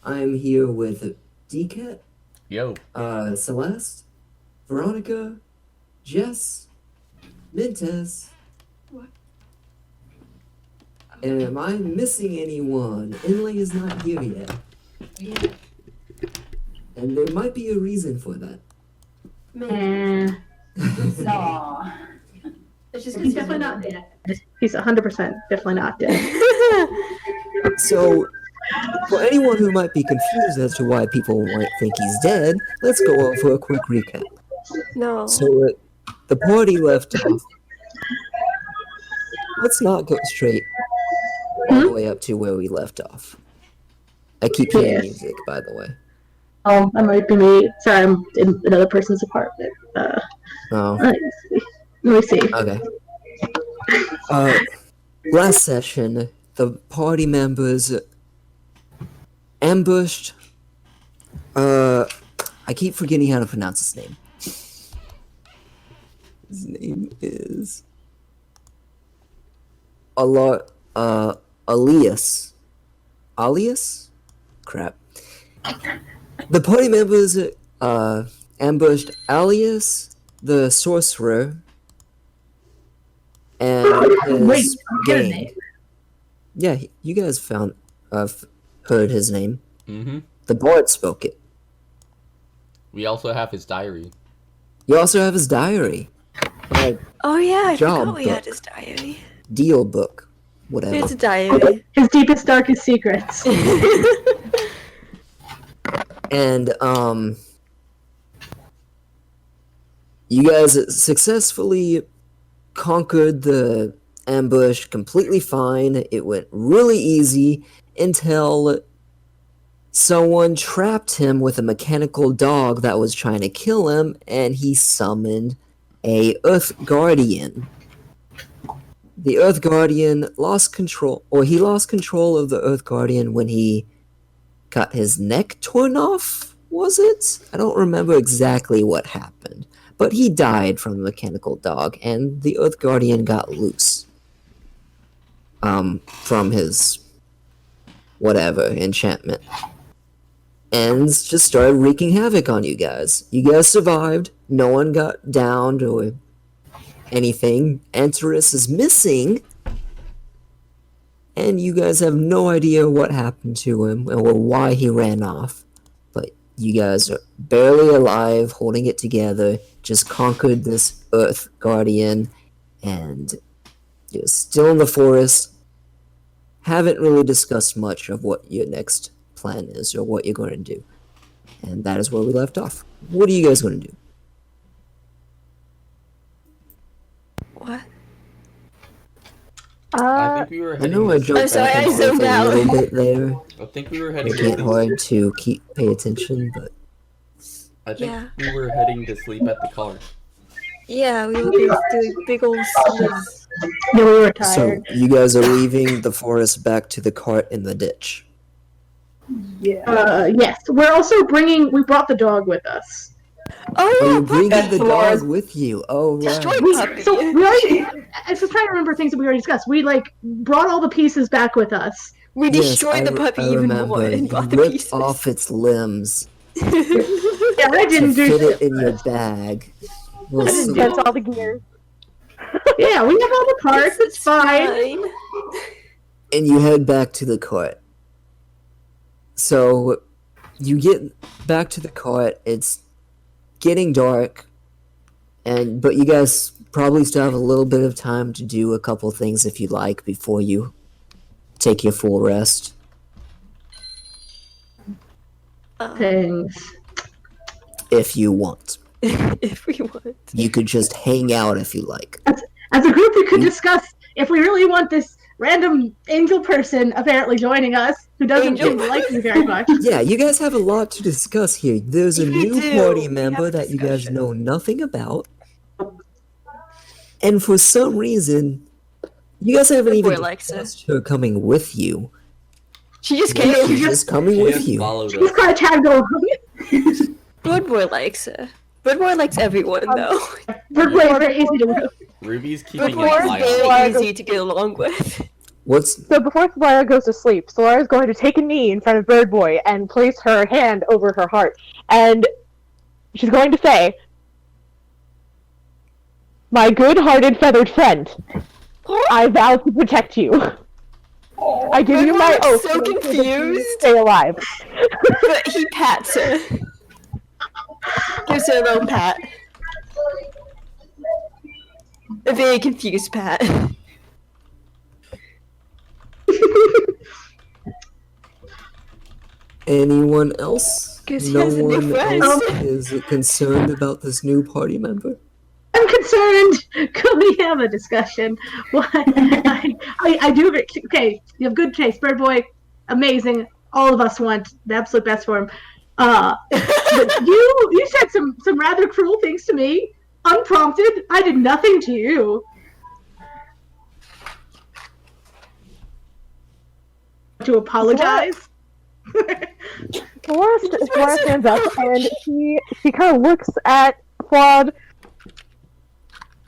I'm here with DCat, Yo. Celeste, Veronica, Jess, Mintez. What? And am I missing anyone? Inlay is not here yet. Yeah. And there might be a reason for that. Man. No. It's just He's definitely not dead. He's 100% definitely not dead. So, for anyone who might be confused as to why people might think he's dead, let's go over a quick recap. No. So, the party left off. Let's not go straight all the way up to where we left off. I keep hearing music, by the way. Oh, that might be me. Sorry, I'm in another person's apartment. Oh, Let me see. okay. Last session, the party members ambushed. I keep forgetting how to pronounce his name. His name is Alias. Alias? Crap. The party members ambushed Alias, the sorcerer, and Wait, his get a gang. name. Yeah, you guys heard his name. Mm-hmm. The bard spoke it. We also have his diary. You also have his diary. Oh yeah, I Job forgot we had book. his diary. Deal book. Whatever. It's a diary. His deepest, darkest secrets. And, you guys successfully conquered the ambush completely fine. It went really easy until someone trapped him with a mechanical dog that was trying to kill him, and he summoned a Earth Guardian. The Earth Guardian lost control, or he lost control of the Earth Guardian when he got his neck torn off, was it? I don't remember exactly what happened. But he died from the mechanical dog, and the Earth Guardian got loose. From his whatever enchantment. And just started wreaking havoc on you guys. You guys survived. No one got downed or anything. Antares is missing. And you guys have no idea what happened to him or why he ran off. But you guys are barely alive, holding it together, just conquered this Earth Guardian, and you're still in the forest. Haven't really discussed much of what your next plan is or what you're going to do. And that is where we left off. What are you guys going to do? What? I think we were I heading. know I jumped I'm sorry, back I and forth zoomed a out. little bit there. I think we were heading. Making it hard to pay attention, but I think Yeah. we were heading to sleep at the car. Yeah, we were gonna do big old sleeps. Yeah, we were so tired. you guys are leaving the forest back to the cart in the ditch. Yes. We're also we brought the dog with us. Oh Oh, yeah, you're bringing the puppy. dog with you. Oh, Destroy right. puppy. So we already, I was trying to remember things that we already discussed. We brought all the pieces back with us. We Yes, destroyed the puppy I even remember. more and You brought the ripped pieces. off its limbs Yeah, I to didn't do fit it shit. in your bag. Well, I didn't so- do That's all the gear. Yeah, we have all the parts. It's fine. and you head back to the cart. So you get back to the cart. It's getting dark, but you guys probably still have a little bit of time to do a couple things if you like before you take your full rest. Things. If you want, If we want. you could just hang out if you like. As a group, we could discuss if we really want this random angel person apparently joining us, who doesn't Angel seem to like me very much. Yeah, you guys have a lot to discuss here. There's a We new do. party We member have a that you guys discussion. know nothing about. And for some reason, you guys haven't Good even boy likes it. discussed her coming with you. She just Yeah, came. she's just coming She with just you. followed He's us. kind of tagged along. Good boy likes her. Good boy likes everyone though. We're very easy to move. Ruby's Good keeping boy an is eye on very us. easy to get along with. What's So before Solara goes to sleep, Solara is going to take a knee in front of Bird Boy and place her hand over her heart. And she's going to say, "My good-hearted feathered friend, I vow to protect you. I give you my Bird Boy oath looks so to confused. stay alive." But he pats her. Gives her a little pat. A very confused pat. anyone else? Guess he No has a new one friend. else is concerned about this new party member? I'm concerned. Could we have a discussion? Why? I do agree. Okay, you have good taste, Bird Boy. Amazing. All of us want the absolute best for him. But you said some rather cruel things to me, unprompted. I did nothing to you. To apologize. Flora stands up and she kind of looks at Claude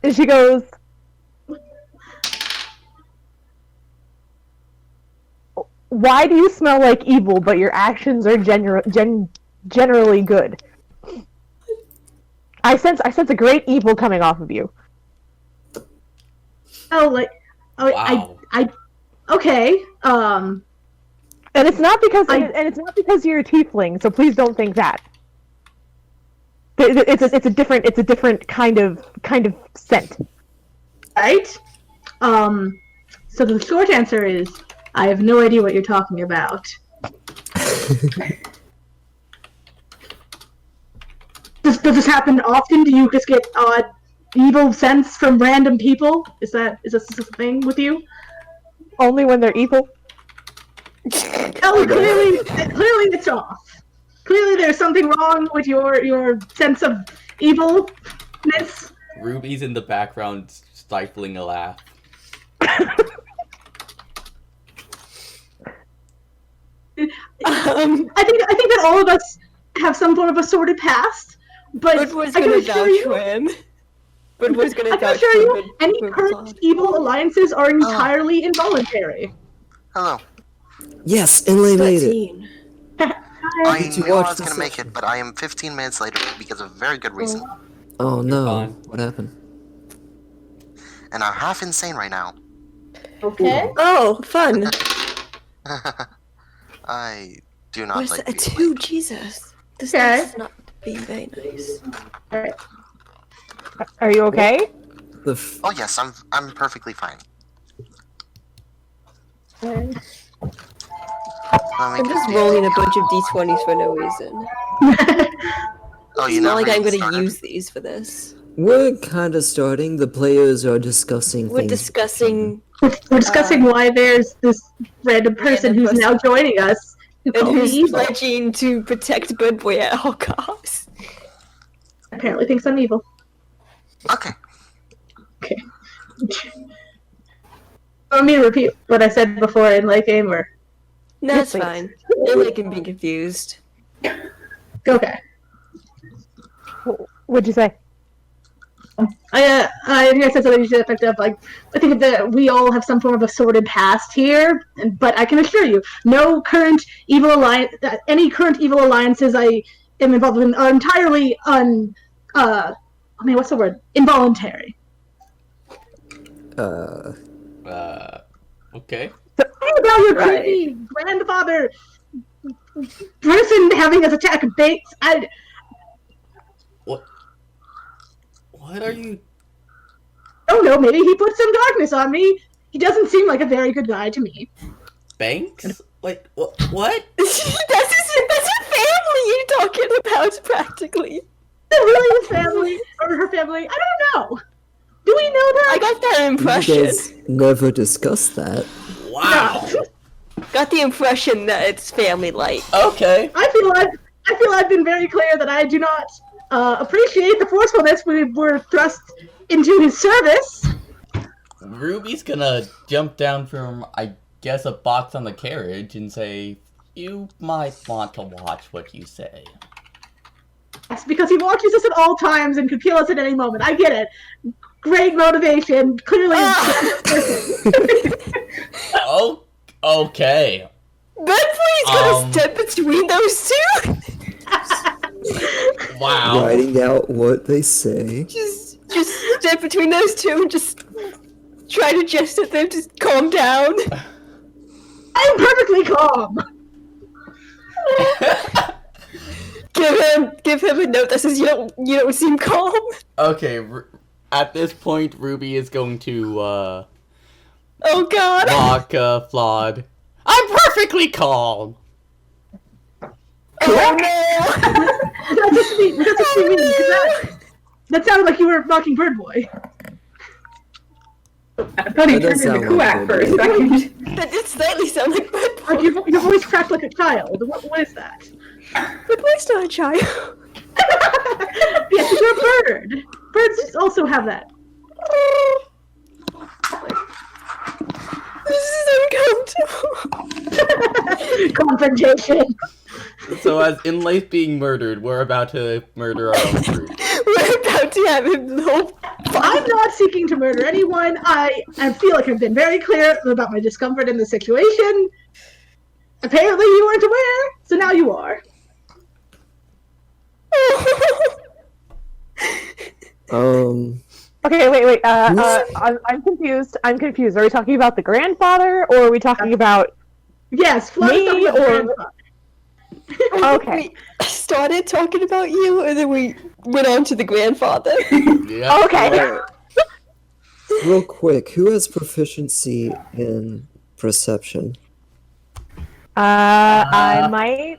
and she goes, "Why do you smell like evil, but your actions are generally good? I sense a great evil coming off of you." Wow. Okay. And it's not because you're a tiefling, so please don't think that. It's a different kind of scent. Right? So the short answer is I have no idea what you're talking about. Does this happen often? Do you just get odd evil scents from random people? Is this a thing with you? Only when they're evil. Oh, clearly it's off. Clearly there's something wrong with your sense of evilness. Ruby's in the background stifling a laugh. I think that all of us have some form of a sordid past, but Woodward's I can gonna assure vouch you, for him. Woodward's gonna I can vouch assure for you, Wood- any for current Claude. evil alliances are entirely involuntary. Hello. Yes, Inlay made it. 13. I Did you knew I watch was the gonna make session? it, but I am 15 minutes later because of a very good reason. Oh no, fine. what happened? And I'm half insane right now. Okay. Oh, fun. I do not Where's like a being 2? late. Jesus. This Okay. is not being very nice. Are you okay? Oh yes, I'm perfectly fine. I'm just rolling a bunch of d20s for no reason. Oh, you It's not never like I'm even gonna started? use these for this. We're kind of starting. The players are discussing We're things. discussing We're discussing why there's this random person Random who's person. now joining us. Who and calls me who's evil. pledging to protect Bird Boy at all costs. Apparently thinks I'm evil. Okay. Okay. Want me to repeat what I said before in late game, or No, it's Please. fine. Emily can be confused. okay? What'd you say? I think I said something you should have picked up. Like, I think that we all have some form of a sordid past here, but I can assure you, no current evil alliance, any current evil alliances I am involved in are entirely what's the word? Involuntary. Okay. So think about your Right. creepy grandfather person having us attack Bates. What are you? Oh no, maybe he put some darkness on me. He doesn't seem like a very good guy to me. Banks? Like what? that's a family you're talking about, practically. Is it really his family or her family? I don't know. Do we know that? I got that You impression. guys never discussed that. Wow. Got the impression that it's family-like. Okay. I feel I've been very clear that I do not appreciate the forcefulness we were thrust into his service. Ruby's gonna jump down from, I guess, a box on the carriage and say, "You might want to watch what you say." Yes, because he watches us at all times and could kill us at any moment. I get it. Great motivation. Clearly. Oh, okay. Bedboy's gonna Um. step between those two. Wow. Writing out what they say. just step between those two and just try to jest at them to calm down. I'm perfectly calm. Give him a note that says you don't seem calm. Okay. At this point, Ruby is going to Oh God. mock Flawed. I'm perfectly calm. Oh no. That's just me. That's just me. That sounded like you were mocking Bird Boy. I thought he That does turned into sound like Kuak for a Bird second. That did slightly sound like Bedboy. Like your voice cracked like a child. What is that? Bedboy's not a child. Yes, you're a bird. Birds also have that. This is uncomfortable. Confrontation. So, as Inlay's being murdered, we're about to murder our own group. We're about to have him the whole. I'm not seeking to murder anyone. I feel like I've been very clear about my discomfort in the situation. Apparently you weren't aware, so now you are. Okay, wait. I'm confused. I'm confused. Are we talking about the grandfather, or are we talking about? Yes, Flood is talking about the grandfather. Okay. We started talking about you, and then we went on to the grandfather. Yeah. Okay. Real quick, who has proficiency in perception? I might.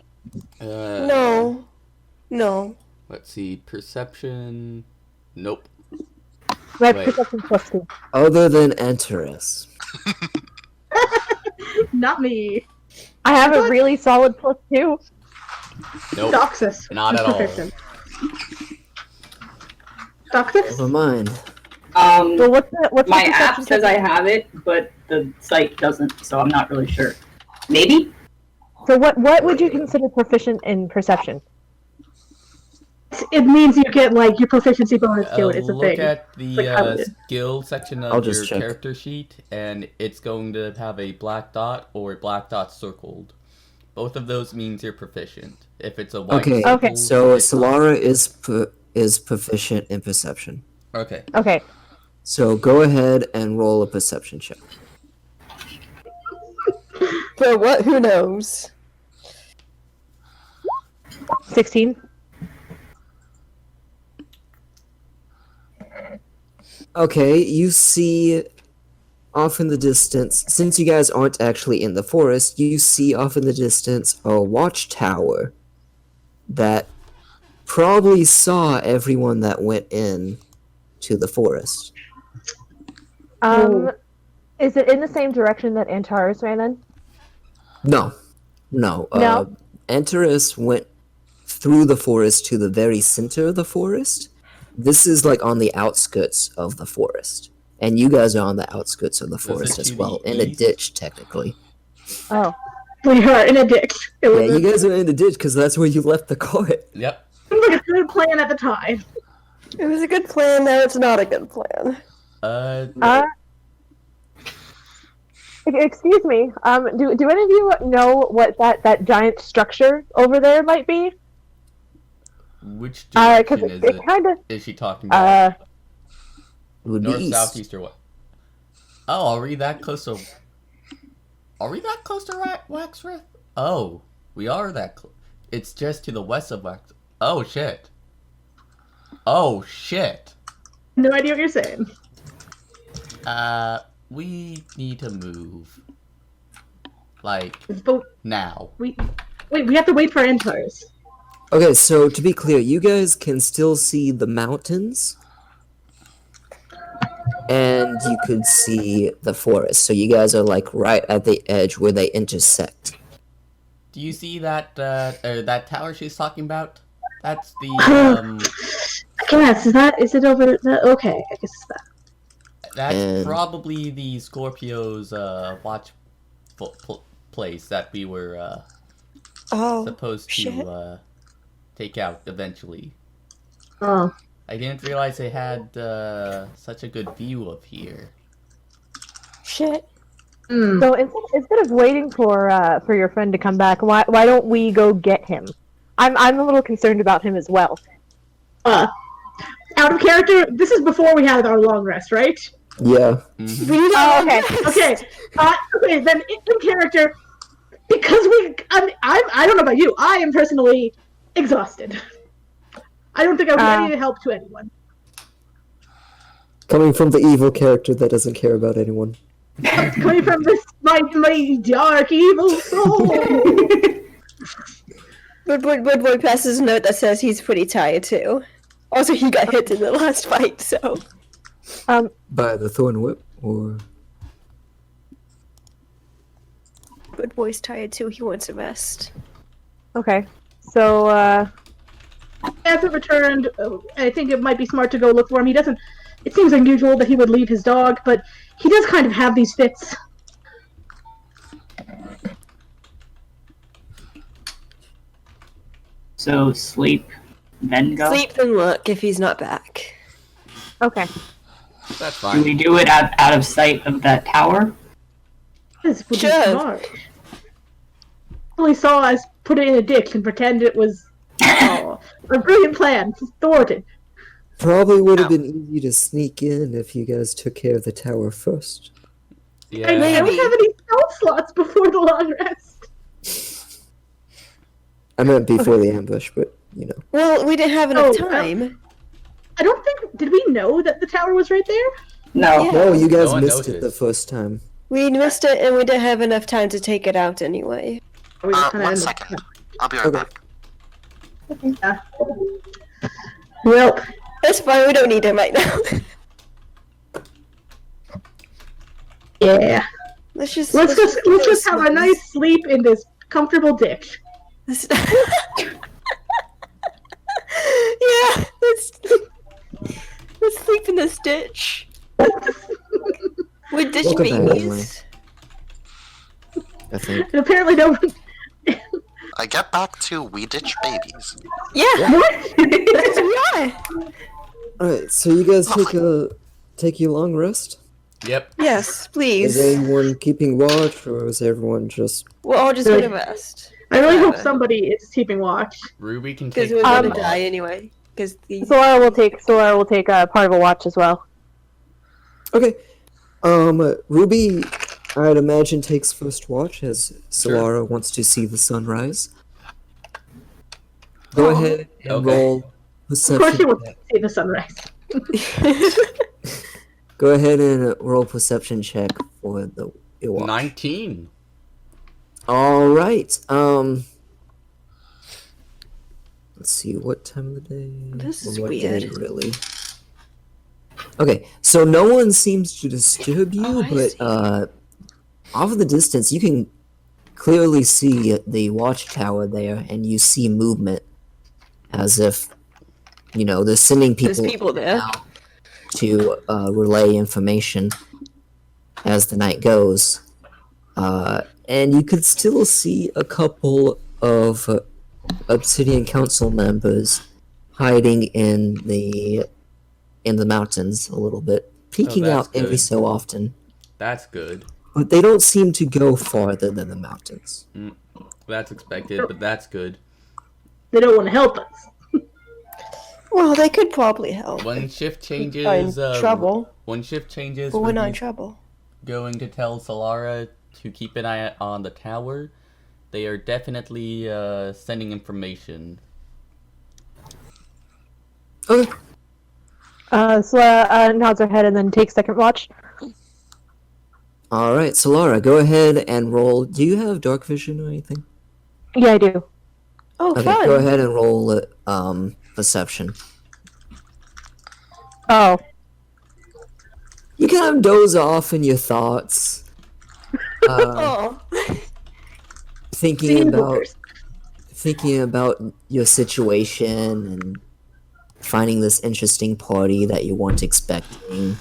No. Let's see. Perception. Nope. My Wait. perception plus 2. Other than Enterus. Not me. I have a really solid plus 2. Nope. Doxus. Not is at all. proficient. Doxus? Never mind. Well, what's My the app perception says check? I have it, but the site doesn't, so I'm not really sure. Maybe? So what would you consider proficient in perception? It means you get like your proficiency bonus to it. It's a Look thing. at the Like, coveted. skill section I'll of just your check. character sheet, and it's going to have a black dot or a black dot circled. Both of those means you're proficient. If it's a white Okay, circle, so it's not. Solara is proficient in perception. Okay. Okay. So go ahead and roll a perception check. For what? Who knows? 16. Okay, you see off in the distance, since you guys aren't actually in the forest, you see off in the distance a watchtower that probably saw everyone that went in to the forest. Is it in the same direction that Antares ran in? No. No? Enterus went through the forest to the very center of the forest. This is like on the outskirts of the forest. And you guys are on the outskirts of the forest it as to well, the in a east? ditch, technically. Oh. We are in a ditch. It Yeah, was you guys are in the ditch because that's where you left the cart. Yep. like a good plan at the time. It was a good plan. Now it's not a good plan. Excuse me. Do any of you know what that giant structure over there might be? Which Because direction is it it? kind of Is she talking about It would north, be east. south, east, or what? Oh, are we that close to? Are we that close to Waxrith? Oh, we are that close. It's just to the west of Wax. Oh shit. Oh shit. no idea what you're saying. We need to move. Like But now. we have to wait for Antares. Okay, so to be clear, you guys can still see the mountains, and you could see the forest. So you guys are like right at the edge where they intersect. Do you see that that tower she's talking about? That's the I guess is it over? Okay, I guess it's that. that's And- probably the Scorpio's watch place that we were Oh. supposed to shit. take out eventually. Oh, I didn't realize they had such a good view of here. Shit. Hmm. So instead of waiting for your friend to come back, why don't we go get him? I'm a little concerned about him as well. Out of character, this is before we had our long rest, right? Yeah. Mhm. We need a Oh, long okay. rest. Okay. Okay, then in character, because I don't know about you, I am personally exhausted. I don't think I would be any help to anyone. Coming from the evil character that doesn't care about anyone. Coming from this my dark evil soul. But Boy passes a note that says he's pretty tired too. Also, he got hit in the last fight, so. By the thorn whip, or But Boy's tired too. He wants a rest. Okay. So Hasn't returned. I think it might be smart to go look for him. He doesn't. It seems unusual that he would leave his dog, but he does kind of have these fits. So sleep, then go. Sleep and look if he's not back. okay. That's Do fine. we do it out of sight of that tower? This would be Sure. smart. All he saw us put it in a ditch and pretend it was a brilliant plan. Thwarted. probably would have been easy to sneak in if you guys took care of the tower first. I Yeah. don't Maybe. have any spell slots before the long rest. I meant before the ambush, but you know. Well, we didn't have enough Oh, time. I don't think. Did we know that the tower was right there? No. Yeah. No, you guys No one missed it the noticed. first time. We missed it, and we didn't have enough time to take it out anyway. Or we just kinda One ended- second. I'll be right Okay. back. Yeah. Well, That's fine. We don't need him right now. yeah. let's just Let's just have a snooze. nice sleep in this comfortable ditch. Let's- yeah, let's sleep in this ditch. With ditch Welcome back, babies. I think. And apparently no one. I get back to We Ditch Babies. Yeah, What? that's what we are. Alright, so you guys take your long rest? Yep. Yes, please. Is anyone keeping watch, or is everyone just We're all just gonna rest. I really hope somebody is keeping watch. Ruby can Because take we're part gonna of die it. anyway. Because the Solara will take part of a watch as well. okay? Ruby, I'd imagine takes first watch as Solara wants to see the sunrise. Go ahead and Okay. roll Of perception. course, you want check. to see the sunrise. Go ahead and roll perception check for the your watch. 19. All right. Let's see what time of the day. This or is what weird. day, really. Okay, so no one seems to disturb you, Oh, I but see. off in the distance you can clearly see the watchtower there, and you see movement, as if they're sending people. There's people there. out to relay information as the night goes. And you could still see a couple of Obsidian Council members hiding in the mountains a little bit, peeking that's out every good. so often. That's good. But they don't seem to go farther than the mountains. That's expected, but that's good. They don't want to help us. Well, they could probably help. When shift changes, in trouble. When shift changes, But we're not in Ruby's trouble. going to tell Solara to keep an eye on the tower. They are definitely sending information. Okay. Solara nods her head and then takes second watch. All right, Solara, go ahead and roll. Do you have dark vision or anything? Yeah, I do. Oh, Okay, fun. go ahead and roll perception. Oh, You kind of doze off in your thoughts, Oh. thinking about your situation and finding this interesting party that you weren't expecting.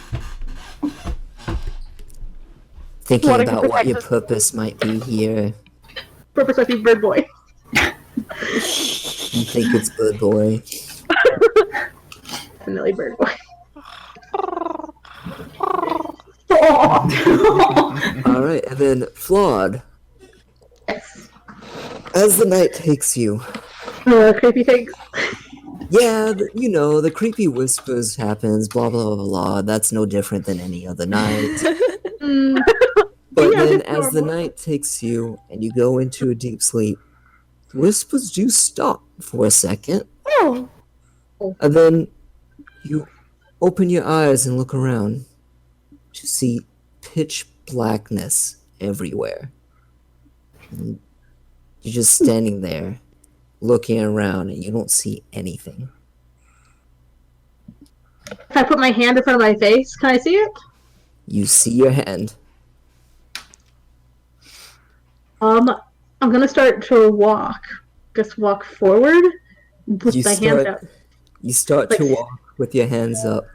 Thinking Wanting to about what protect your us. purpose might be here. Purpose might be bird boy. You think it's Bird Boy. Definitely bird boy. Oh, Alright, and then Flawed. As the night takes you, Creepy things. yeah, the creepy whispers happens, blah blah blah blah. That's no different than any other night. Mm, But Yeah, then, just as the normal. night takes you and you go into a deep sleep, the whispers do stop for a second, Oh. and then you open your eyes and look around to see pitch blackness everywhere. And you're just standing there, looking around, and you don't see anything. If I put my hand in front of my face, can I see it? You see your hand. I'm gonna start to walk. Just walk forward with You my hands start- out. You start to walk with your hands up,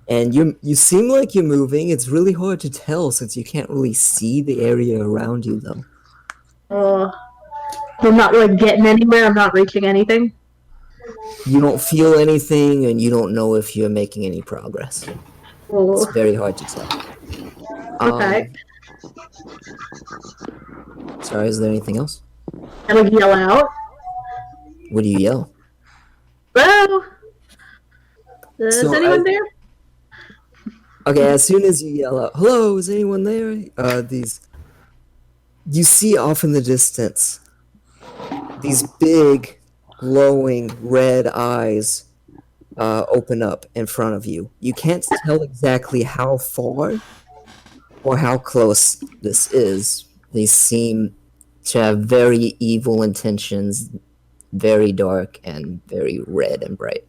and you seem like you're moving. It's really hard to tell since you can't really see the area around you, though. I'm not like getting anywhere. I'm not reaching anything. You don't feel anything, and you don't know if you're making any progress. Oh, It's very hard to tell. okay. Sorry, is there anything else? I like yell out. What do you yell? Hello? Is So anyone I- there? Okay, as soon as you yell out, "Hello, is anyone there?" You see off in the distance these big, glowing red eyes open up in front of you. You can't tell exactly how far or how close this is. They seem to have very evil intentions, very dark and very red and bright.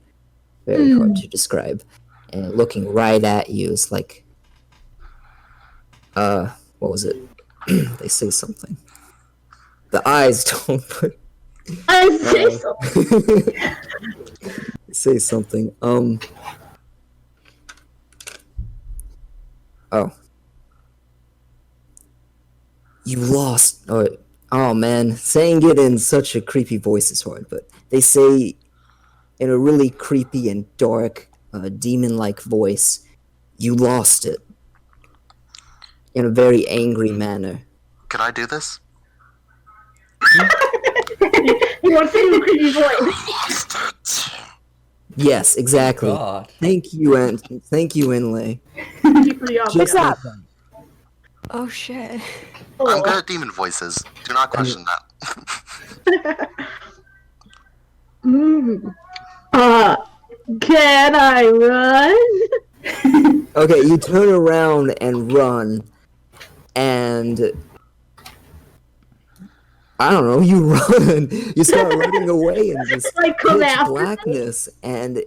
Very hard to describe. And looking right at you is like, what was it? They say something. The eyes don't put. I say something. Say something. Oh. You lost. Oh man, saying it in such a creepy voice is hard, but they say in a really creepy and dark, demon-like voice, "You lost it." In a very angry manner. Could I do this? He wants to do a creepy voice. Lost it. Yes, exactly. God. Thank you, Inlay. Pretty obvious. Just like that. Oh shit. I'm good at demon voices. Do not question that. Can I run? Okay, you turn around and run, and I don't know, you run. You start running away in this Like, come pitch after me? blackness, and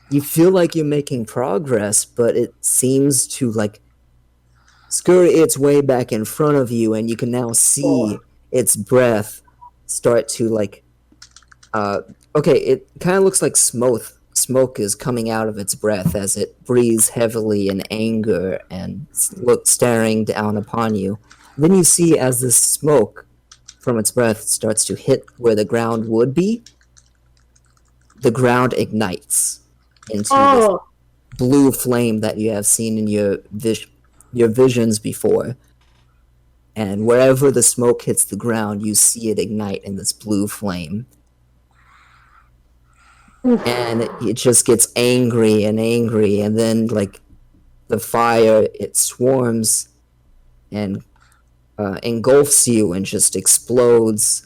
you feel like you're making progress, but it seems to like scurry its way back in front of you, and you can now see its breath start to like. Okay, it kind of looks like smoke is coming out of its breath as it breathes heavily in anger and staring down upon you. Then you see as this smoke from its breath starts to hit where the ground would be, the ground ignites into this blue flame that you have seen in your visions before. And wherever the smoke hits the ground, you see it ignite in this blue flame. And it just gets angry, and then like the fire, it swarms and engulfs you and just explodes,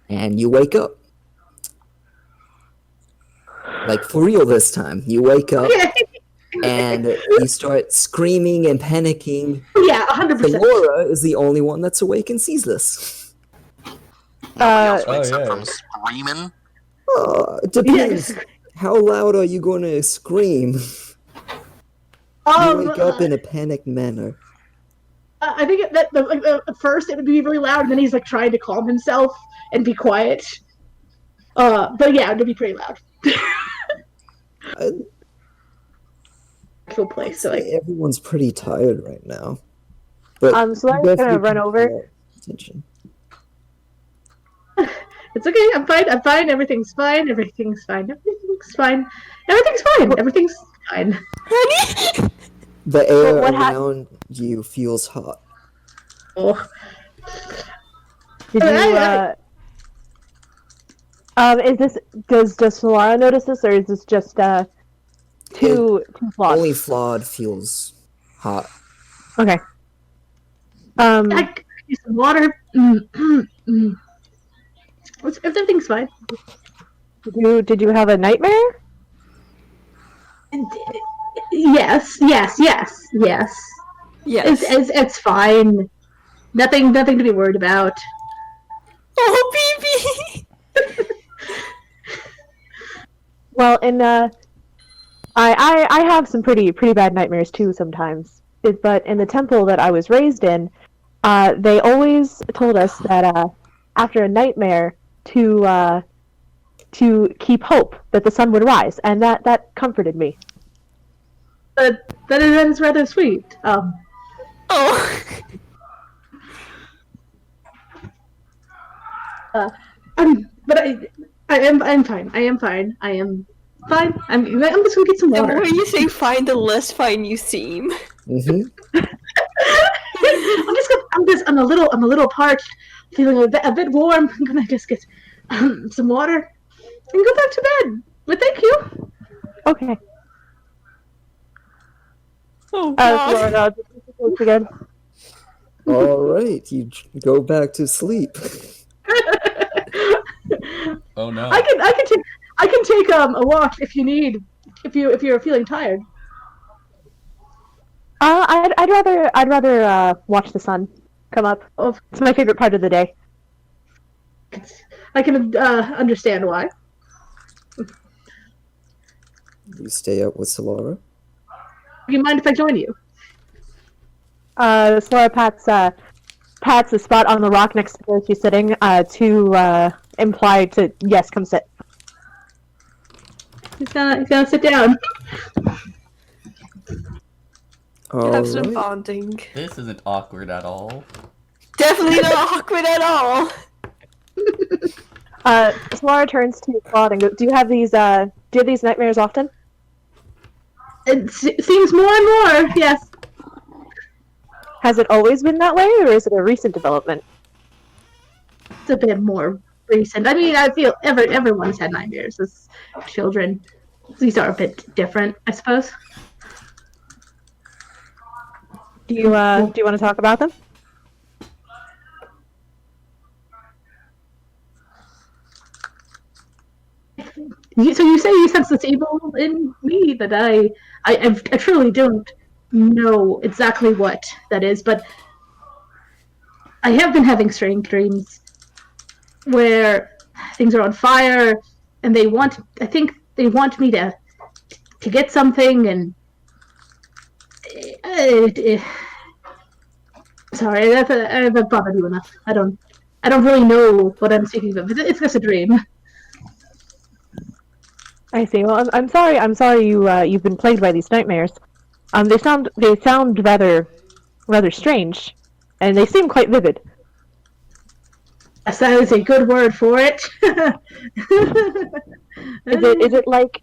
and you wake up. Like for real this time, you wake up and you start screaming and panicking. Yeah, 100%. Laura is the only one that's awake and sees this. Nobody else wakes oh, up yeah. from screaming. It depends. How loud are you going to scream? You wake up in a panicked manner. I think that at first it would be really loud, and then he's like trying to calm himself and be quiet. But yeah, it would be pretty loud. Actual place, so like, Everyone's pretty tired right now. But So I'm you gonna definitely run can over. pay attention. it's okay. I'm fine. I'm fine. Everything's fine. Everything's fine. Everything's fine. Everything's fine. Everything's fine. The air what around you feels hot. Oh. Did you? Is this does Solara notice this, or is this just too flawed? Only flawed feels hot. Okay. I use some water. Everything's fine. Did you have a nightmare? Yes. Yes. It's fine. Nothing to be worried about. Oh, baby! Well, and I have some pretty bad nightmares too sometimes. But in the temple that I was raised in, they always told us that after a nightmare to keep hope that the sun would rise, and that comforted me. But that is rather sweet. Oh. I'm fine. I am fine. I'm just gonna get some The water. more you say fine, the less fine you seem. Mm-hmm. I'm a little parched, feeling a bit warm. I'm gonna just get some water and go back to bed. But thank you. Okay. Oh, God. Solara, again. All right, you go back to sleep. Oh no. I can take a walk if you need. If you're feeling tired. I'd rather watch the sun come up. Oh, It's my favorite part of the day. I can understand why. You stay up with Solara. Do you mind if I join you? Solara pats a spot on the rock next to where she's sitting to imply to yes, come sit. He's gonna sit down. All Have some right. bonding. This isn't awkward at all. Definitely not awkward at all. Solara turns to Claude and goes, "Do you have these nightmares often?" It seems more and more. Yes. Has it always been that way, or is it a recent development? It's a bit more recent. I mean, I feel everyone's had nightmares as children. These are a bit different, I suppose. Do you want to talk about them? So you say you sense this evil in me that I truly don't know exactly what that is, but I have been having strange dreams where things are on fire and I think they want me to get something and sorry, I've bothered you enough. I don't really know what I'm speaking of. It's just a dream. I see. Well, I'm sorry. I'm sorry you've been plagued by these nightmares. They sound rather strange, and they seem quite vivid. Yes, that is a good word for it. Is it like,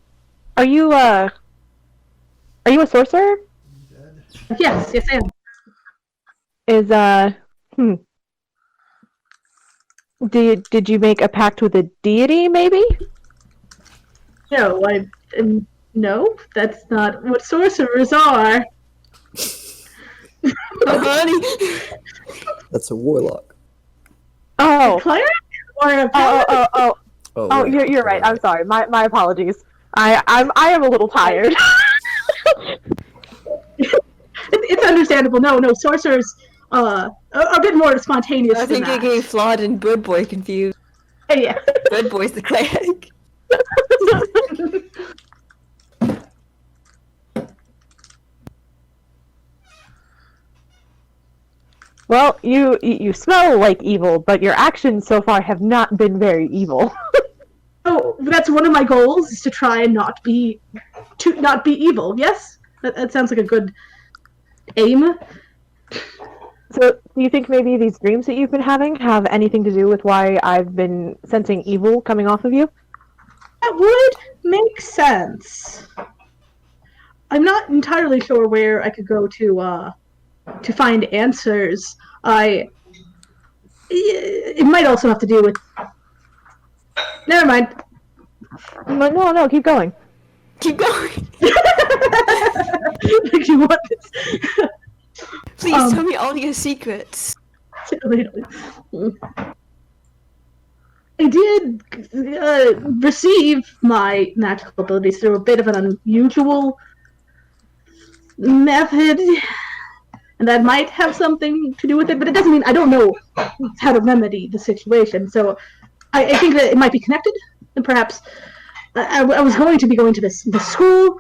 are you a sorcerer? Yes, I am. Did you make a pact with a deity, maybe? No, no, that's not what sorcerers are. Honey. That's a warlock. Oh, Cleric or a paladin? Oh, you're right. I'm sorry. My apologies. I am a little tired. It's understandable. No, sorcerers are a bit more spontaneous. I think than I gave Flawed and Good Boy confused. that. Yeah. Good Boy's the cleric. Well, you smell like evil, but your actions so far have not been very evil. Oh, that's one of my goals is to try and not be evil. Yes, that sounds like a good aim. So, do you think maybe these dreams that you've been having have anything to do with why I've been sensing evil coming off of you? That would make sense. I'm not entirely sure where I could go to find answers. It might also have to do with. Never mind. No, keep going. Keep going. Like you want this. Please tell me all your secrets. I did receive my magical abilities through a bit of an unusual method, and that might have something to do with it, but it doesn't mean I don't know how to remedy the situation. So I think that it might be connected, and perhaps I was going to be going to the school.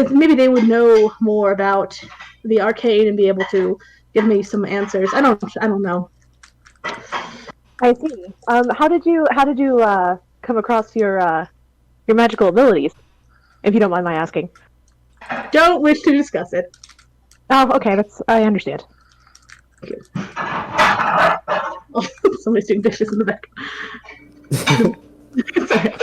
Maybe they would know more about the arcade and be able to give me some answers. I don't know. I see. How did you come across your magical abilities? If you don't mind my asking. Don't wish to discuss it. Oh, okay. I understand. Oh, somebody's doing dishes in the back. Sorry.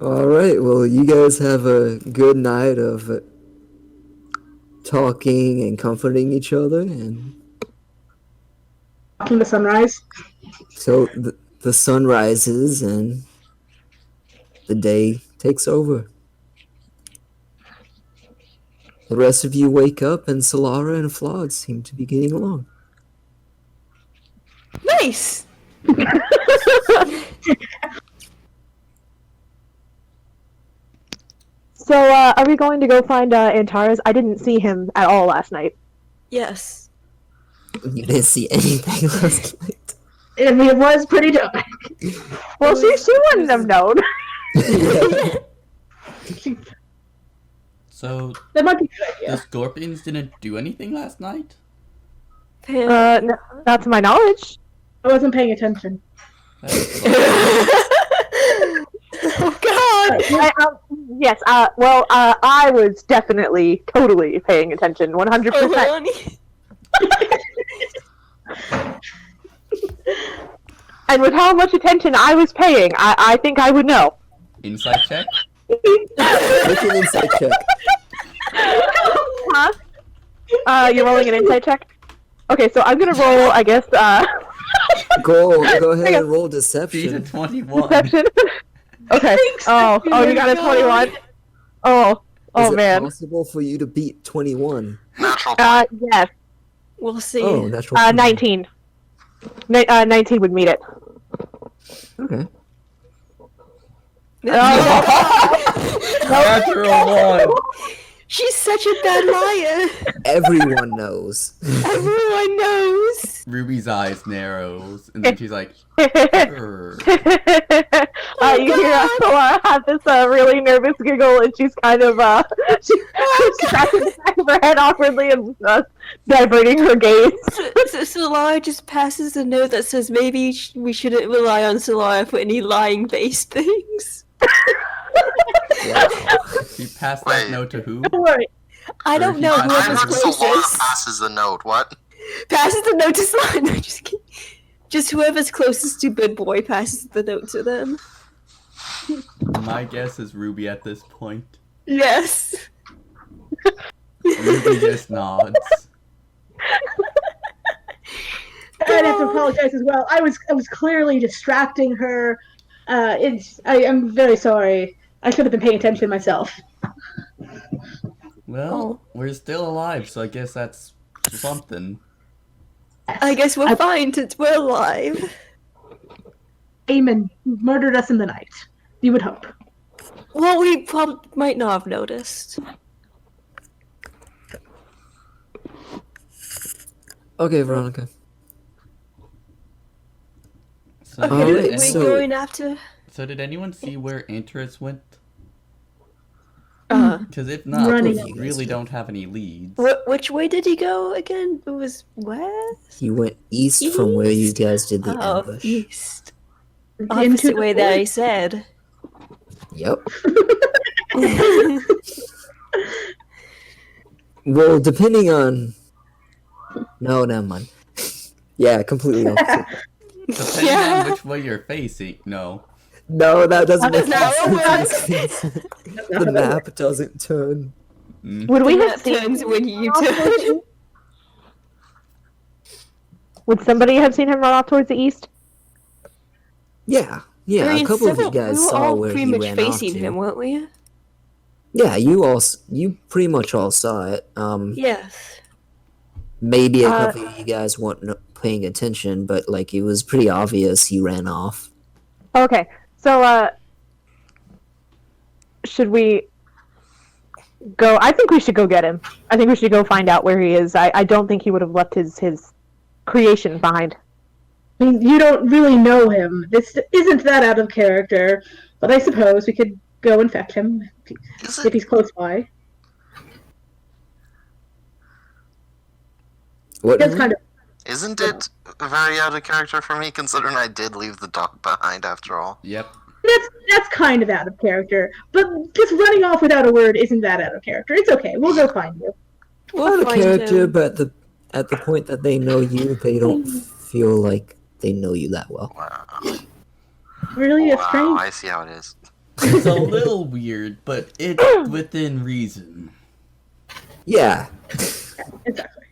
All right. Well, you guys have a good night of talking and comforting each other, and Watching the sunrise. so the sun rises and the day takes over. The rest of you wake up, and Solara and Flawed seem to be getting along. Nice. So, are we going to go find Antares? I didn't see him at all last night. Yes. You didn't see anything last night. I mean, it was pretty dark. Well, she wouldn't have known. Yeah. So That might be a good the idea. scorpions didn't do anything last night? No, not to my knowledge. I wasn't paying attention. That's Oh God. Yes. Well, I was definitely, totally paying attention, 100%. honey. And with how much attention I was paying, I think I would know. Insight check? Make an insight check. Huh? You're rolling an insight check? Okay, so I'm gonna roll, I guess, Go ahead and roll Beat a deception. 21. deception. Okay. Oh, you got a 21? Oh Is it man. possible for you to beat 21? Natural. Yes. We'll see. Oh, natural. 20. 19. 19 would meet it. Okay. Natural 1. She's such a bad liar. Everyone knows. Everyone knows. Ruby's eyes narrows, and then she's like, You hear Solara have this really nervous giggle, and she's kind of she's scratching the back of her head awkwardly and diverting her gaze. So Solara just passes a note that says maybe we shouldn't rely on Solara for any lying-based things. She passed that Wait. note to who? Don't worry. I Or don't he know passes I whoever's heard the note. Solara closest. passes the note. What? Passes the note to Solara. No, just kidding. Just whoever's closest to Good Boy passes the note to them. My guess is Ruby at this point. Yes. Ruby just nods. I'd have to apologize as well. I was clearly distracting her. I am very sorry. I should have been paying attention myself. Well, we're still alive, so I guess that's something. I guess we're fine since we're alive. Eamon murdered us in the night. You would hope. Well, we probably might not have noticed. Okay, Veronica. So, Okay, Alright, did, we're so- going after. so did anyone see where Interest went? Because if not, Running. we really don't have any leads. Which way did he go again? It was west. He went east from where you guys did the Oh, ambush. east. Into Opposite the way that I forest. said. Yep. Well, depending on. No, never mind. Yeah, completely opposite. Depending Yeah. on which way you're facing. No. No, that doesn't make That's any not sense. The map doesn't turn. Would we The have map seen turns when you off towards the turn. east? Would somebody have seen him run off towards the east? Yeah, yeah. I mean, a couple of you we guys were saw all where pretty he much ran facing off to. him, weren't we? Yeah, you pretty much all saw it. Yes. Maybe a couple of you guys weren't paying attention, but like it was pretty obvious he ran off. Okay, so should we go? I think we should go get him. I think we should go find out where he is. I don't think he would have left his creation behind. I mean, you don't really know him. This isn't that out of character, but I suppose we could go and fetch him Is if it? he's close by. What? That's kind of Isn't it very out of character for me, considering I did leave the dog behind after all? Yep. that's kind of out of character. But just running off without a word isn't that out of character. It's okay. We'll go find you. We'll Out of find character, him. but at the point that they know you, they don't feel like they know you that well. Wow. Really, it's Wow, strange. I see how it is. It's a little weird, but it's within reason. Yeah. Exactly.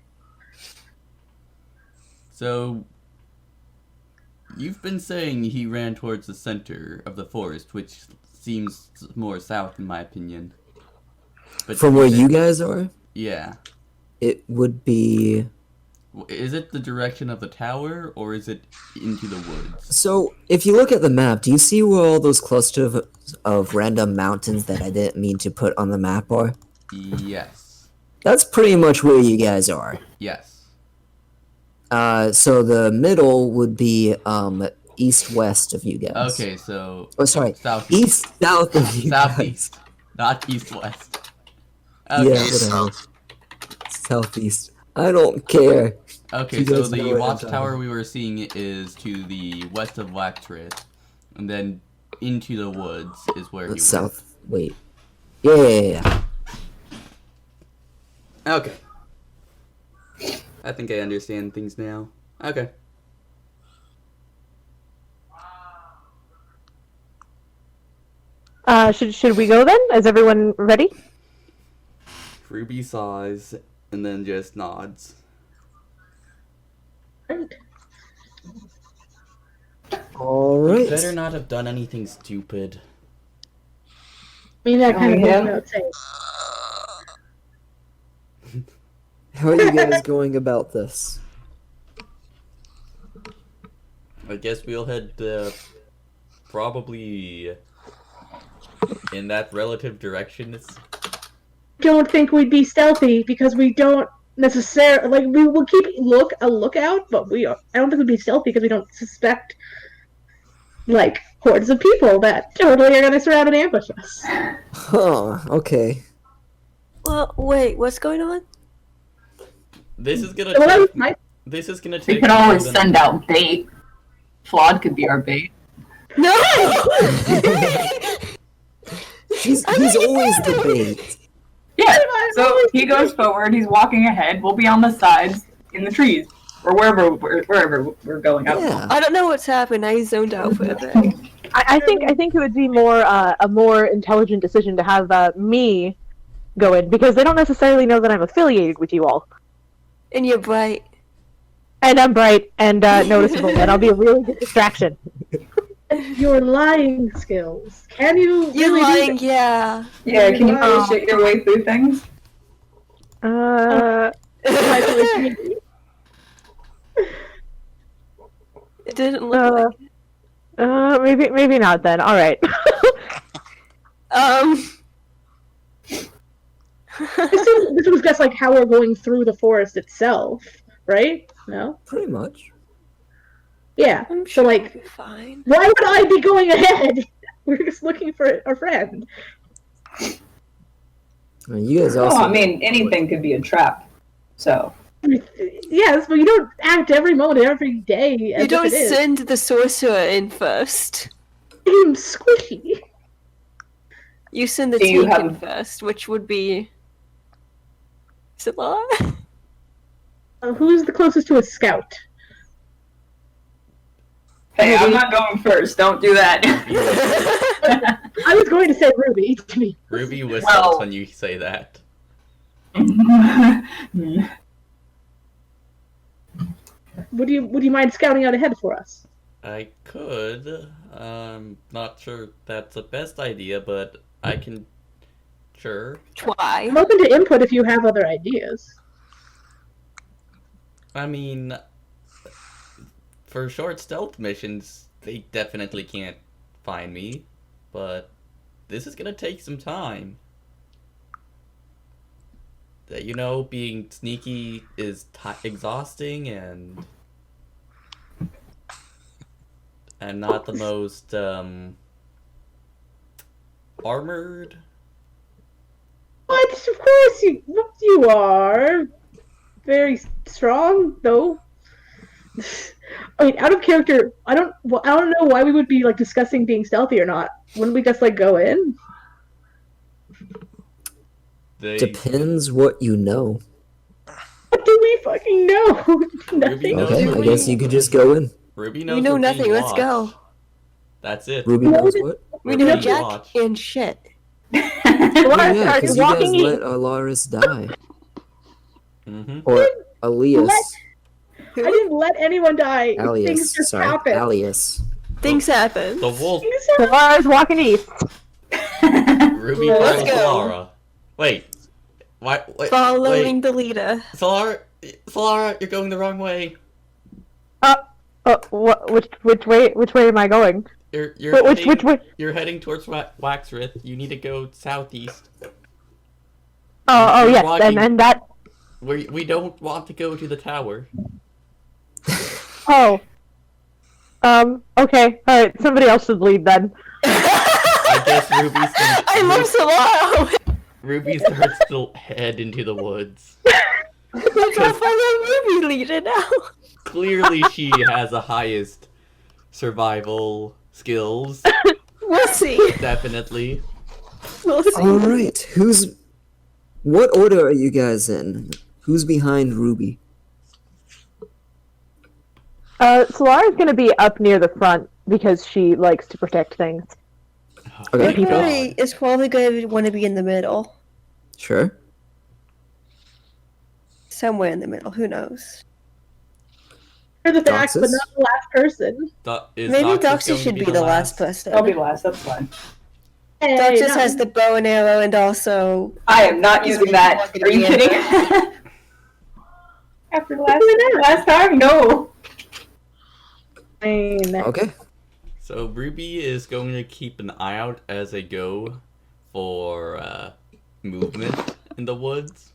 So, you've been saying he ran towards the center of the forest, which seems more south in my opinion. But From where you guys are, Yeah. it would be. Is it the direction of the tower, or is it into the woods? So, if you look at the map, do you see where all those clusters of random mountains that I didn't mean to put on the map are? Yes. That's pretty much where you guys are. Yes. So the middle would be east-west of you guys. Okay, so Oh, sorry. southeast. East-south of you Southeast, not east-west. guys. Okay. Yeah, East, whatever. south. Southeast. I don't care. Okay, You so guys know the what I'm watchtower talking. we were seeing is to the west of Waxrith, and then into the woods is where he went. South. Wait. Yeah. Okay. I think I understand things now. Okay. Should we go then? Is everyone ready? Ruby sighs and then just nods. All You right. better not have done anything stupid. I mean, that kind of goes Yeah. without saying. How are you guys going about this? I guess we'll head probably in that relative direction. Don't think we'd be stealthy because we don't necessarily like. We will keep a lookout, but I don't think we'd be stealthy because we don't suspect like hordes of people that totally are going to surround and ambush us. Huh. Okay. Well, wait, what's going on? This is gonna Well, that was take. my This is gonna We take. could more always than- send out bait. Flawed could be our bait. No! He's always the bait. Yeah, so he goes forward, he's walking ahead, we'll be on the sides, in the trees, or wherever we're going out. Yeah. I don't know what's happened. I zoned out for a bit. I think it would be more a more intelligent decision to have me go in because they don't necessarily know that I'm affiliated with you all, And you're bright. and I'm bright and noticeable, and I'll be a really good distraction. your lying skills. Can you? You're really do lying, that? yeah. Yeah, can you bullshit your way through things? It didn't look like Maybe not then. All right. This was just like how we're going through the forest itself, right? No. Pretty much. Yeah. I'm So sure like, it'll be fine. why would I be going ahead? We're just looking for our friend. I mean, you guys also. Oh, I mean, anything could be a trap. So, Yes, but you don't act every moment, every day. As You don't if it is. send the sorcerer in first. I'm squishy. You send the Do you tank in have- first, which would be... Salar? Who's the closest to a scout? Hey, I'm not going first. Don't do that. I was going to say Ruby. To me. Ruby whistles Well- when you say that. Would you mind scouting out ahead for us? I could. Not sure that's the best idea, but I can. Sure. Why? I'm open to input if you have other ideas. I mean, for short stealth missions, they definitely can't find me, but this is gonna take some time. You know, being sneaky is exhausting, and I'm not the most armored. What? Of course you are. Very strong, though. I mean, out of character, I don't know why we would be like discussing being stealthy or not. Wouldn't we just like go in? They Depends what you know. What do we fucking know? Nothing. knows Okay, we're I guess being- you could just go in. Ruby knows We know we're being nothing. Let's go. watched. That's it. Ruby knows what? We We're know being Jack watched. and shit. Oh, yeah, Are because you you guys walking let Alaris die. Mm-hmm. Or Elias. I didn't let anyone die. Things Alias. just Sorry, happen. Alias. Things happen. The wolf. Things happen. Lara's walking east. Ruby Let's follows go. Solara. Wait. Wait. Following the leader. Solara, you're going the wrong way. What? Which way? Which way am I going? You're Which way? You're heading towards Waxrith. You need to go southeast. Oh, You're yes, walking- and that. We don't want to go to the tower. Oh. Okay. All right. Somebody else should lead then. I guess I love Solara. Ruby starts to head into the woods. Let's go follow Ruby leader now. Clearly, she has the highest survival skills. We'll see. Definitely. We'll see. Alright, what order are you guys in? Who's behind Ruby? Solara's gonna be up near the front because she likes to protect things. Okay, Thank God. Ruby is probably going to want to be in the middle. Sure. Somewhere in the middle. Who knows? For the fact, but Doxus? not the last person. Maybe Doxy should be the last person. I'll be last. That's fine. Hey, Doxus not- has the bow and arrow and also... I am not using that. Are you kidding? After last time, no. Fine. Okay. So Ruby is going to keep an eye out as they go for movement in the woods.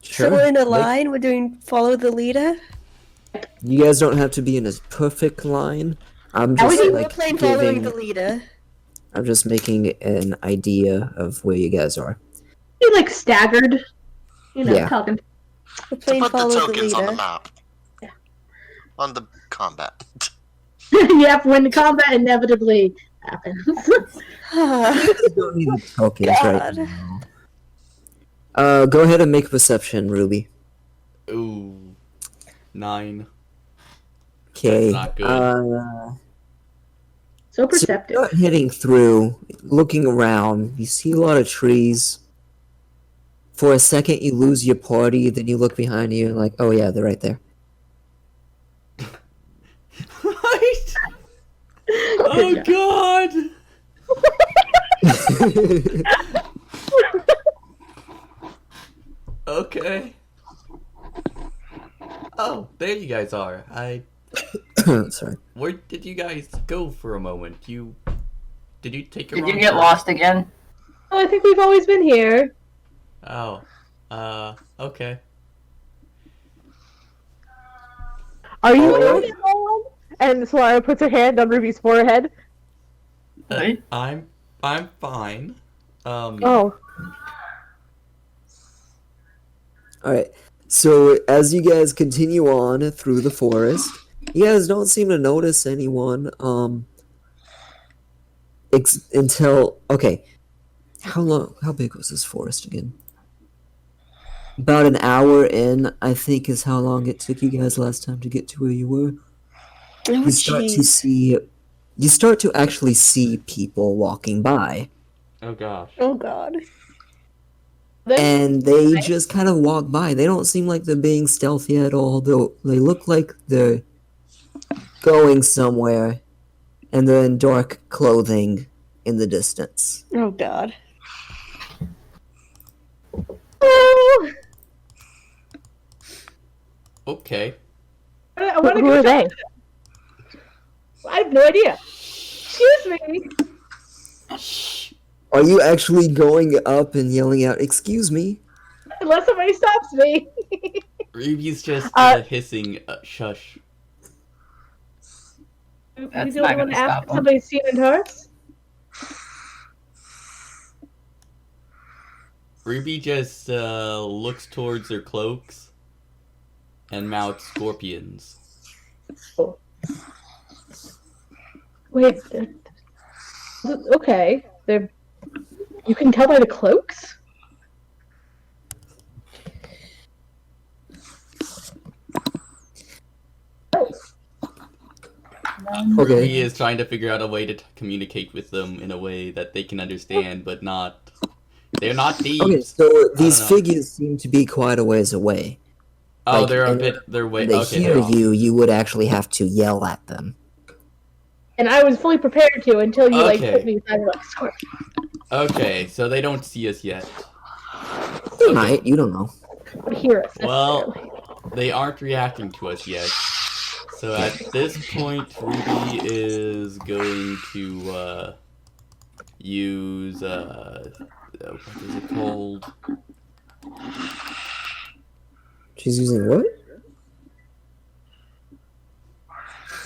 Sure. So we're in a Make- line, we're doing follow the leader. You guys don't have to be in a perfect line. I'm just We're like playing following giving, the leader. I'm just making an idea of where you guys are. Be like staggered. You know, Yeah. talking. We're playing Put the follow the tokens on the leader. map. Yeah. On the combat. Yep, when the combat inevitably happens. You don't need the tokens right God. now. Go ahead and make a perception, Ruby. Ooh, 9. Okay. That's not good. So So perceptive. you're heading through, looking around. You see a lot of trees. For a second, you lose your party. Then you look behind you, and like, oh yeah, they're right there. Right? Oh job. God! Okay. Oh, there you guys are. Sorry. Where did you guys go for a moment? Did you take a Did wrong you get turn? lost again? Oh, I think we've always been here. Oh, okay. Are you Oh. okay, Nolan? And Solara puts her hand on Ruby's forehead. Right. I'm fine. Oh. Alright. So as you guys continue on through the forest, you guys don't seem to notice anyone. Until okay. How big was this forest again? About an hour in, I think, is how long it took you guys last time to get to where you were. Oh, you start to jeez. see, you start to actually see people walking by, Oh gosh. Oh god. and they just kind of walk by. They don't seem like they're being stealthy at all. They look like they're going somewhere, and they're in dark clothing in the distance. Oh god. Oh, Okay. I want to Who go are they? talk to them. I have no idea. Excuse me. Are you actually going up and yelling out, "Excuse me"? Unless somebody stops me. Ruby's just hissing, shush. That's You not don't want gonna to ask stop if 'em. somebody's seen and heard? Ruby just looks towards their cloaks and mouths scorpions. Wait. Okay. They're. You can tell by the cloaks. Ruby Okay. is trying to figure out a way to communicate with them in a way that they can understand, but not. They're not thieves. Okay, so these don't know. figures seem to be quite a ways away. Oh, like, they're a and bit. They're way. When they Okay, hear they're off. you, you would actually have to yell at them. And I was fully prepared to until you like Okay. put me aside like scorpion. Okay, so they don't see us yet. They might, you don't know. Would hear us. Well, necessarily. they aren't reacting to us yet. So at this point, Ruby is going to use what is it called? She's using what?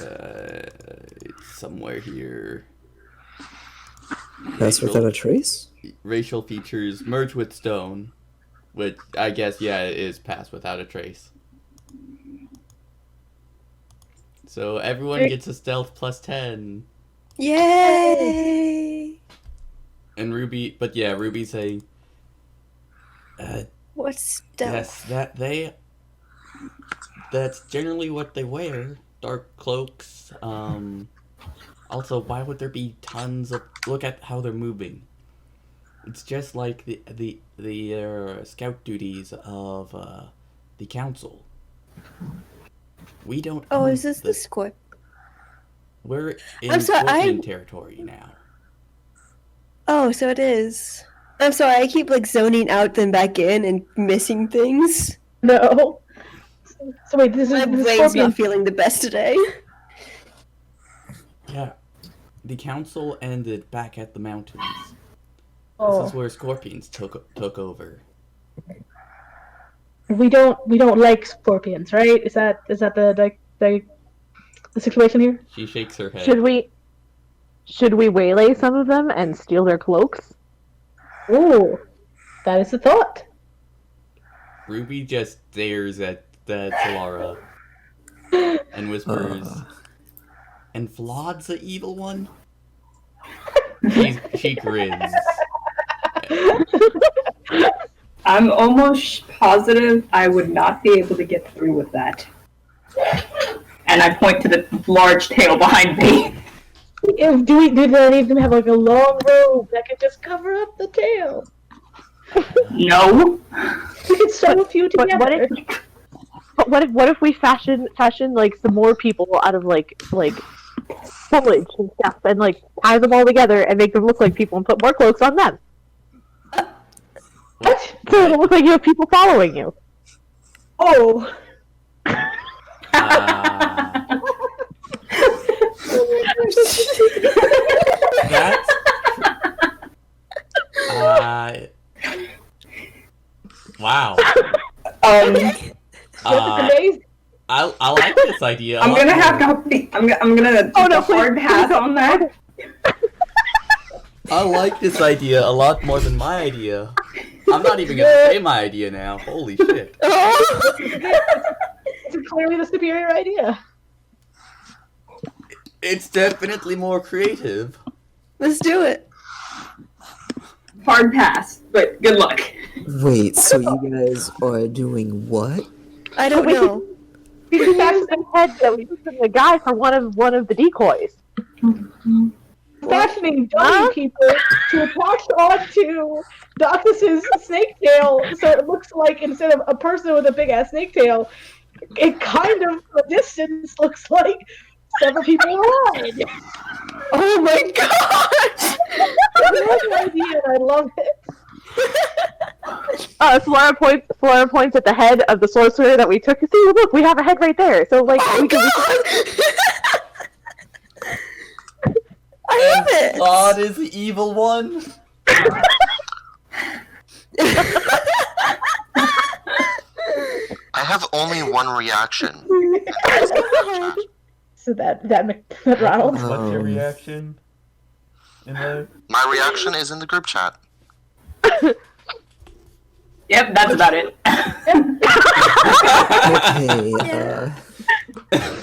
It's somewhere here. Pass without a trace? Racial features merge with stone, which I guess it is pass without a trace. So everyone gets a stealth plus 10. Yay! And Ruby, but yeah, Ruby's saying, What's yes, stealth? that's generally what they wear. Dark cloaks. Also, why would there be tons of, look at how they're moving. It's just like the scout duties of the council. We don't Oh, own is this the scorp? We're in I'm sorry, Scorpion territory now. Oh, so it is. I'm sorry, I keep like zoning out then back in and missing things. No. So wait, this My is the brain's scorpion. not feeling the best today. Yeah. The council ended back at the mountains. Oh. This is where scorpions took over. We don't like scorpions, right? Is that the situation here? She shakes her head. Should we waylay some of them and steal their cloaks? Ooh, that is the thought. Ruby just stares at Solara and whispers, "And Vlad's the evil one?" She grins. I'm almost positive I would not be able to get through with that. And I point to the large tail behind me. Do any of them have like a long robe that could just cover up the tail? No. We could sew a few But together. what if we fashion like some more people out of like foliage and stuff and like tie them all together and make them look like people and put more cloaks on them? What? So it'll look like you have people following you. Oh. That's wow. That's amazing. I like this idea. I'm gonna have to. I'm gonna Oh, no, take a hard please. pass on that. I like this idea a lot more than my idea. I'm not even gonna say my idea now. Holy shit. It's clearly the superior idea. It's definitely more creative. Let's do it. Hard pass, but good luck. Wait, so you guys are doing what? I don't know. He passes the head that we took from the guy for one of the decoys. Fashioning dummy people to attach onto Doctus's snake tail, so it looks like instead of a person with a big ass snake tail, it kind of from a distance looks like several people ride. Oh my god! That's an idea, and I love it. Flora points at the head of the sorcerer that we took. See, look, we have a head right there. So like, Oh we can. I love it! Claude is the evil one. I have only one reaction. So that Ronald. What's your reaction? In the... My reaction is in the group chat. Yep, that's about it.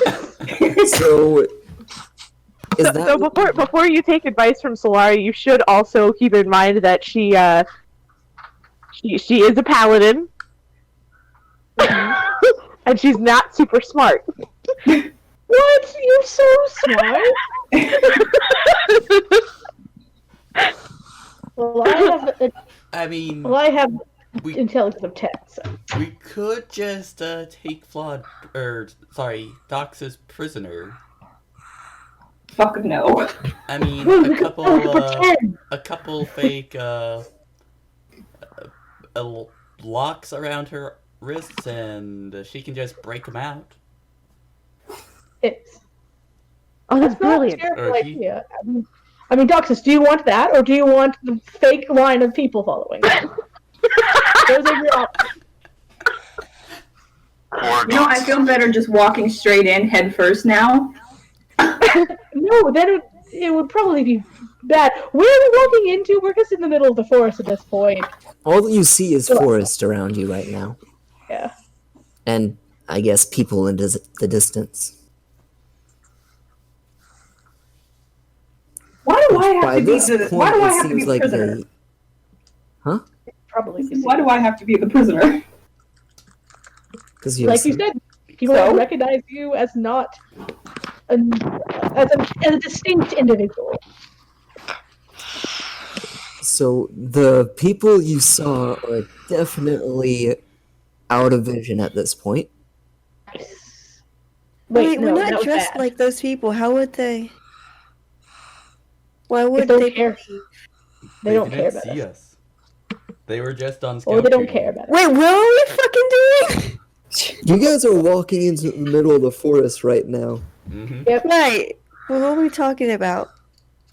Okay. So is that So before you take advice from Solari, you should also keep in mind that she is a paladin, and she's not super smart. What? You're so smart. Well, I have we intelligence of 10. So. we could just take Dox's prisoner. Fuck no. I mean, We a could pretend. couple fake locks around her wrists, and she can just break them out. It's Oh, that's not a brilliant. terrible Or he- idea. I mean, Doxus, do you want that, or do you want the fake line of people following? Those are your options. Or You know, I feel better just walking straight in head first now. No, then it would probably be bad. Where are we walking into? We're just in the middle of the forest at this point. all that you see is forest around you right now, Yeah. and I guess people in the distance. Why do I have By to be this the? point, Why do I it have to be seems the like prisoner? they. Huh? Probably. Why do I have to be the prisoner? Because you Like you said, people So? recognize you as not as a distinct individual. So the people you saw are definitely out of vision at this point. Wait, no, we're that not was dressed bad. like those people. How would they? Why They would don't they? care. They don't care didn't about see us. us. They were just on scout Or they don't duty. care about us. Wait, what are we fucking doing? You guys are walking into the middle of the forest right now. Mm-hmm. Right. Well, what are we talking about?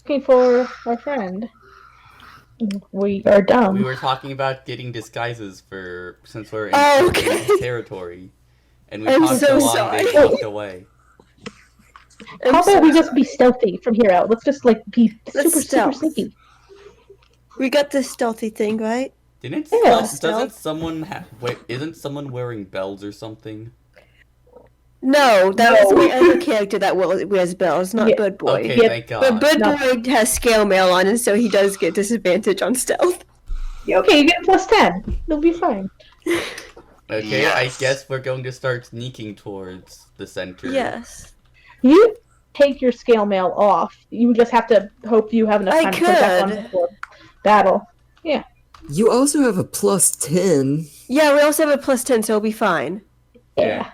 Looking for our friend. We are dumb. We were talking about getting disguises since we're in Oh, okay. Turkish territory, and we I'm talked so so long sorry. they walked away. I'm How so about we just sorry. be stealthy from here out? Let's just like be Let's super stealth. sneaky. We got this stealthy thing, right? Didn't Yeah, doesn't stealth. someone wait? Isn't someone wearing bells or something? No, that No. was my other character that wears bells, not Yeah. Bird Boy. Okay, Yep. thank God. But Bird No. Boy has scale mail on, and so he does get disadvantage on stealth. Okay, you get +10. It'll be fine. Okay, Yes. I guess we're going to start sneaking towards the center. Yes. You take your scale mail off. You just have to hope you have enough I time to put it back on could. before battle. You also have a +10. Yeah, we also have a +10, so it'll be fine. Yeah.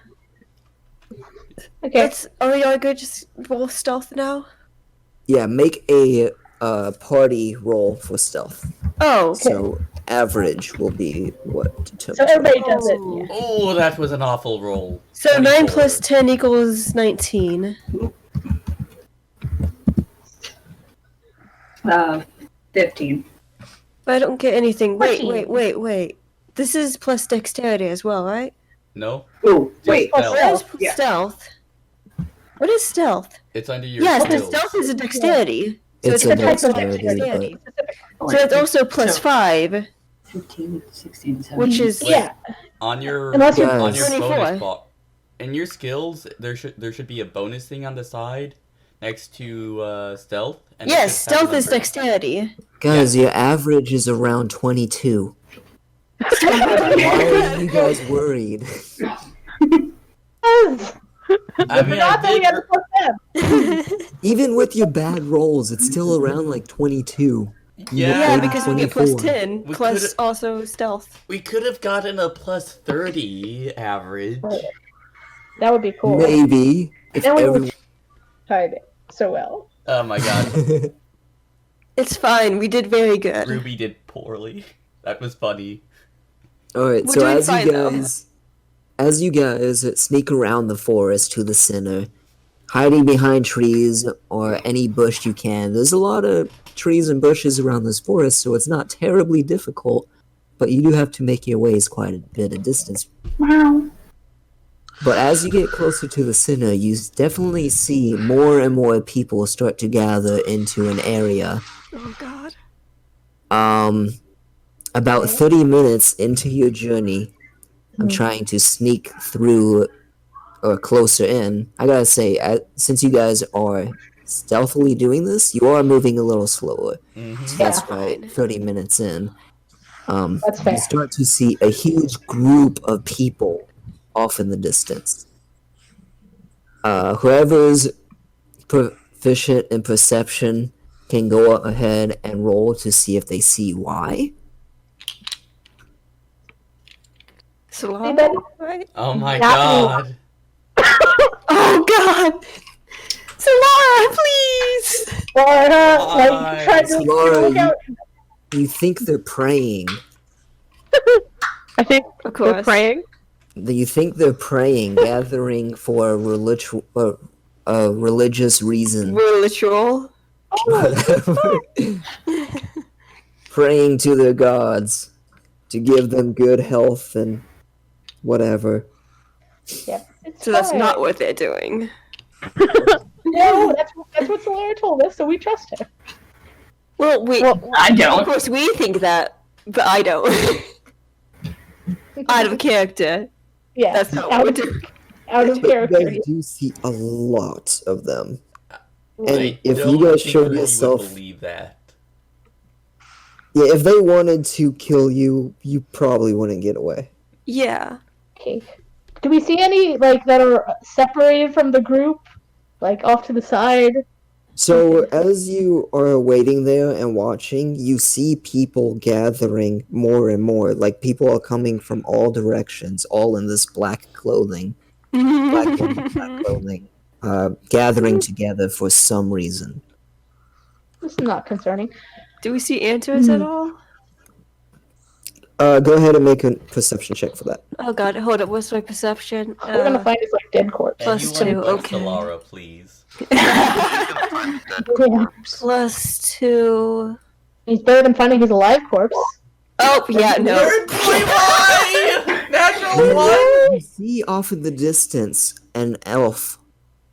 Okay. Are we all good? Just roll stealth now? Yeah, make a party roll for stealth. Oh. So average will be what? So everybody does it. Oh. Yeah. Oh, that was an awful roll. So 9 24. plus 10 equals 19. 15. But I don't get anything. Wait, 14. wait. This is plus dexterity as well, right? No, Ooh, just wait. stealth. That's Yeah. stealth. What is stealth? It's under your Yes, the skills. stealth is a dexterity. So It's it's a a type of dexterity, dexterity. So it's also plus 5, 15, 16, 17. which is... Yeah. On your Unless you're on your 24. bonus bar. In your skills, there should be a bonus thing on the side next to stealth. And it Yes, just has stealth is numbers. dexterity. Guys, your average is around 22. Why are you guys worried? Yes! I mean, Not I that we had did. to put them. Even with your bad rolls, it's still around like 22. You get Yeah, Yeah, maybe because we get plus 24. 10, We plus could've- also stealth. We could have gotten a plus 30 average. That would be cool. Maybe. If Then we everyone... would hide it so well. Oh my god, It's fine, we did very good. Ruby did poorly. That was funny. Alright, We're so doing as fine, you though. guys... As you guys sneak around the forest to the center, hiding behind trees or any bush you can, there's a lot of trees and bushes around this forest, so it's not terribly difficult, but you do have to make your ways quite a bit of distance. Wow. But as you get closer to the center, you definitely see more and more people start to gather into an area. Oh god. About 30 minutes into your journey, I'm trying to sneak through or closer in. I gotta say, since you guys are stealthily doing this, you are moving a little slower. Mhm. So that's Yeah. right, 30 minutes in. That's fair. You start to see a huge group of people off in the distance. Whoever's proficient in perception can go ahead and roll to see if they see why. Slow, then- right? Oh my That god. Oh god! Solara, please! Laura, Why? like, try to Laura, look out. You think they're praying. I think Of they're course. praying. You think they're praying, gathering for a religious reason. Ritual. Praying to their gods to give them good health and whatever. Yeah, it's So that's fine. not what they're doing. No, that's what Solara told us, so we trust her. Well, I of don't. course we think that, but I don't. Out of character. Yeah, That's not out what of, we're doing. out of But you character. guys do see a lot of them. And I if don't you guys think showed Ruby yourself... would believe that. Yeah, if they wanted to kill you, you probably wouldn't get away. Yeah. Okay. Do we see any like that are separated from the group, like off to the side? So as you are waiting there and watching, you see people gathering more and more. Like people are coming from all directions, all in this black clothing, black and black clothing, gathering together for some reason. This is not concerning. Do we see answers at all? Go ahead and make a perception check for that. Oh god, hold up, what's my perception? We're gonna find his like dead corpse. And Plus you want 2, to okay. Solara, please. You can find dead Yeah. corpse. Plus 2. He's better than finding his alive corpse. Oh, yeah, no. Natural one! You see off in the distance an elf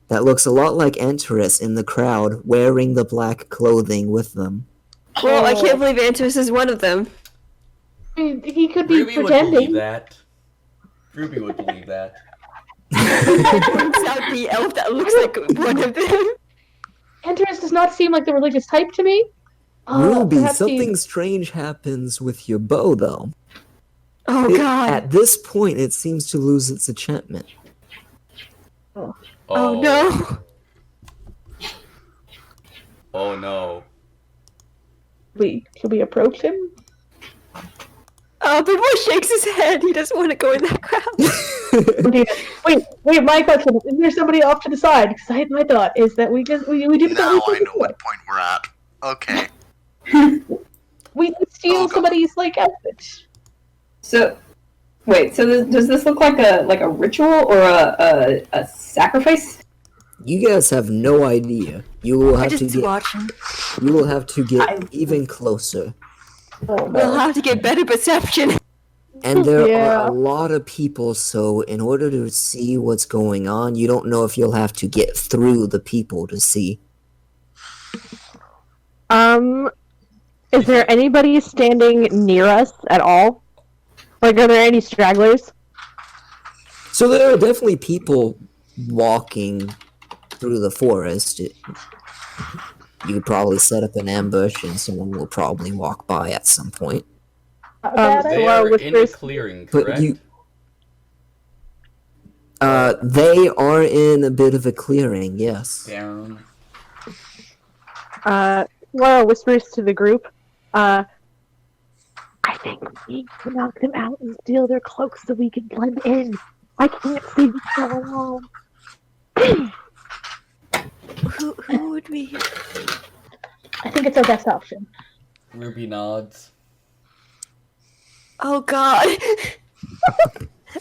that looks a lot like Enterus in the crowd, wearing the black clothing with them. Well, I can't believe Antus is one of them. I mean, he could be Ruby would believe pretending. that. Ruby would believe that. Points out the elf that looks like one of them. Enterus does not seem like the religious type to me. Ruby, Perhaps something strange happens with your bow, though. Oh god. At this point, it seems to lose its enchantment. Oh no. Oh no. Should we approach him? Oh, the boy shakes his head. He doesn't want to go in that crowd. Or do you- wait, my question, is there somebody off to the side? Because my thought is that we do Now I know what point we're at. Okay. we could steal Oh, God. somebody's like outfit. So, wait. So does this look like a ritual or a sacrifice? You guys have no idea. You will I have to just get. watch him. You will have to get even closer. Oh, We'll no. have to get better perception. And there Yeah. are a lot of people, so in order to see what's going on, you don't know if you'll have to get through the people to see. Is there anybody standing near us at all? Like, are there any stragglers? So there are definitely people walking through the forest. You could probably set up an ambush and someone will probably walk by at some point. Not a bad so They idea. our are in a whispers- clearing, But correct? They are in a bit of a clearing, yes. Down. Laura whispers to the group, I think we need to knock them out and steal their cloaks so we can blend in. I can't see them so alone. Who would be? I think it's our best option. Ruby nods. Oh God!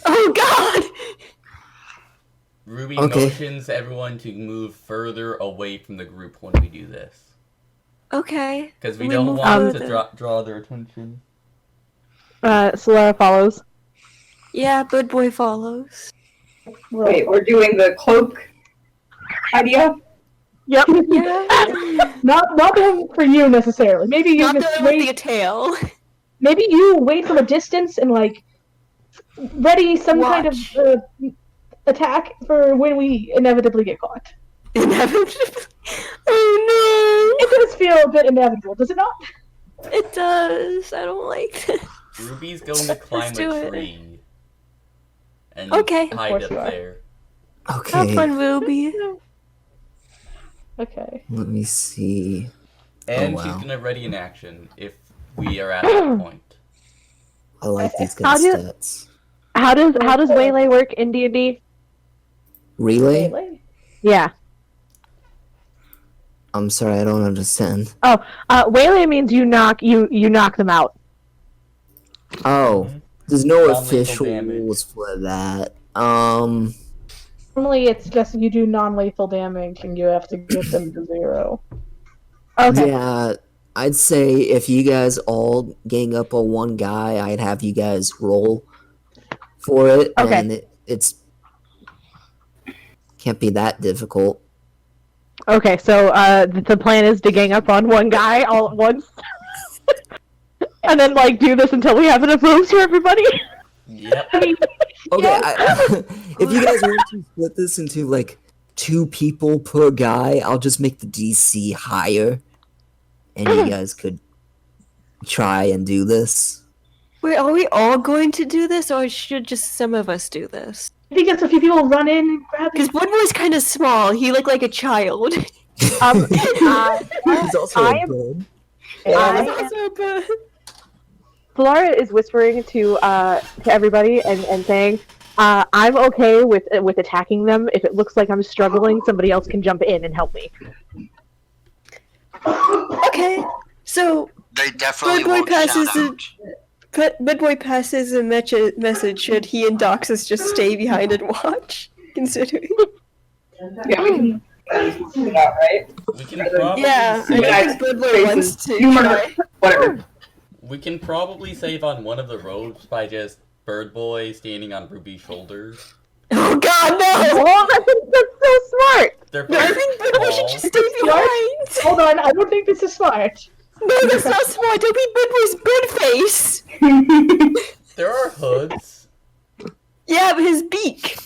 Oh God! Ruby Okay. motions everyone to move further away from the group when we do this. Okay. Because we We don't move want to further. draw their attention. Solara follows. Yeah, Bud Boy follows. Wait, we're doing the cloak idea? Yep. Yeah. Not the one for you necessarily. Maybe you Not the just one with wait. the tail. Maybe you wait from a distance and like ready some kind of Watch. attack for when we inevitably get caught. Inevitably. Oh It does feel a bit inevitable, does it not? no! It does. I don't like this. Ruby's going to climb do a it. tree. And Okay. hide Of course up you are. there. Have Okay, fun, Ruby. Okay. let me see. And wow. she's going to ready an action if we are at that point. I like these How guys' do- stats. How does waylay work in D&D? Relay? Really? Yeah. I'm sorry, I don't understand. Waylay means you knock them out. Oh, there's no Non-lethal official damage. rules for that. Normally it's just you do non-lethal damage and you have to get them to 0. Okay. Yeah, I'd say if you guys all gang up on one guy, I'd have you guys roll for it, Okay. and it's can't be that difficult. Okay, so the plan is to gang up on one guy all at once, and then like do this until we have enough rooms for everybody. Yep. Okay, Yeah. if you guys want to split this into like 2 people per guy, I'll just make the DC higher, and you guys could try and do this. Wait, are we all going to do this, or should just some of us do this? I think it's a few people run in and grab Because it. Bud Boy's kind of small. He looked like a child. He's also I a am- bud. I- Solara is whispering to everybody and saying, "I'm okay with attacking them. If it looks like I'm struggling, somebody else can jump in and help me." Okay, so They definitely Boy won't passes shout it. out. Bud Boy passes a message. Should he and Doxus just stay behind and watch? Considering. Yeah, we can do that, right? We can probably Yeah, I save, don't think Bud Boy wants to Humor. try. Whatever. we can probably save on one of the roads by just Bird Boy standing on Ruby's shoulders. Oh God, no! Oh, that's so smart. They're No, I both think Bud Boy should tall. just stay behind. Hold on, I don't think this is smart. No, that's not smart. Don't be Bud Boy's bird face. There are hoods. Yeah, but his beak.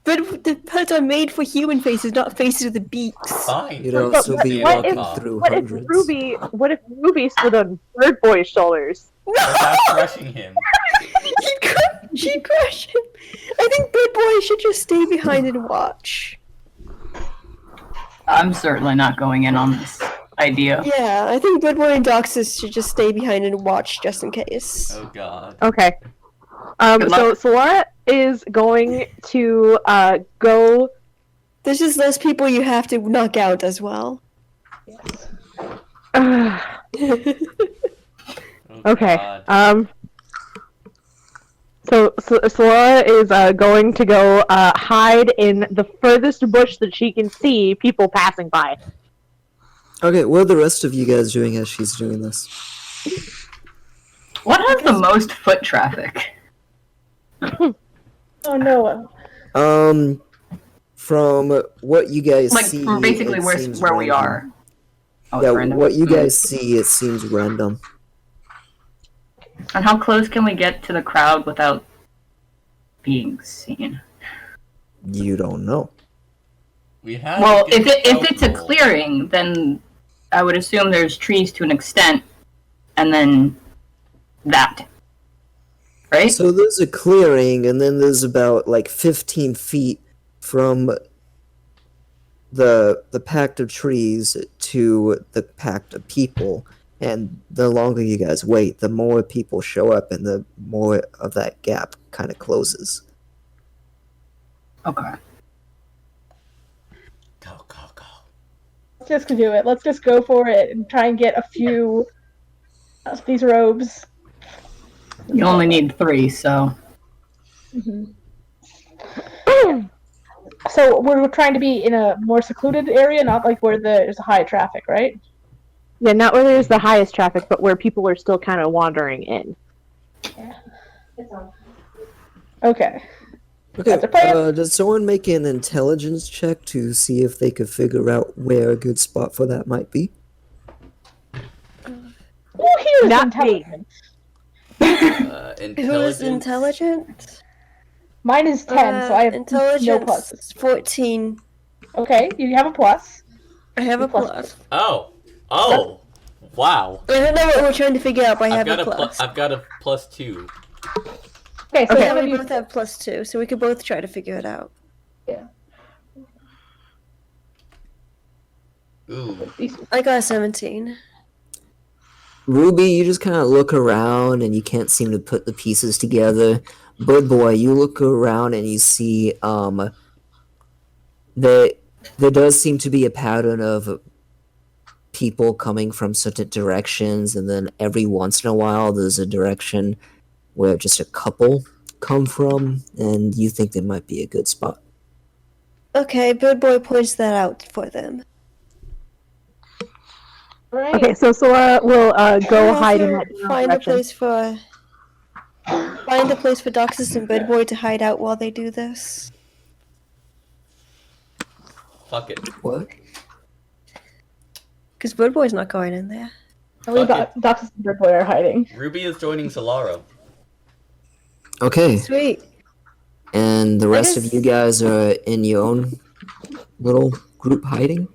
But the hoods are made for human faces, not faces with the beaks. Fine. You'd also be what walking if- through What if hundreds. What if Ruby stood on Bird Boy's shoulders? Without crushing him. She'd crush him. I think Bud Boy should just stay behind and watch. I'm certainly not going in on this idea. Yeah, I think Bud Boy and Doxus should just stay behind and watch just in case. Oh God. Okay. Good So luck. Solara is going to go. There's just less people you have to knock out as well. Oh, Okay. God. So Solara is going to go hide in the furthest bush that she can see people passing by. Okay, what are the rest of you guys doing as she's doing this? What has the most foot traffic? Oh no. From what you guys Like, see, basically it seems where we random. are. Oh, it's Yeah, random. what you guys see, it seems random. And how close can we get to the crowd without being seen? You don't know. We have. Well, a good if it's a goal. clearing, then I would assume there's trees to an extent, and then that. right? So there's a clearing, and then there's about like 15 feet from the pact of trees to the pact of people. And the longer you guys wait, the more people show up, and the more of that gap kind of closes. Okay. Go, go, go. Let's just do it. Let's just go for it and try and get a few of these robes. You only need 3, so. So we're trying to be in a more secluded area, not like where there's a high traffic, right? Yeah, not where there's the highest traffic, but where people are still kind of wandering in. Okay. Okay, That's a plan. does someone make an intelligence check to see if they could figure out where a good spot for that might be? Who here is Not me. intelligent? Who is intelligent? Mine is 10, so I have Intelligence no pluses. 14. Okay, you have a plus. I have a Plus. plus. Oh. Oh. Wow. I don't know what we're trying to figure out, but I have I've got a a plus. I've got a +2. Okay, so Yeah, one of we you. both have +2, so we could both try to figure it out. Ooh. I got a 17. Ruby, you just kind of look around and you can't seem to put the pieces together. Bird Boy, you look around and you see there does seem to be a pattern of people coming from certain directions, and then every once in a while there's a direction where just a couple come from, and you think there might be a good spot. Okay, Bird Boy points that out for them. Right. Okay, so Sora will go I'll hide in also that general find a direction. place for Doxus and Bird Boy to hide out while they do this. Fuck it. What? Because Bird Boy's not going in there. Only Fuck Doxus and Bird Boy are hiding. Ruby is joining Solara. Okay, Sweet. and the rest guess- of you guys are in your own little group hiding?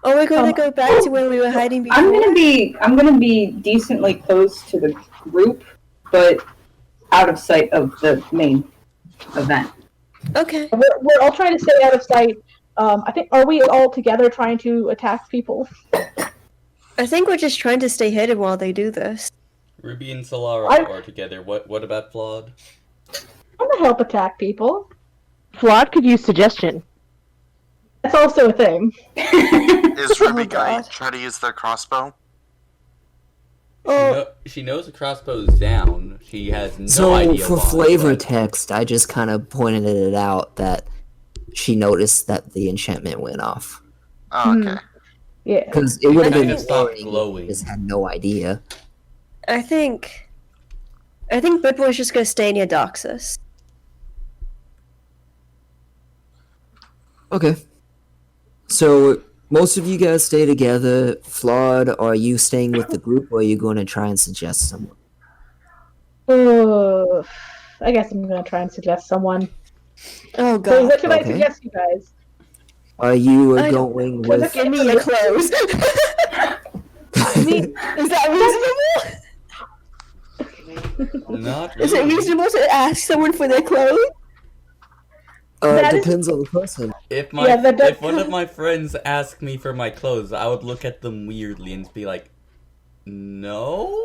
Are we going to go back to where we were hiding before? I'm gonna be decently close to the group, but out of sight of the main event. Okay. We're all trying to stay out of sight. I think, are we all together trying to attack people? I think we're just trying to stay hidden while they do this. Ruby and Solara are together. What about Flawed? I'm gonna help attack people. Flawed could use suggestion. That's also a thing. Is Ruby Oh, gonna God. try to use their crossbow? Oh, She knows the crossbow's down. She has no So idea for why, flavor but- text, I just kind of pointed it out that she noticed that the enchantment went off. Oh, okay. Yeah. Because it would have kind been of stopped boring if glowing. you just had no idea. I think Bird Boy's just going to stay near Doxus. Okay. So most of you guys stay together. Flawed, are you staying with the group, or are you going to try and suggest someone? I guess I'm gonna try and suggest someone. Oh, So God. what should I Okay. suggest, you guys? Are you I don't- going Well, with? Give me your clothes. Is that reasonable? Not Is it really. reasonable to ask someone for their clothes? That is- Depends on the person. If one of my friends asked me for my clothes, I would look at them weirdly and be like, "No."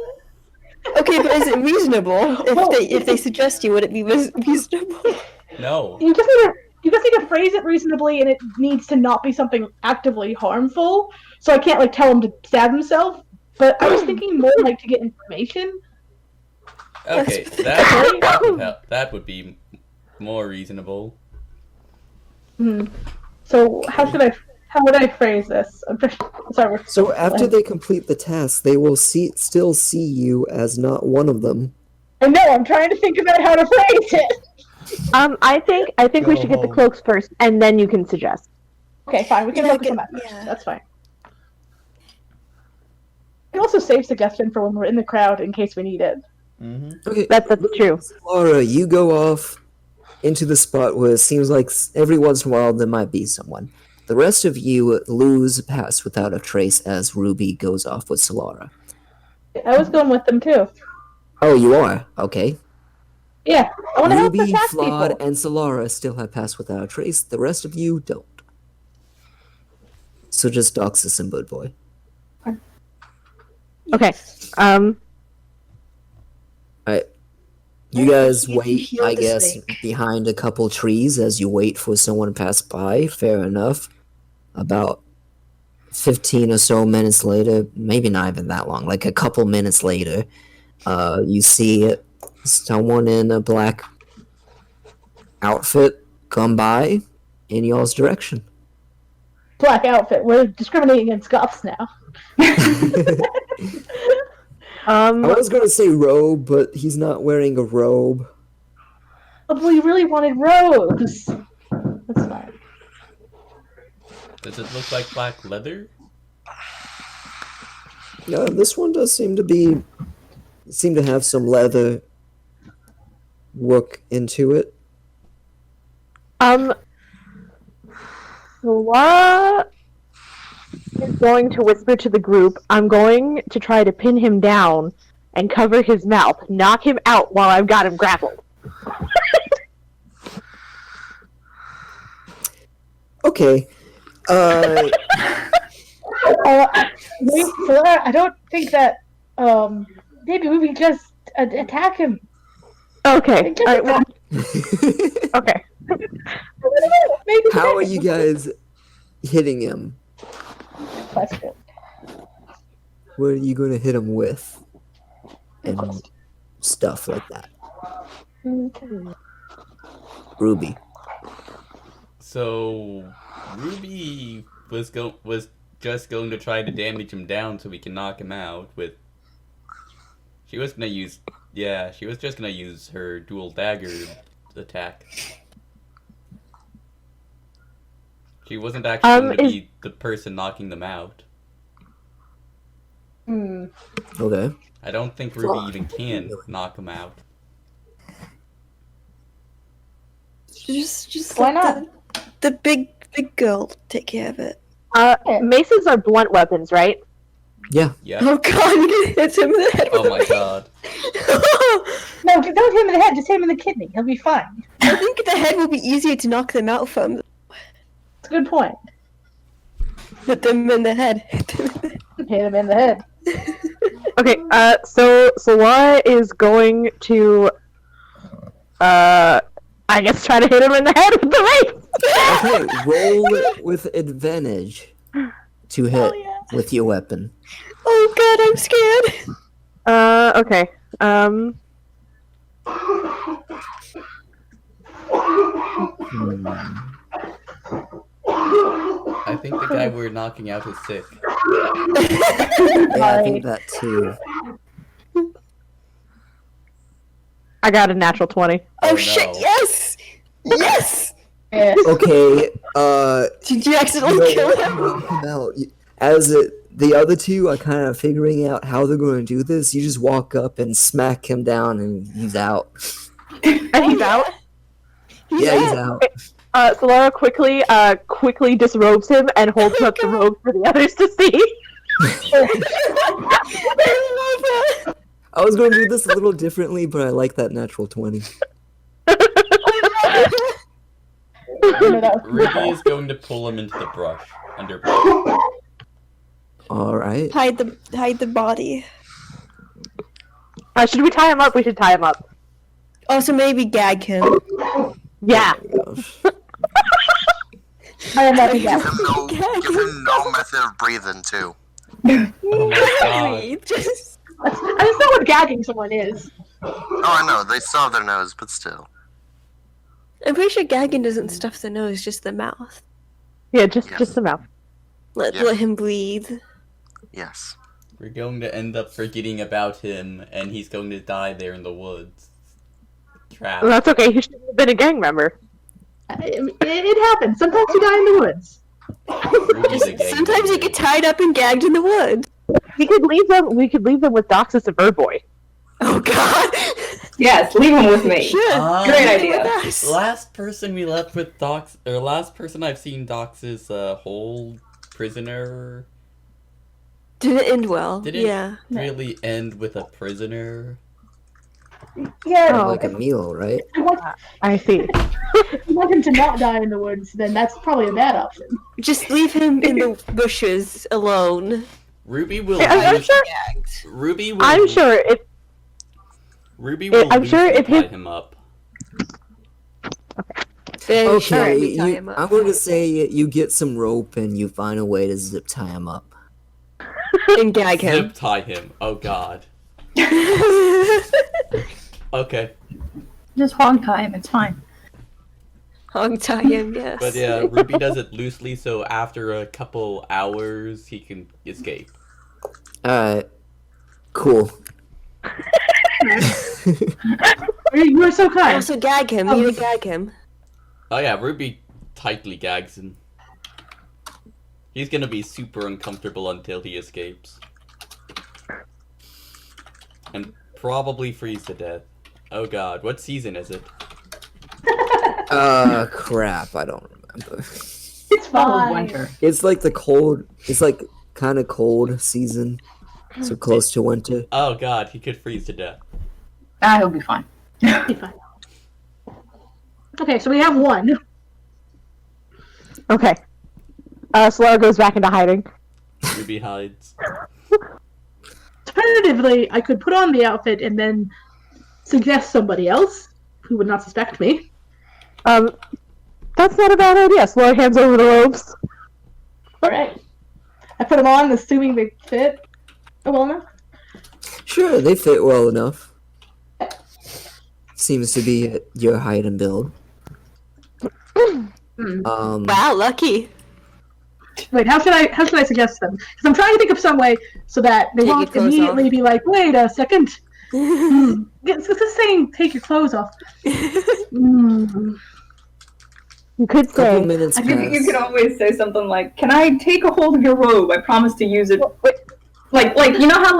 Okay, but is it reasonable? If they suggest you, would it be reasonable? No. You just need to phrase it reasonably, and it needs to not be something actively harmful. So I can't like tell him to stab himself. But I was thinking more like to get information. Okay, that would be more reasonable. So how would I phrase this? I'm just, sorry. So after they complete the task, they will still see you as not one of them. I know. I'm trying to think about how to phrase it. I think we Go should get the home. cloaks first, and then you can suggest. Okay, fine. We can Yeah, focus on that good- first. yeah. That's fine. We can also save suggestion for when we're in the crowd in case we need it. Okay, That's true. Laura, you go off into the spot where it seems like every once in a while there might be someone. The rest of you lose pass without a trace as Ruby goes off with Solara. I was going with them too. Oh, you are? Okay. Yeah, I want to help Ruby, attack Flawed, people. and Solara still have passed without a trace. The rest of you don't. So just Doxus and Bud Boy. Okay. Alright. You Alright, guys you wait, heal I the guess, snake. behind a couple trees as you wait for someone to pass by. Fair enough. About 15 or so minutes later, maybe not even that long, like a couple minutes later, you see someone in a black outfit come by in y'all's direction. Black outfit. We're discriminating against goths now. I was gonna say robe, but he's not wearing a robe. But we really wanted robes. That's fine. Does it look like black leather? Yeah, this one does seem to have some leather work into it. Solara is going to whisper to the group, I'm going to try to pin him down and cover his mouth, knock him out while I've got him grappled. Okay. Wait, Solara, I don't think that. Maybe we can just attack him. Okay. Alright, well, okay. Maybe How are you guys hitting him? Question. What are you gonna hit him with? And stuff like that. Ruby. So Ruby was just going to try to damage him down so we can knock him out with. She was just gonna use her dual dagger attack. She wasn't actually going to be the person knocking them out. Okay. I don't think Ruby even can knock him out. Just Why let not? the big girl take care of it. Maces are blunt weapons, right? Yeah. Yeah. Oh god, we can hit him in the head with Oh a my mace. god. No, don't hit him in the head. Just hit him in the kidney. He'll be fine. I think the head will be easier to knock them out from. It's a good point. Hit them in the head. Hit them in the head. Hit him in the head. Okay, so Solara is going to, I guess try to hit him in the head with the mace! Okay, roll with advantage to hit with your weapon. Oh god, I'm scared. Okay, I think the guy we're knocking out is sick. Yeah, I think that too. I got a natural 20. Oh no. shit, yes! Yes! Yes. Okay, Did you accidentally kill him? Now, the other two are kind of figuring out how they're going to do this. You just walk up and smack him down, and he's out. And he's out? He's out. Solara quickly disrobes him and holds up the robe for the others to see. I was going to do this a little differently, but I like that natural 20. Ruby is going to pull him into the brush. Underbrush. Alright. Hide the body. Should we tie him up? We should tie him up. Also, maybe gag him. Yeah. I love you Give guys. him no method of breathing too. Oh my god. Breathe, just... I just know what gagging someone is. Oh, I know, they still have their nose, but still. I'm pretty sure gagging doesn't stuff the nose, just the mouth. Yeah, just Yes. the mouth. Let him breathe. Yes. We're going to end up forgetting about him, and he's going to die there in the woods. Trapped. Well, that's okay. He should have been a gang member. It happens. Sometimes you die in the woods. Ruby's a gang Sometimes you member. get tied up and gagged in the woods. We could leave them with Doxus and Birdboy. Oh god! Yes, leave him with me. Sure. Great leave idea. him with us. Last person we left with last person I've seen Dox's whole prisoner Didn't end well. didn't Yeah. really end with a prisoner. Yeah, Oh, like a meal, right? I want, I see. if you want him to not die in the woods, then that's probably a bad option. Just leave him in the bushes alone. Ruby will I'm lose. sure. Ruby will. I'm sure if Ruby will I'm sure loosely if tie his- him up. Very sure Okay, we tie him up. I'm going to say you get some rope and you find a way to zip tie him up. And gag him. Zip tie him. Oh god. Okay. Just hog tie him. It's fine. Hog tie him, yes. But yeah, Ruby does it loosely, so after a couple hours, he can escape. Alright. Cool. You are so kind. Also gag him. You gag him. Oh yeah, Ruby tightly gags him. He's gonna be super uncomfortable until he escapes. And probably freeze to death. Oh god, what season is it? Crap, I don't remember. It's Probably fine. winter. It's like the cold, it's like kind of cold season. So close to winter. Oh god, he could freeze to death. Ah, he'll be fine. Be fine. Okay, so we have one. okay, Solara goes back into hiding. Ruby hides. Alternatively, I could put on the outfit and then suggest somebody else who would not suspect me. That's not a bad idea. Solara hands over the robes. All right. I put them on, assuming they fit well enough. Sure, they fit well enough. Seems to be your height and build. Wow, lucky. Wait, how should I suggest them? Because I'm trying to think of some way so that they Take your won't clothes immediately off. be like, "Wait a second." It's just saying, "Take your clothes off." You could Couple say, minutes I pass. think you could always say something like, "Can I take a hold of your robe? I promise to use it." Like you know how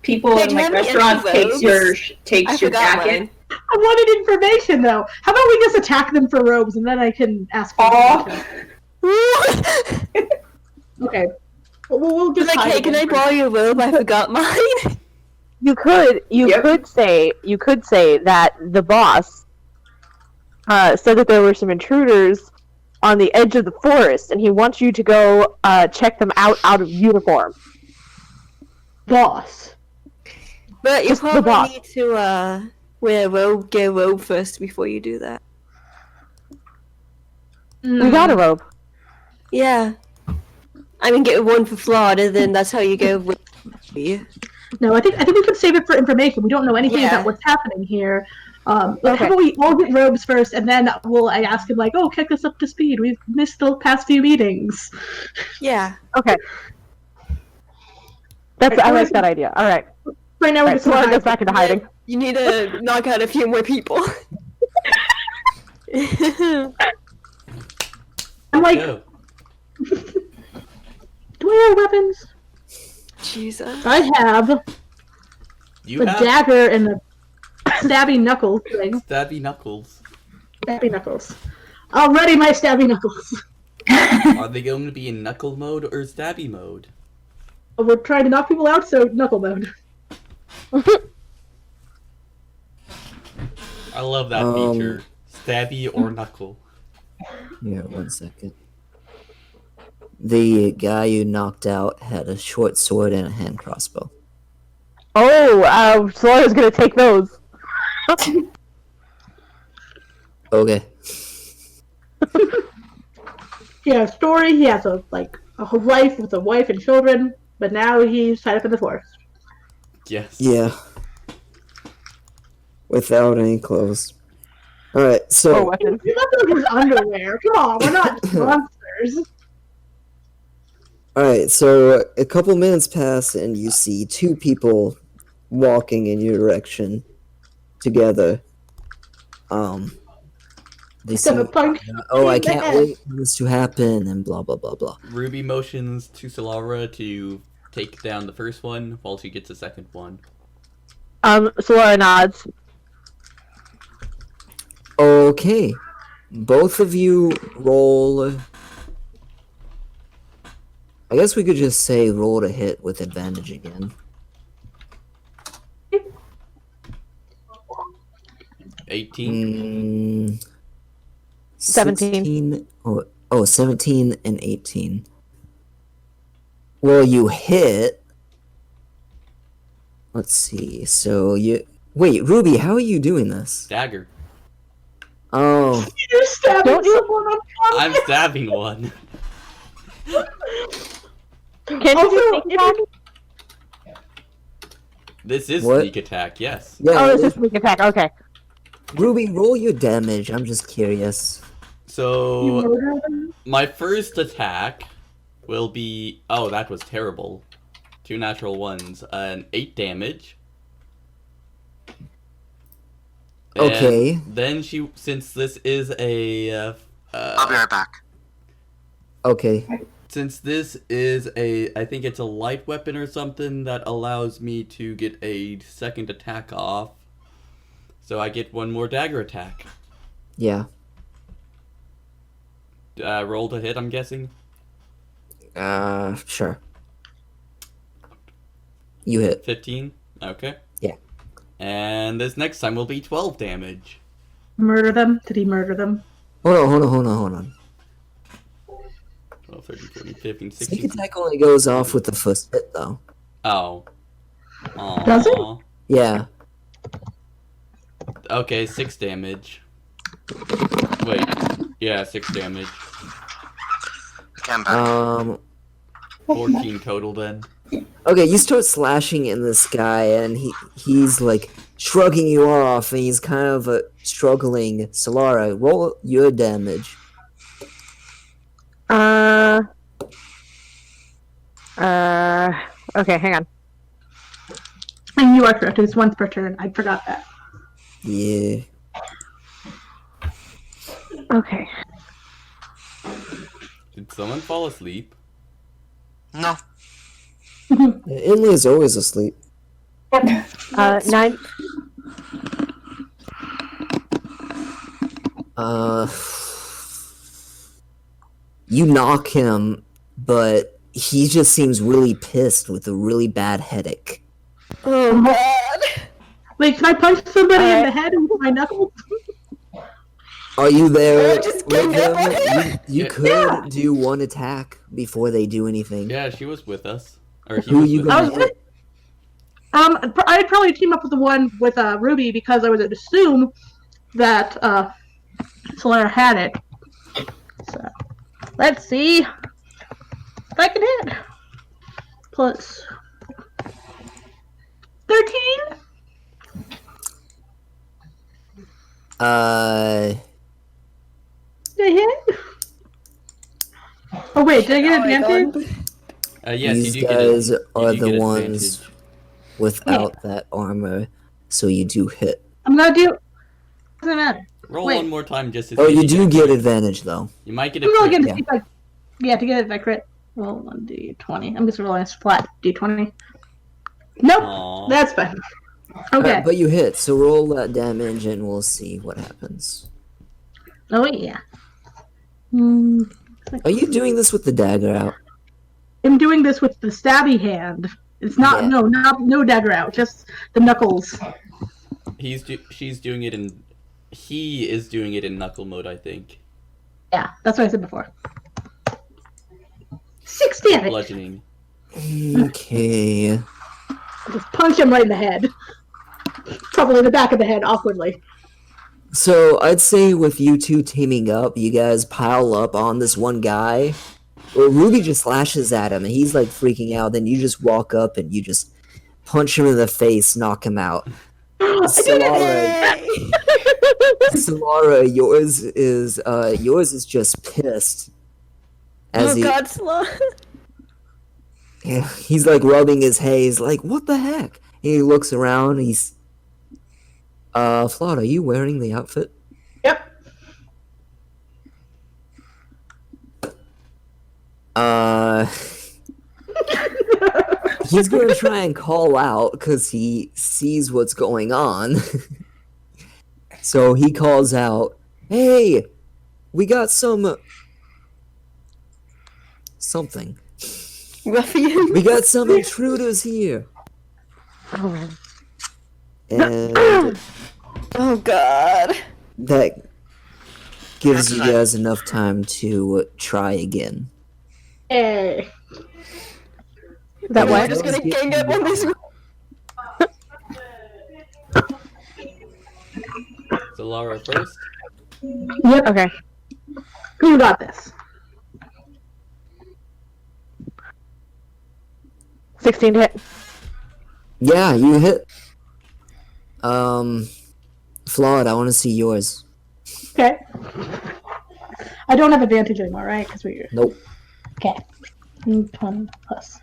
people Hey, in do you have any restaurants empty takes robes? your I takes your forgot jacket. mine. I wanted information though. How about we just attack them for robes and then I can ask for information? Oh, Okay. We'll just Like, hide hey, it can I then. borrow your robe? I forgot mine. you could Yep. say that the boss said that there were some intruders on the edge of the forest, and he wants you to go check them out of uniform. Boss. But you Just the probably boss. need to wear a robe, get a robe first before you do that. We got a robe. Yeah. I mean, get one for Florida, then that's how you go with you. No, I think we could save it for information. We don't know anything Yeah. about what's happening here. But Okay. how about we all get robes first, and then I ask him like, "Oh, catch us up to speed. We've missed the past few meetings." Yeah. Okay. I like that idea. All right. Right now All we're right, just Solara gonna goes back into hiding. You need to knock out a few more people. I'm like, Go. do I have weapons? Jesus. I have You the have dagger and the stabby knuckles thing. stabby knuckles. Stabby knuckles. Already my stabby knuckles. Are they going to be in knuckle mode or stabby mode? We're trying to knock people out, so knuckle mode. I love that feature. Stabby or knuckle. Yeah, 1 second. The guy you knocked out had a short sword and a hand crossbow. Oh, Solara's gonna take those. Okay. Yeah, story. He has a life with a wife and children, but now he's tied up in the forest. Yes. Yeah. Without any clothes. Alright, Or so weapon. You left him in his underwear. Come on, we're not monsters. alright, so a couple minutes pass and you see two people walking in your direction together. They Instead seem, of punk. oh, I in the can't head. wait for this to happen, and blah blah blah blah. Ruby motions to Solara to take down the first one while she gets the second one. Solara nods. Okay, both of you roll. I guess we could just say roll to hit with advantage again. 18. 17. 16. Oh, 17 and 18. Well, you hit. Let's see. So you. Wait, Ruby, how are you doing this? Dagger. Oh, You're stabbing Don't you- someone on I'm stabbing one. Can you Also, do sneak attack? This is What? sneak attack, yes. yeah. Oh, this is sneak attack. Okay. Ruby, roll your damage. I'm just curious. You So, murder them? my first attack will be... Oh, that was terrible. 2 natural ones. 8 damage. And Okay. then since this is a... I'll be right back. Okay. Since this is I think it's a light weapon or something that allows me to get a second attack off. So I get one more dagger attack. Yeah. Roll to hit, I'm guessing. Sure. You hit. 15? Okay. Yeah. And this next time will be 12 damage. Murder them? Did he murder them? Hold on. 12, 13, 14, 15, Sneak 16. attack only goes off with the first hit, though. Oh. Aww. Does it? Yeah. Okay, 6 damage. Wait. Yeah, 6 damage. Okay, I'm back. 14 total then. Okay, you start slashing in this guy, and he's like shrugging you off, and he's kind of struggling. Solara, roll your damage. Okay, hang on. And you are correct. It's once per turn. I forgot that. Yeah. Okay. Did someone fall asleep? No. Inley is always asleep. 9. You knock him, but he just seems really pissed with a really bad headache. Oh god. Wait, can I punch somebody in the head with my knuckles? Are you there Oh, just with gang up on him? You Yeah. could do one attack before they do anything. Yeah, she was with us. Or he Who was you with gonna us. hit? I'd probably team up with the one with Ruby because I would assume that Solara had it. So let's see if I can hit. Plus 13. Did I hit? Oh wait, did I get Oh my advantage? Yes, These you do guys get are you do the get ones advantage. without that armor, so you do hit. I'm gonna do. Doesn't matter. Roll Wait. one more time just to Oh, see you if do get get advantage though. You might get a I'm really crit. gonna see if I. Yeah, to get it if I crit. Roll 1d20. I'm just rolling a flat d20. Nope, Aw. that's fine. Okay. But you hit, so roll that damage and we'll see what happens. Oh yeah. Hmm. Are you doing this with the dagger out? I'm doing this with the stabby hand. It's not Yeah. no dagger out, just the knuckles. She's doing it in. He is doing it in knuckle mode, I think. Yeah, that's what I said before. 6 damage. Bludgeoning. Okay. Just punch him right in the head. Probably in the back of the head, awkwardly. So I'd say with you two teaming up, you guys pile up on this one guy. Well, Ruby just slashes at him and he's like freaking out. Then you just walk up and you just punch him in the face, knock him out. Solara, Solara, yours is just pissed. As Oh god, Slaw. he's like rubbing his hay. He's like, "What the heck?" And he looks around. He's, Flawed, are you wearing the outfit? Yep. He's gonna try and call out because he sees what's going on. So he calls out, "Hey, we got something. Ruffian. We got some intruders here." Oh. And Oh god. That gives you guys enough time to try again. Hey. That But what? it Just does gonna get gang up on this. So Laura first. Yep. Okay. Who got this? 16 to hit. Yeah, you hit. Flawed, I want to see yours. Okay. I don't have advantage anymore, right? Because we're Nope. okay. 20 plus.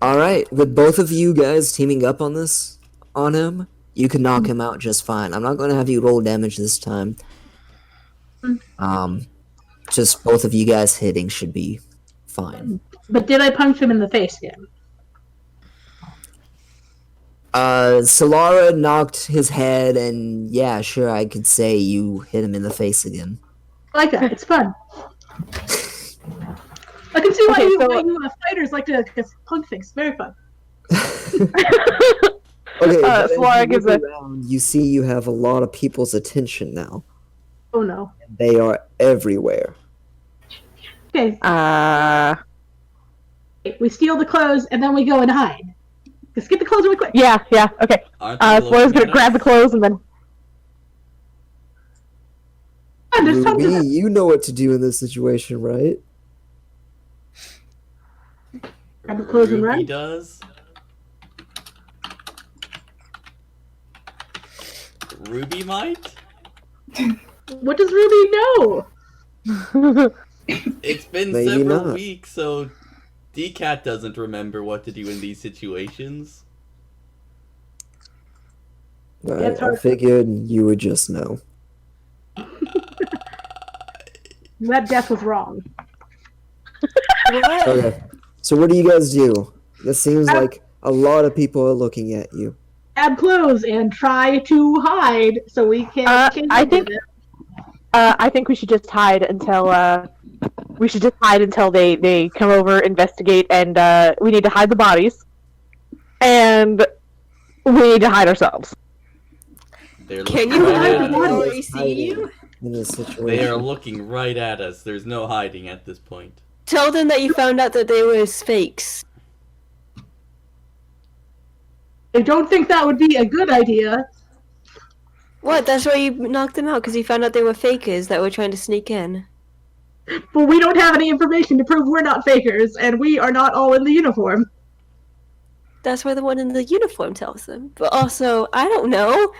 Alright, with both of you guys teaming up on this, on him, you can knock him out just fine. I'm not going to have you roll damage this time. Just both of you guys hitting should be fine. But did I punch him in the face again? Solara knocked his head, and yeah, sure, I could say you hit him in the face again. I like that. It's fun. I can see why Okay, you, so- why you fighters like to punch things. Very fun. Okay, but as Solara you gives look a- around, you see you have a lot of people's attention now. Oh no. They are everywhere. Okay, we steal the clothes and then we go and hide. Just get the clothes really quick. yeah, okay. Aren't they Flora's looking gonna at grab us? the clothes and then. Come on, there's tons of Ruby, them. you know what to do in this situation, right? Grab the clothes and Ruby run. does. Ruby might? What does Ruby know? It's been Maybe several not. weeks, so DCat doesn't remember what to do in these situations. it's I hard. figured you would just know. That death was wrong. What? Okay, so what do you guys do? It seems like a lot of people are looking at you. Grab clothes and try to hide so we can. I think- I think we should just hide until they come over, investigate, and we need to hide the bodies, and we need to hide ourselves. They're Can looking you right hide at when they us. already see you? In this They are situation. looking right at us. There's no hiding at this point. Tell them that you found out that they were fakes. I don't think that would be a good idea. What? That's why you knocked them out, because you found out they were fakers that were trying to sneak in. But we don't have any information to prove we're not fakers, and we are not all in the uniform. That's why the one in the uniform tells them. But also, I don't know.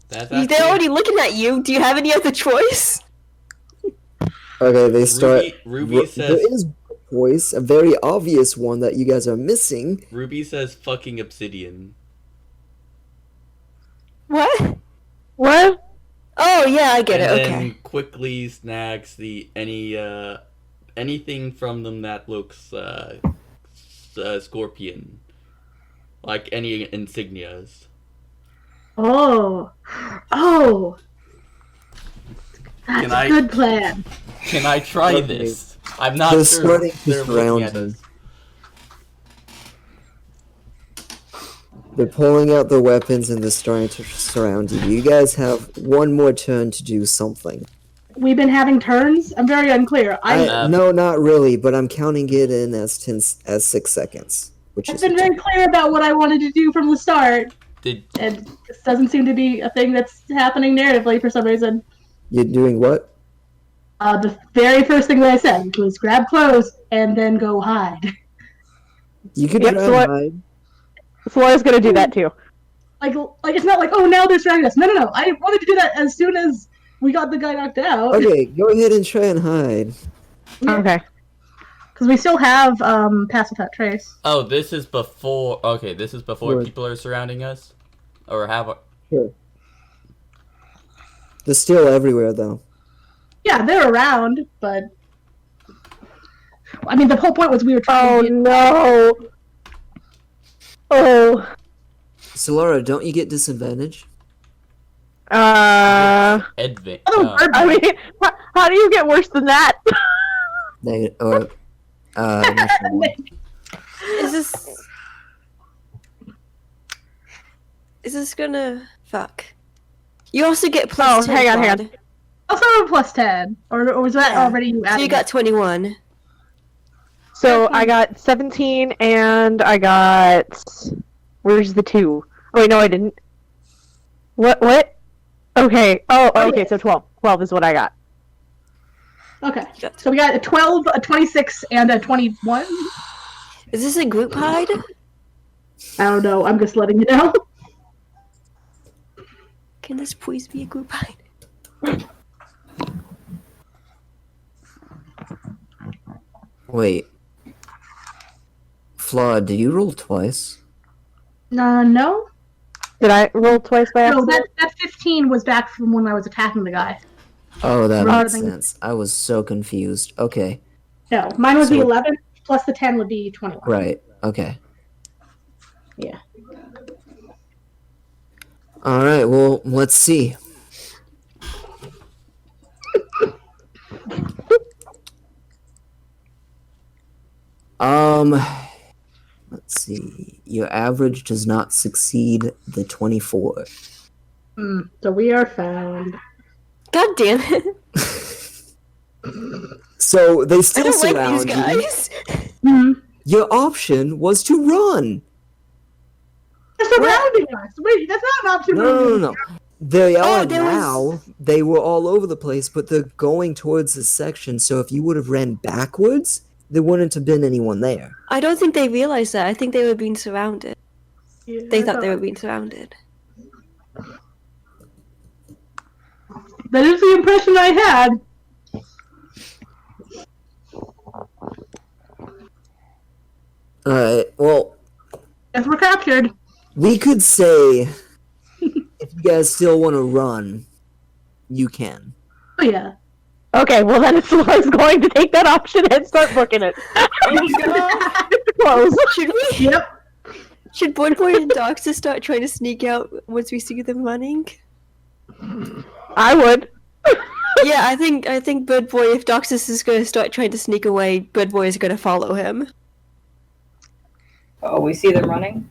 That's They're actually- already looking at you. Do you have any other choice? Okay, they start. Ruby says- there is a voice, a very obvious one that you guys are missing. Ruby says fucking obsidian. What? What? Oh yeah, I get and it. then Okay. quickly snags anything from them that looks scorpion, like any insignias. Oh. That's Can a I- good plan. Can I try Okay. this? I'm not They're sure. starting to They're looking surround at you. us. They're pulling out their weapons and they're starting to surround you. You guys have one more turn to do something. We've been having turns? I'm very unclear. No, not really, but I'm counting it in as 6 seconds, which I've is been a very clear about what I wanted to do from the start, Did and this doesn't seem to be a thing that's happening narratively for some reason. You're doing what? The very first thing that I said was grab clothes and then go hide. You could Yep, try so and what- hide. Flora's gonna do that too. Like it's not like, oh, now they're surrounding us. No. I wanted to do that as soon as we got the guy knocked out. Okay, go ahead and try and hide. Okay. Because we still have Pass Without Trace. Oh, this is before. Okay, this is before Right. people are surrounding us, or have. Sure. They're still everywhere, though. Yeah, they're around, but I mean, the whole point was we were trying Oh to get... no. Oh. Solara, don't you get disadvantage? Advent. Oh, I mean, how do you get worse than that? Or, natural one. Is this? Is this gonna fuck? You also get plus 10. hang on. Claude. Also a plus 10. Or was that Yeah. already you So added? you got 21. So I got 17 and I got... Where's the 2? Oh, wait, no, I didn't. What? Okay. Oh, okay, so 12. 12 is what I got. Okay. So we got a 12, a 26, and a 21. Is this a group hide? I don't know. I'm just letting you know. Can this please be a group hide? Wait. Flawed, did you roll twice? No. Did I roll twice by No, accident? that 15 was back from when I was attacking the guy. Oh, that Rather makes than- sense. I was so confused. Okay. No, mine would be So- 11, plus the 10 would be 21. Right. Okay. Yeah. Alright, well, let's see. Let's see. Your average does not succeed the 24. So we are found. God damn it. So they I still don't like these surround you. guys. Your option was to run. They're surrounding us. Wait, that's not an option. No. They are there now. was- They were all over the place, but they're going towards this section. So if you would have ran backwards, there wouldn't have been anyone there. I don't think they realized that. I think they were being surrounded. Yeah, They I thought they were being surrounded. That is the impression I had. Alright, well, As we're captured. we could say if you guys still want to run, you can. Oh, yeah. Okay, well then it's going to take that option and start booking it. Close. Should we? Yep. Should Boy and Doxa start trying to sneak out once we see them running? I would. Yeah, I think Bird Boy, if Doxus is going to start trying to sneak away, Bird Boy is going to follow him. Oh, we see them running?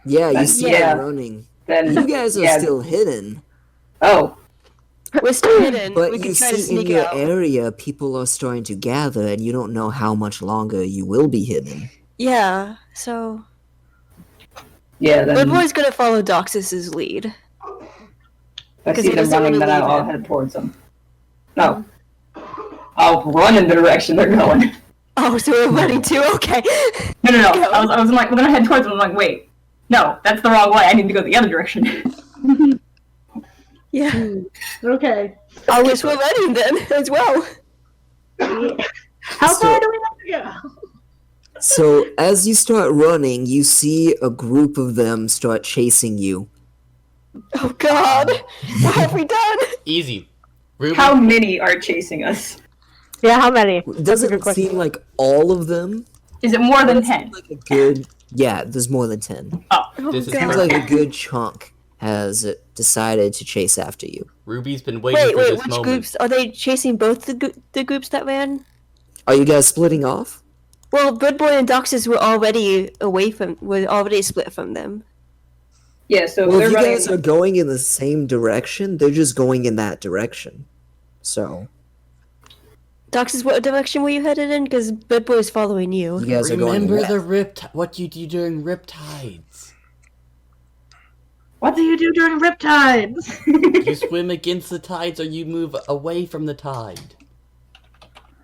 Yeah, you Then- see yeah. them running. Then You guys are yeah. still hidden, Oh, We're still hidden. but we can you try to see in sneak your out. area people are starting to gather, and you don't know how much longer you will be hidden. Yeah, so yeah, Bird then Boy's going to follow Doxus's lead. if I 'cause see he them doesn't running, wanna then leave I'll it. head towards them. No. I'll run in the direction they're going. Oh, so we're running too? Okay. No. Go. I was like, we're gonna head towards them. I'm like, wait. No, that's the wrong way. I need to go the other direction. Yeah. Okay. I guess we're running then as well. How far do we have to go? So as you start running, you see a group of them start chasing you. Oh God. What have we done? Easy. Ruby, How many are chasing us? Yeah, how many? It That's a doesn't good question. seem like all of them. Is it more than It 10? seems like a good. Yeah, there's more than 10. Oh This is God. Seems like a good chunk has decided to chase after you. Ruby's been waiting Wait, for wait, this which moment. groups? Are they chasing both the groups that ran? Are you guys splitting off? Well, Bird Boy and Doxus were already split from them. Yeah, so Well, they're if you running. guys are going in the same direction, they're just going in that direction. So, Doxus, what direction were you headed in? Because Bird Boy is following you. you guys are going Remember left. the what you do during riptides. What do you do during riptides? You swim against the tides or you move away from the tide.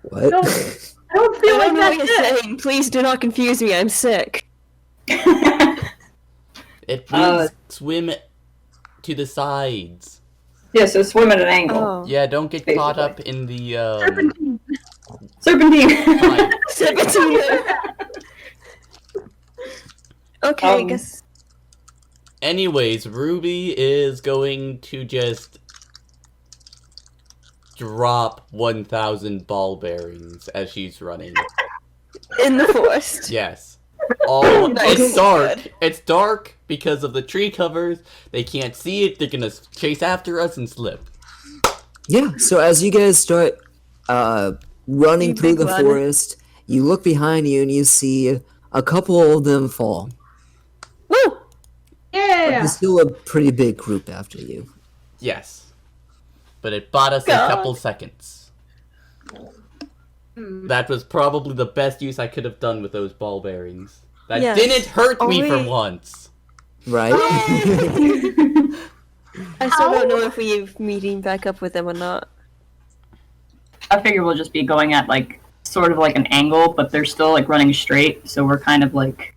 What? No. I don't I feel like don't know what that's you're it. saying. Please do not confuse me. I'm sick. It means swim to the sides. Yeah, so swim at an angle. Oh. Yeah, don't get caught up in the Serpentine. Serpentine. tide. Serpentine. Okay, I Um, guess. Anyways, Ruby is going to just drop 1,000 ball bearings as she's running. In the forest. Yes. All Nice. it's dark. It's dark because of the tree covers. They can't see it. They're gonna chase after us and slip. Yeah, so as you guys start running You through big the run. forest, you look behind you and you see a couple of them fall. Woo! Yay! yeah. There's still a pretty big group after you. Yes. But it bought us a God. couple seconds. That was probably the best use I could have done with those ball bearings. That Yes. didn't hurt me for Only- once. Right? I still don't know if we're meeting back up with them or not. I figure we'll just be going at like sort of like an angle, but they're still like running straight, so we're kind of like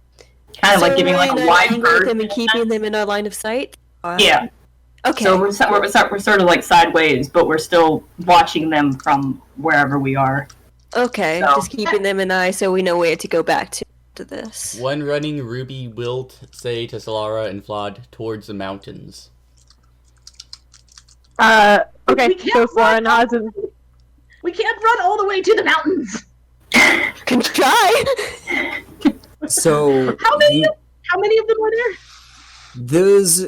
giving like a wide angle with berth. them and keeping them in our line of sight. Yeah. Okay. So we're sort of like sideways, but we're still watching them from wherever we are. Okay, So- just keeping them in eye so we know where to go back to after this. When running, Ruby will say to Solara and Flawed towards the mountains. We Okay, can't so Flora run. nods and We can't run all the way to the mountains. Can try. So How many of them are there? there's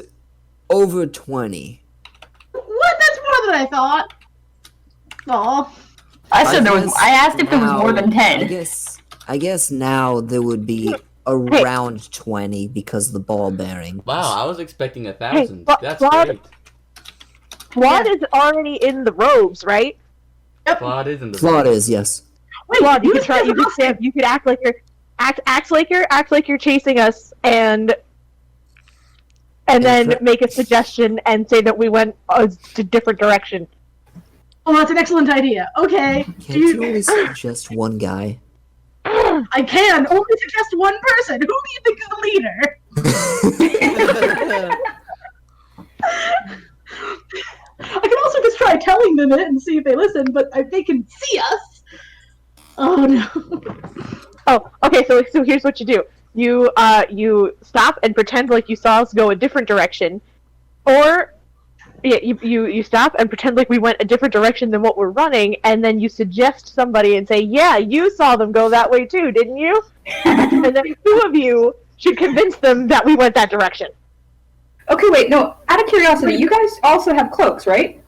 over 20. What? That's more than I thought. Oh, I said there was. guess I asked if there was more now- than 10. I guess now there would be around 20 because of the ball bearing. Wow, I was expecting 1,000. Hey, That's Flawed- great. Flawed is already in the robes, right? Flawed is in the Flawed is, yes. wait. Flawed, you use could try. You this could stand. You could act like you're chasing us, and then make a suggestion and say that we went a different direction. Oh, that's an excellent idea. Okay. Can't you only suggest one guy? I can only suggest one person. Who do you think is the leader? I can also just try telling them it and see if they listen, but they can see us. Oh no. Oh, okay. So here's what you do. You stop and pretend like you saw us go a different direction, or you stop and pretend like we went a different direction than what we're running, and then you suggest somebody and say, "Yeah, you saw them go that way too, didn't you?" And then two of you should convince them that we went that direction. Okay, wait. No. Out of curiosity, you guys also have cloaks, right?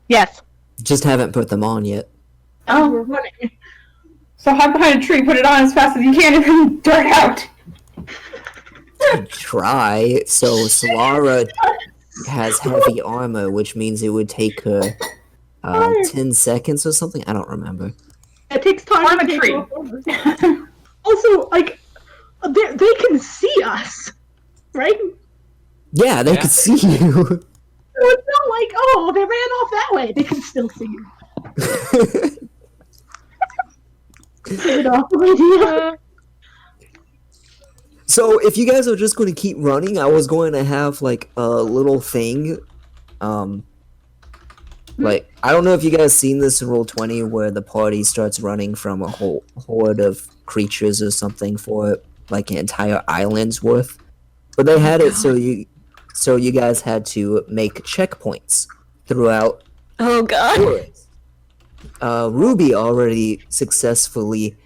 Yes. Just haven't put them on yet. Oh. We're running. So hide behind a tree, put it on as fast as you can, and then dart out. Try. So Solara has heavy armor, which means it would take her 10 seconds or something. I don't remember. It takes time Climb to a take tree. off armor. Also, like, they can see us, right? Yeah, they Yeah. could see you. So it's not like, oh, they ran off that way. They can still see you. Good off idea. So if you guys are just going to keep running, I was going to have like a little thing. Like, I don't know if you guys seen this in Roll20 where the party starts running from a whole horde of creatures or something for like an entire island's worth. But they had it so you guys had to make checkpoints throughout Oh god. forest. Ruby already successfully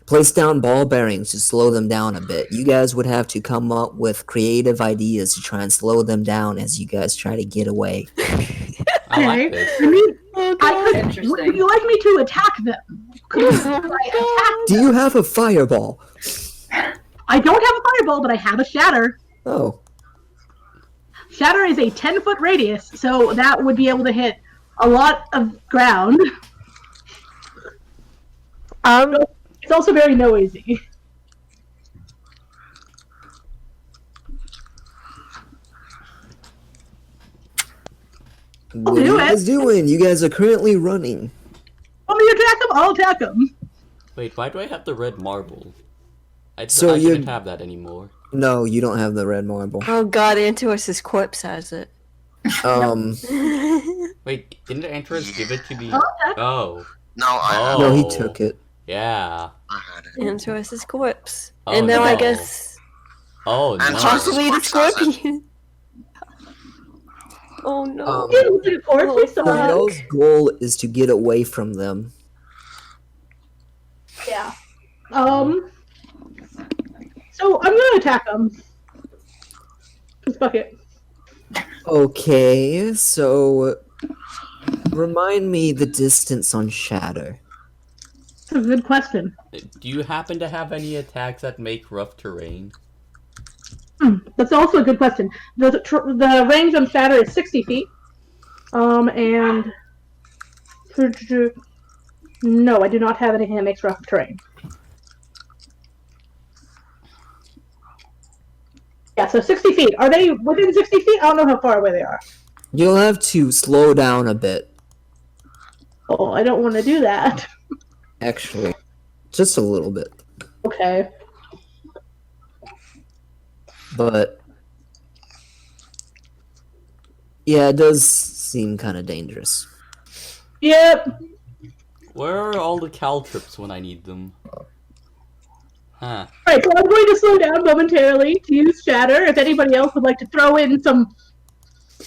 placed down ball bearings to slow them down a bit. You guys would have to come up with creative ideas to try and slow them down as you guys try to get away. I like this. I mean, Oh I god. could. Interesting. Would you like me to attack them? Could I attack? Do you have a fireball? I don't have a fireball, but I have a shatter. Oh, Shatter is a 10-foot radius, so that would be able to hit a lot of ground. It's also very noisy. what are do you it. guys doing? You guys are currently running. Want me to attack them? I'll attack them. Wait, why do I have the red marble? So I you- shouldn't have that anymore. No, you don't have the red marble. Oh god, Antois's corpse has it. Wait, didn't Antros give it to me? I'll attack. Oh, No, I Oh. No, he took it. yeah. had it. Antois's corpse. Oh, And now I no. guess Oh, no. Antois- possibly the corpse has it. scorpion. Oh no. Um, Of course, we saw So that. y'all's goal is to get away from them. Yeah. So I'm gonna attack them. Just fuck it. Okay, so remind me the distance on Shatter. That's a good question. Do you happen to have any attacks that make rough terrain? That's also a good question. The range on Shatter is 60 feet. And no, I do not have anything that makes rough terrain. Yeah, so 60 feet. Are they within 60 feet? I don't know how far away they are. You'll have to slow down a bit, Oh, I don't want to do that. actually. Just a little bit. Okay. But yeah, it does seem kind of dangerous. Yep. Where are all the caltrips when I need them? Huh. Alright, so I'm going to slow down momentarily to use Shatter. If anybody else would like to throw in some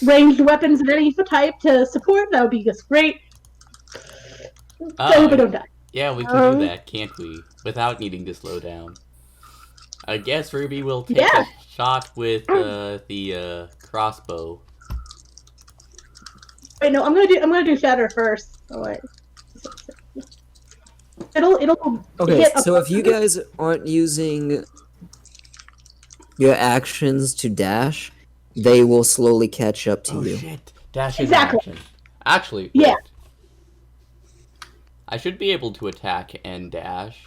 ranged weapons of any type to support, that would be just great. I hope I don't die. Yeah, we can do that, can't we? Without needing to slow down. I guess Ruby will take a shot with the crossbow. Wait, no, I'm gonna do Shatter first. Oh wait. It'll Okay, hit so if you guys aren't using your actions to dash, they will slowly catch up to Oh you. shit! Dash is Exactly. action. Actually, wait. Yeah. I should be able to attack and dash.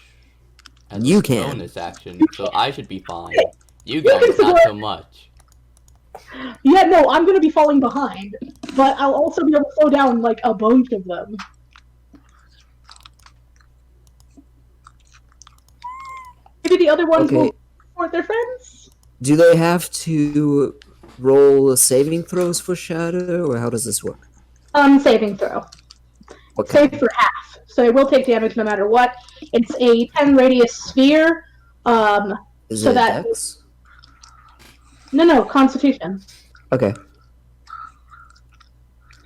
As You a can. bonus action, so I should be fine. You guys, not so much. Yeah, no, I'm gonna be falling behind, but I'll also be able to slow down like a bunch of them. Maybe the other ones Okay. will support their friends. Do they have to roll saving throws for Shadow, or how does this work? Saving throw. What Save kind? for half, so it will take damage no matter what. It's a 10 radius sphere. Is so it that- Dex? No, Constitution. Okay.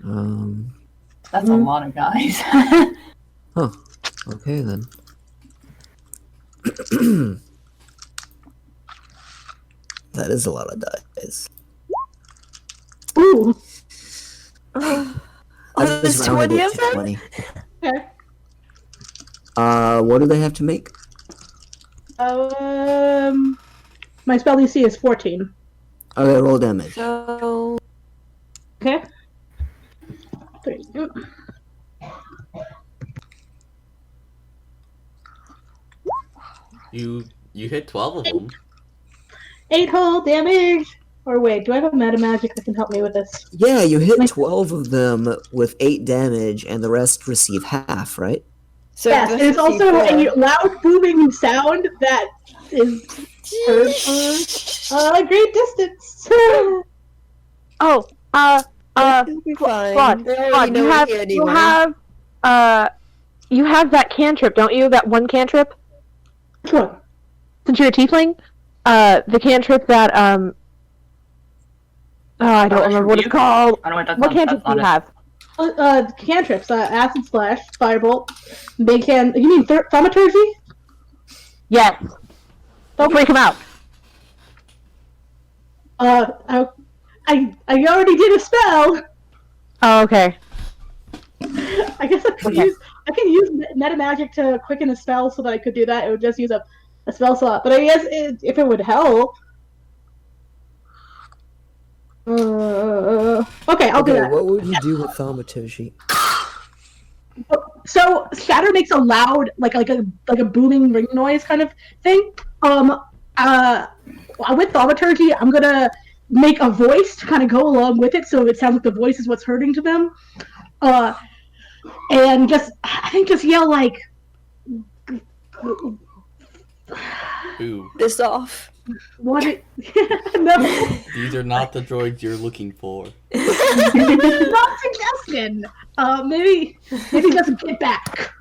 That's a lot of guys. Okay then. That is a lot of dice. Ooh. I there's just rounded 20 it of to them? 20. Okay. What do they have to make? My spell DC is 14. Okay, roll damage. So Okay. 3. You hit 12 of them. 8 whole damage. Or wait, do I have a meta magic that can help me with this? Yeah, you hit 12 of them with 8 damage, and the rest receive half, right? so Yes, this and it's would be also four. a loud booming sound that is heard for a great distance. Oh, It'll be fine. Claude, They already Claude, know you we're have, here you anyway. have, you have that cantrip, don't you? That one cantrip? Which one? Since you're a tiefling? The cantrip that, I don't remember what it's called. I don't know what What cantrip do you have? Cantrips, Acid Splash, Firebolt. They can. You mean Thaumaturgy? Yes. Don't freak him out. I already did a spell. Oh, okay. I guess I can use meta magic to quicken a spell so that I could do that. It would just use a spell slot. But I guess if it would help. Okay, I'll do Okay, that. what would you do with Thaumaturgy? So Shatter makes a loud, like a booming ring noise kind of thing. With Thaumaturgy, I'm gonna make a voice to kind of go along with it, so it sounds like the voice is what's hurting to them. And just yell like, Ooh. This off. what? No, These are not the droids you're looking for. not suggestion. Maybe just get back.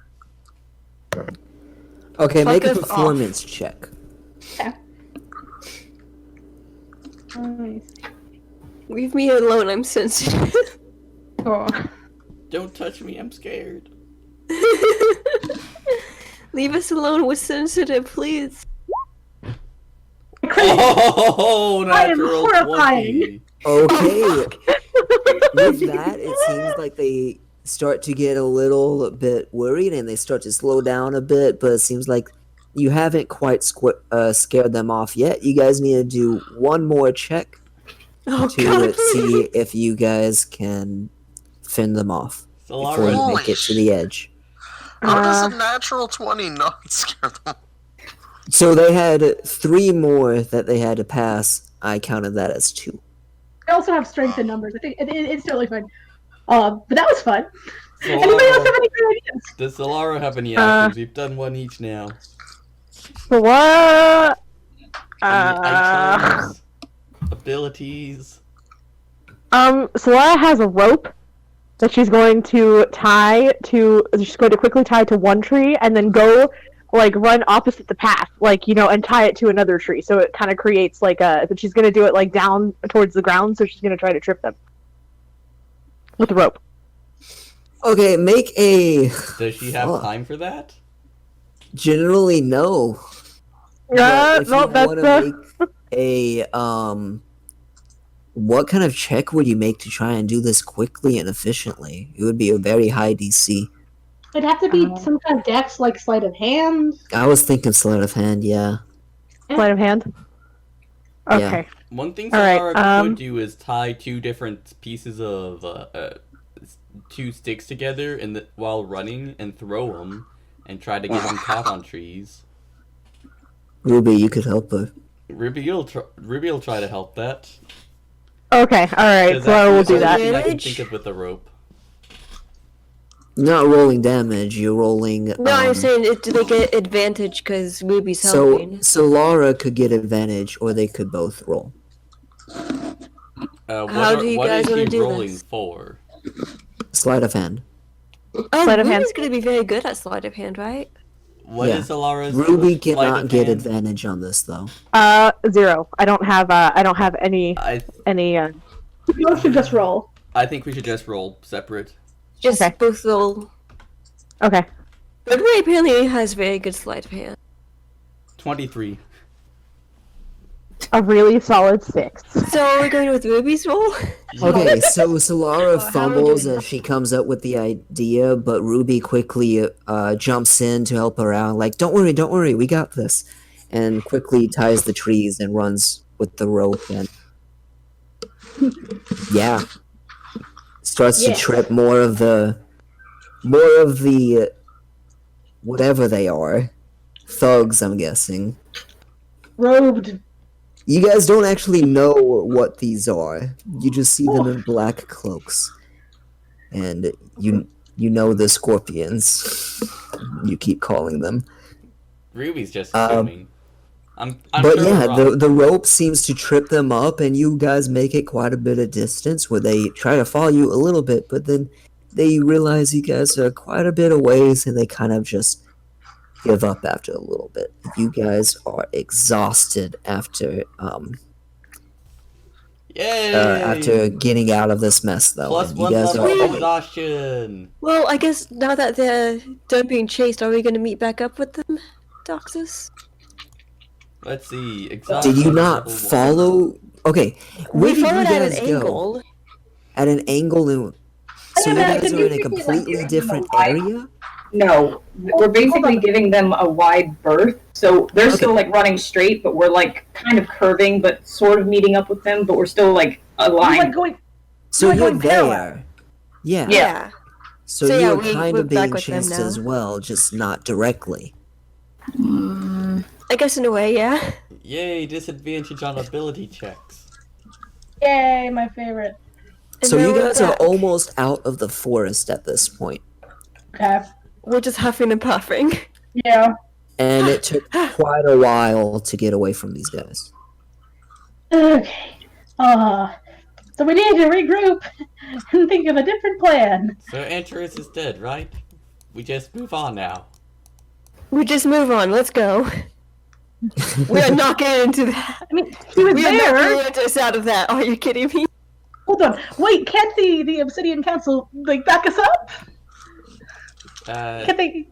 Okay, make a Fuck us performance check. Leave me alone, I'm sensitive. Oh. Don't touch me, I'm scared. Leave us alone, we're sensitive, please. Oh, I am natural horrifying. 20. Okay. With that, it seems like they start to get a little bit worried and they start to slow down a bit, but it seems like you haven't quite scared them off yet. You guys need to do one more check Oh to god. see if you guys can fend them off before you Solara, make it to the edge. How does a natural 20 not scare them? So they had 3 more that they had to pass. I counted that as 2. I also have strength in numbers. I think it's totally fine. But that was fun. Anybody else have any great ideas? does Solara have any actions? We've done one each now. What? Any items, abilities. Solara has a rope that she's going to quickly tie to one tree and then go run opposite the path, and tie it to another tree. So it kind of creates but she's gonna do it down towards the ground, so she's gonna try to trip them with the rope. Okay, make a. Does she have Fuck. time for that? Generally, no. But if No, you that's want to make what kind of check would you make to try and do this quickly and efficiently? It would be a very high DC. It'd have to be some kind of dex, like sleight of hand. I was thinking sleight of hand, yeah. sleight of hand. Yeah. Okay. One thing All right, Solara could do is tie 2 different pieces of 2 sticks together while running and throw them and try to get them caught on trees. Ruby, you could help her. Ruby will try to help that. Okay. All right. 'Cause So that's we'll the do only that. thing I can Advantage? think of with the rope. You're not rolling damage, you're rolling. No, I'm saying, do they get advantage because Ruby's So, helping? so Laura could get advantage, or they could both roll. How do you what guys is wanna he do rolling this? for? Sleight of hand. Oh, Sleight of hand. Ruby's gonna be very good at sleight of hand, right? What Yeah. is Solara's Ruby sleight cannot of get hand? advantage on this though. 0. I don't have any. You should just roll. I think we should just roll separate. Just Okay. both roll. Okay. But Ruby apparently has very good sleight of hand. 23. A really solid 6. So we're going with Ruby's roll? Okay, so Laura how are we fumbles doing as she comes up with the idea, but Ruby quickly jumps in to help her out. Like, don't worry, we got this. And quickly ties the trees and runs with the rope and yeah, starts to Yes. trip more of the whatever they are, thugs. I'm guessing. Robed. You guys don't actually know what these are. You just see them in black cloaks. And you know the scorpions. You keep calling them. Ruby's just assuming. I'm But sure yeah, we're wrong. the rope seems to trip them up, and you guys make it quite a bit of distance where they try to follow you a little bit, but then they realize you guys are quite a bit of ways, and they kind of just give up after a little bit. You guys are exhausted after Yay! after getting out of this mess, though. Plus and you 1 guys level are of exhaustion. Well, I guess now that they're done being chased, are we gonna meet back up with them, Doxus? Let's see. Exhaustion Did you not level 1. follow? Okay, where We did you followed at an guys go? angle. At an angle, and so you Yeah, guys can are you in a figure, like, completely giving different them a area. No, we're basically giving them a wide berth, so they're still running straight, but we're kind of curving, but sort of meeting up with them, but we're still You're aligned. going. So You're you're going parallel. there. Yeah. Yeah. So, So yeah, you're we're kind of back being with them chased now. as well, just not directly. I guess in a way, yeah. Yay! Disadvantage on ability checks. Yay, my favorite. And So now you we're guys are back. almost out of the forest at this point. Okay. We're just huffing and puffing. Yeah. And it took quite a while to get away from these guys. Okay. So we need to regroup and think of a different plan. So Antares is dead, right? We just move on now. We just move on. Let's go. We are not getting into that. I mean, he was We are not there. going to get us out of that. Are you kidding me? Hold on. Wait, can't the Obsidian Council back us up? Can't they?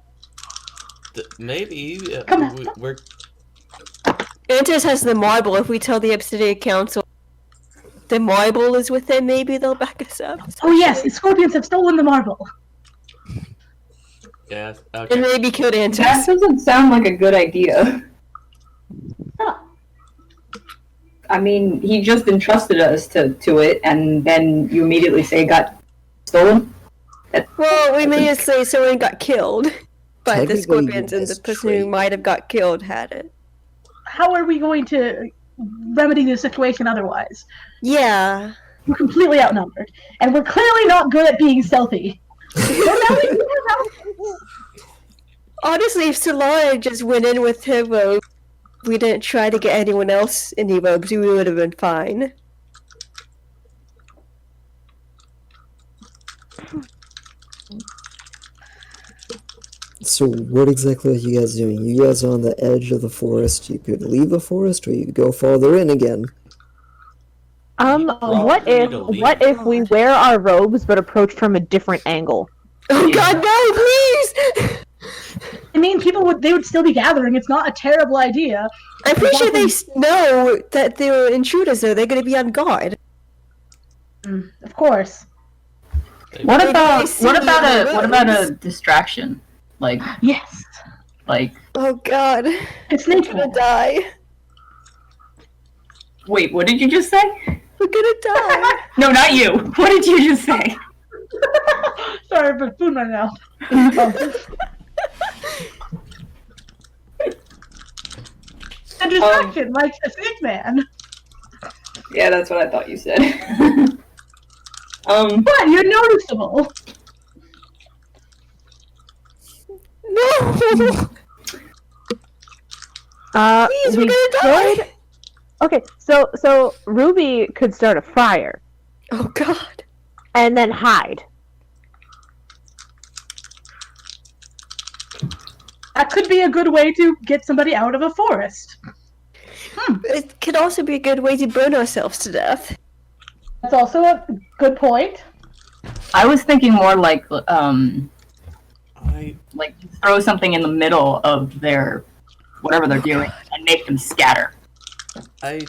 Maybe Come on. we're Antis has the marble. If we tell the Obsidian Council the marble is with them, maybe they'll back us up. Oh yes, the Scorpions have stolen the marble. Yes. And Okay. maybe killed That Antis. doesn't sound like a good idea. Huh. I mean, he just entrusted us to it, and then you immediately say it got stolen? Well, we may say someone got killed, but the Technically, scorpions you and the guys person who trade. might have got killed had it. How are we going to remedy the situation otherwise? Yeah. We're completely outnumbered, and we're clearly not good at being stealthy. So now we Honestly, if Solara just went in with her robe, we didn't try to get anyone else any robes, we would have been fine. So what exactly are you guys doing? You guys are on the edge of the forest. You could leave the forest, or you could go farther in again. What Probably if to leave. we wear our robes but approach from a different angle? Oh god, no, please! I mean, they would still be gathering. It's not a terrible idea. I'm pretty sure they know that they're intruders, though. They're gonna be on guard. Of course. What Maybe about they see what about you in a the what about a woods. distraction? Like Yes. Oh god. It's We're nature. gonna die. wait, what did you just say? We're gonna die. No, not you. What did you just say? Sorry, but food right now. A distraction, like a sick man. Yeah, that's what I thought you said. But you're noticeable. No! Please, we're We gonna could. die! Okay, so Ruby could start a fire Oh god. and then hide. That could be a good way to get somebody out of a forest. It could also be a good way to burn ourselves to death. That's also a good point. I was thinking more like I throw something in the middle of their whatever they're doing and make them scatter. I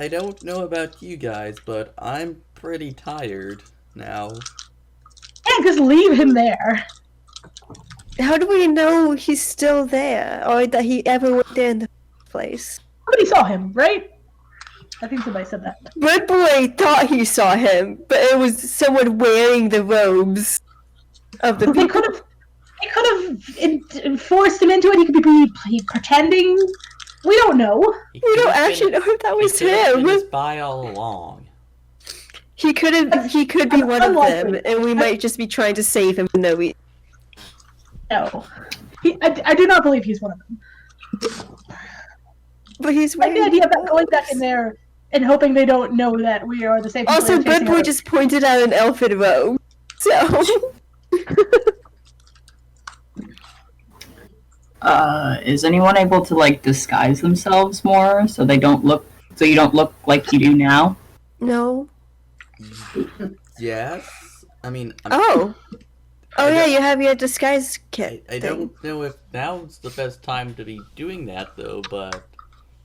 don't know about you guys, but I'm pretty tired now. Can't just leave him there. How do we know he's still there, or that he ever went there in the first place? Somebody saw him, right? I think somebody said that. Red Boy thought he saw him, but it was someone wearing the robes of the They people. could have forced him into it. He could be pretending. We don't know. He We don't could've actually been- know if that he was could've been him. a spy all along. He could be one of them, Unlikely. and we might just be trying to save him. No, we. No. I do not believe he's one of them. But he's Like the wearing. idea of going back in there and hoping they don't know that we are the same people. Also, they're Red chasing Boy out. just pointed out an elfin robe, so. Is anyone able to like disguise themselves more so you don't look like you do now? No. Yes. I mean, Oh. Oh I yeah, don't- you have your disguise kit. I thing. don't know if now's the best time to be doing that though, but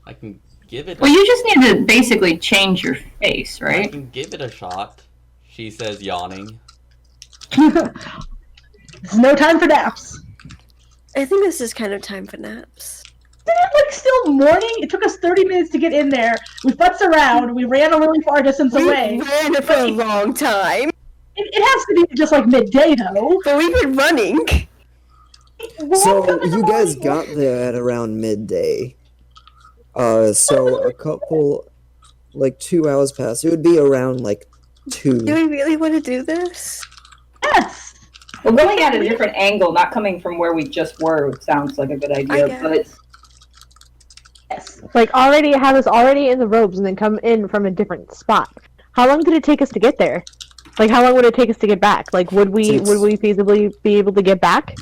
I can give it. Well, you just need to basically change your face, I right? can give it a shot. She says, yawning. There's no time for naps. I think this is kind of time for naps. Isn't it like still morning? It took us 30 minutes to get in there. We futzed around. We ran a really far distance We away. ran for a long time, It has to be just like midday though. but we've been running. So you guys got there at around midday. So a couple, like 2 hours passed. It would be around like 2. Do we really want to do this? Yes. We're going at a different angle, not coming from where we just were. Sounds like a good idea, guess. but Yes. Like already have us already in the robes and then come in from a different spot. How long did it take us to get there? Like how long would it take us to get back? Like would we feasibly be able to get back?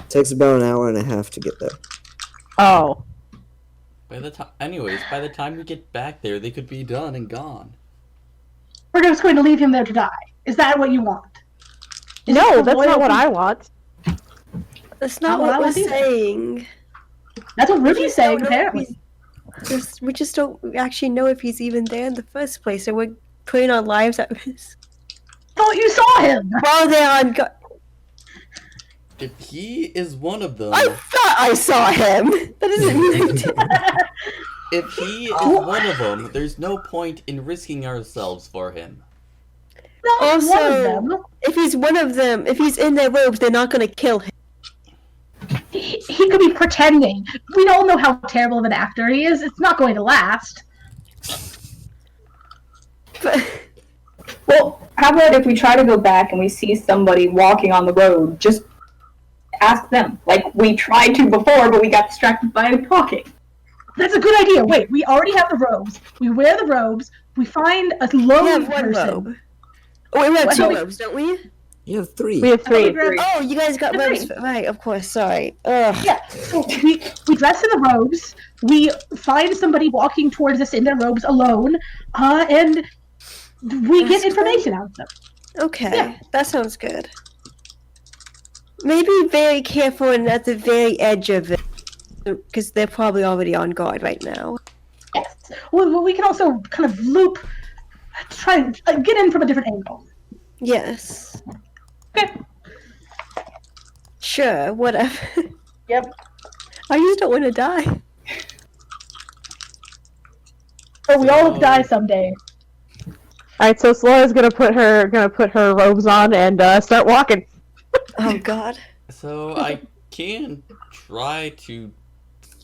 Takes about an hour and a half to get there. Oh. By the time we get back there, they could be done and gone. We're just going to leave him there to die. Is that what you want? Is No, this that's not what loyalty? I want. That's Not not what I what we're want either. saying. That's what We Ruby's just saying, don't know if apparently. we just don't actually know if he's even there in the first place, and we're putting our lives at risk. Thought you saw him. While they're on guard. If he is one of them, I thought I saw him. That doesn't mean I did. if he is one of them, there's no point in risking ourselves for him. Not one of Also, them. if he's one of them, if he's in their robes, they're not gonna kill him. He could be pretending. We don't know how terrible of an actor he is. It's not going to last. But Well, how about if we try to go back and we see somebody walking on the road, just ask them. Like we tried to before, but we got distracted by talking. That's a good idea. Wait, we already have the robes. We wear the robes. We find a lone we have one person. robe. Oh, we have What? two No, robes, don't we? You have 3. We have I thought we 3. grabbed- Oh, you guys got robes. Right, of course. Sorry. Ugh. Yeah, so we dress in the robes. We find somebody walking towards us in their robes alone, and we get That's information out of them. Okay, Yeah. that sounds good. Maybe very careful and at the very edge of it, because they're probably already on guard right now. Yes. Well, we can also kind of try and get in from a different angle. Yes. Okay. Sure, whatever. Yep. I just don't want to die. So we all die someday. Alright, so Sola's gonna put her robes on and start walking. Oh God. So I can try to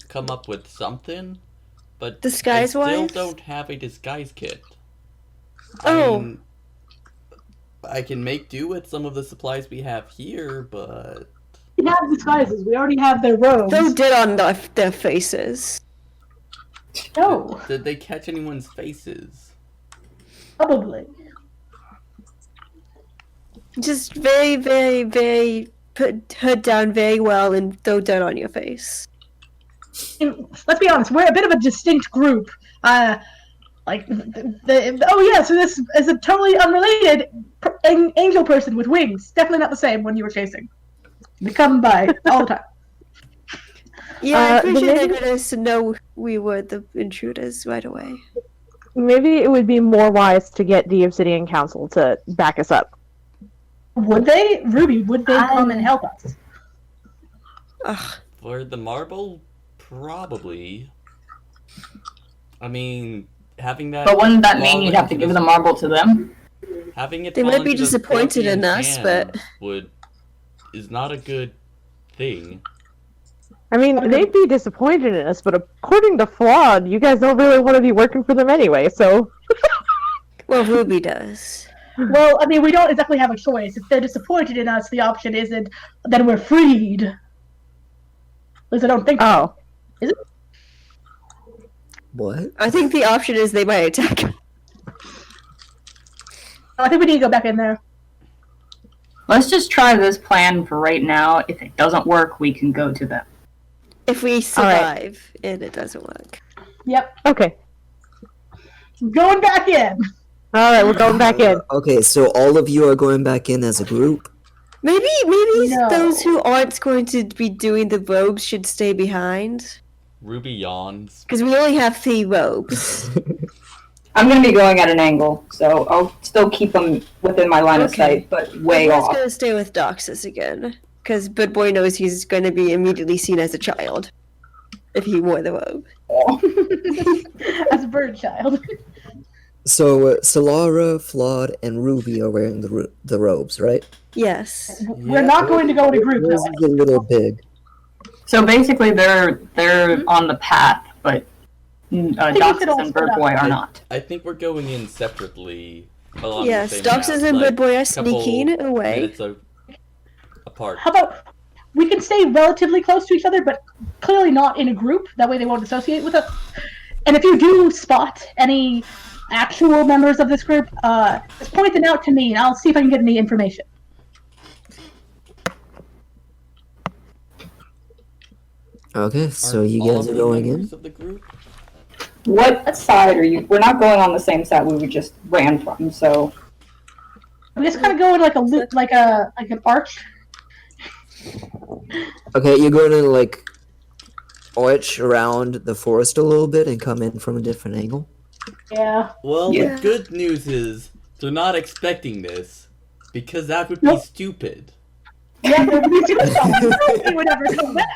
come up with something, but I still Disguise-wise? don't have a disguise kit. Oh. I can make do with some of the supplies we have here, but We have disguises. We already have their robes. Throw dirt on their faces. No, did they catch anyone's faces? probably. Just very, very, very put hood down very well and throw dirt on your face. And let's be honest, we're a bit of a distinct group. Like oh yeah, so this is a totally unrelated angel person with wings. Definitely not the same one you were chasing. They come by all the time. Yeah, I'm pretty then sure they maybe- got us to know we were the intruders right away. Maybe it would be more wise to get the Obsidian Council to back us up. Would they, Ruby? Would they come and help us? Ugh. For the marble, probably. I mean, having that. But wouldn't that fall mean you'd have to into give this- the marble to them? Having it They fall might be into the disappointed in scorpion's us, hand but- is not a good thing. I mean, they'd be disappointed in us, but according to Flawed, you guys don't really want to be working for them anyway, so... Well, Ruby does. Well, I mean, we don't exactly have a choice. If they're disappointed in us, the option isn't that we're freed. At least I don't think. Oh. Is it? What? I think the option is they might attack. I think we need to go back in there. Let's just try this plan for right now. If it doesn't work, we can go to them. If we survive and it doesn't work. Yep, Okay. going back in. Alright, we're going back in. Okay, so all of you are going back in as a group? Maybe No. those who aren't going to be doing the robes should stay behind. Ruby yawns. Because we only have 3 robes. I'm going to be going at an angle, so I'll still keep them within my line of Okay. sight, but way Everyone's off. gonna stay with Doxus again. Because Good Boy knows he's gonna be immediately seen as a child. If he wore the robe. As a bird child. So, Solara, Flawed, and Ruby are wearing the robes, right? Yes. We're not going to go in a group. This though. is a little big. So basically, they're on the path, but we should Doxus all and split Bird up. Boy are not. I think we're going in separately. Along Yes, the same Doxus path, and like, Good Boy are couple sneaking away. minutes apart. How about we can stay relatively close to each other, but clearly not in a group. That way they won't associate with us. And if you do spot any actual members of this group, just point them out to me, and I'll see if I can get any information. Okay, so Aren't you all guys of are the going in? members of the group? What side are you? We're not going on the same side we just ran from, so. We just kind of go in like a loop, like an arch. Okay, you're going to, like, arch around the forest a little bit and come in from a different angle? Yeah. Well, Yeah. the good news is they're not expecting this, because that would be Nope. stupid. Yeah, nobody would ever come back.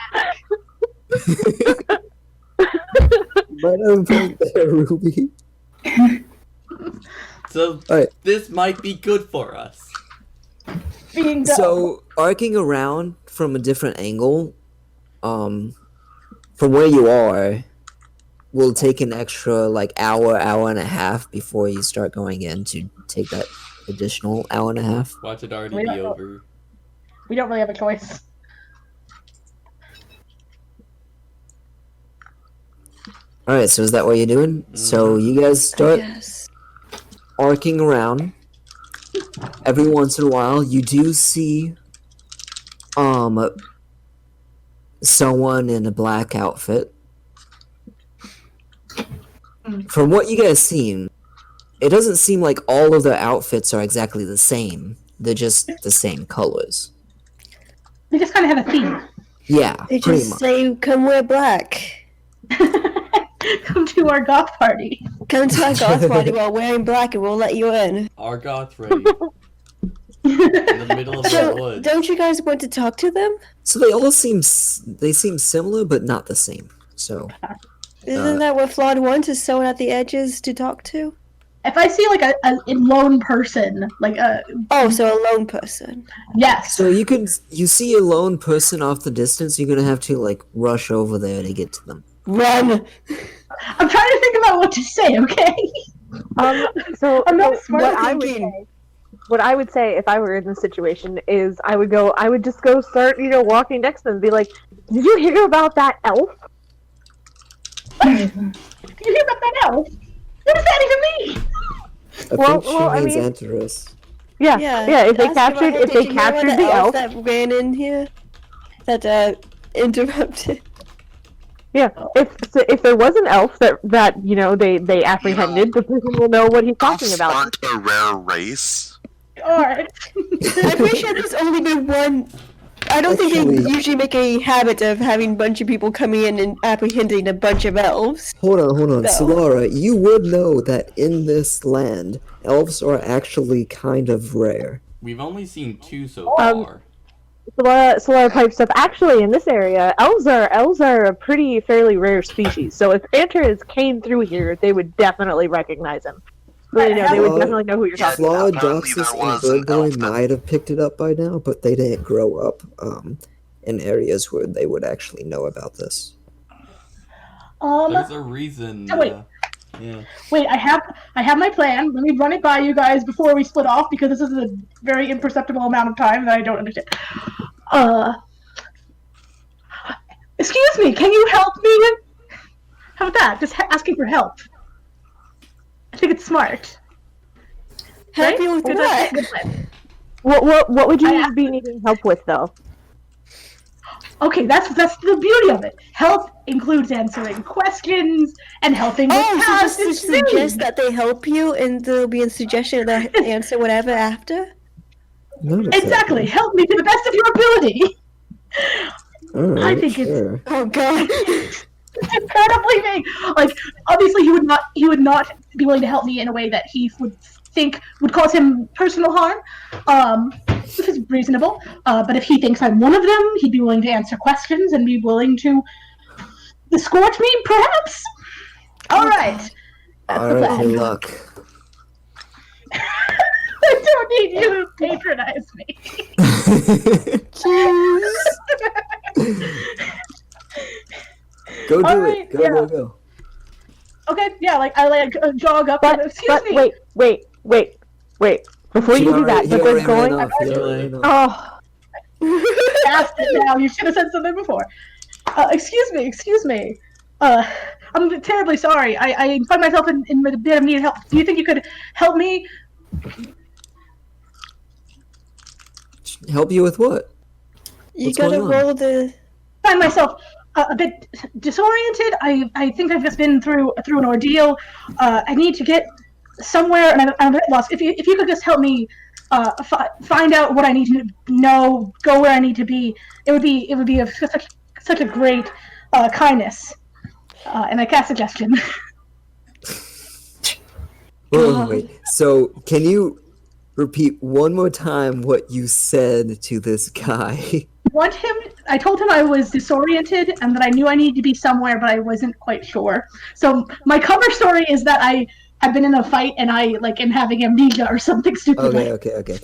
Right on point there, Ruby. So Alright. this might be good for us. Being dumb. So arcing around from a different angle, from where you are, will take an extra like hour and a half before you start going in to take that additional hour and a half. Watch it already We be don't know. over. We don't really have a choice. Alright, so is that what you're doing? So you guys start Yes. arcing around. Every once in a while, you do see someone in a black outfit. From what you guys seen, it doesn't seem like all of their outfits are exactly the same. They're just the same colors. We just kind of have a theme. Yeah, They pretty just much. say, "Come wear black." Come to our goth party. Come to our goth party while wearing black, and we'll let you in. Argoth raid in the middle of the So, woods. don't you guys want to talk to them? So they all seem similar, but not the same. So Isn't that what Flawed wants? Is someone at the edges to talk to? If I see like a lone person, like a Oh, so a lone person. yes, you see a lone person off the distance. You're gonna have to like rush over there to get to them. Run! I'm trying to think about what to say. Okay, So I'm not smart what I would thinking. say, what I would say if I were in this situation is I would just go start, walking next to them and be like, "Did you hear about that elf?" Did you hear about that elf? What does that even mean? I Well, think she well, I means mean- Antares. Yeah. If they ask captured, about if they did you hear about captured the elf, that ran in here, that interrupted. yeah. If there was an elf that they apprehended, the person will know what he's talking about. Confront a rare race. Alright. I'm pretty sure there's only been one. I don't think Actually- they usually make a habit of having a bunch of people coming in and apprehending a bunch of elves. Hold on, No. Solara. You would know that in this land, elves are actually kind of rare. We've only seen 2 so Um, far. Solara pipes up. Actually, in this area, elves are a fairly rare species. So if Antares came through here, they would definitely recognize him. So, they would Well, definitely know who you're talking Flaw, about. Apparently Doxus, there was and an Birdboy elf that- might have picked it up by now, but they didn't grow up in areas where they would actually know about this. There's a reason. Oh, wait. Yeah. Wait, I have my plan. Let me run it by you guys before we split off because this is a very imperceptible amount of time that I don't understand. Excuse me, can you help me with? How about that? Just asking for help. I think it's smart. Help you with Good what? plan. What would I- you be needing help with, though? Okay, that's the beauty of it. Help includes answering questions and helping with Oh, so tasks. just to It's suggest that they help you, and there'll be a suggestion of the answer whatever after. Not exactly. Help me to the best of your ability. Alright, I think it's- sure. Oh God! It's incredibly vague. Like, obviously, he would not be willing to help me in a way that he would think would cause him personal harm. This is reasonable. But if he thinks I'm one of them, he'd be willing to answer questions and be willing to escort me, perhaps. All right. That's the Alright, plan. good luck. I don't need you to patronize me. Go do Alright, it. Go, yeah. go, go. Okay, yeah, like I jog up. But Excuse me. wait. Before She you do that, already- but he there's already ran going. off, he already ran off. Oh, Asked it now. You should have said something before. Excuse me. I'm terribly sorry. I find myself in a bit of need of help. Do you think you could help me? Help you with what? You What's gotta going on? roll the. Find myself a bit disoriented. I think I've just been through an ordeal. I need to get somewhere, and I'm a bit lost. If you could just help me find out what I need to know, go where I need to be, it would be of such a great kindness. And I cast suggestion. Wait. So, can you repeat one more time what you said to this guy. I told him I was disoriented and that I knew I needed to be somewhere, but I wasn't quite sure. So my cover story is that I have been in a fight and I am having amnesia or something stupid. Okay.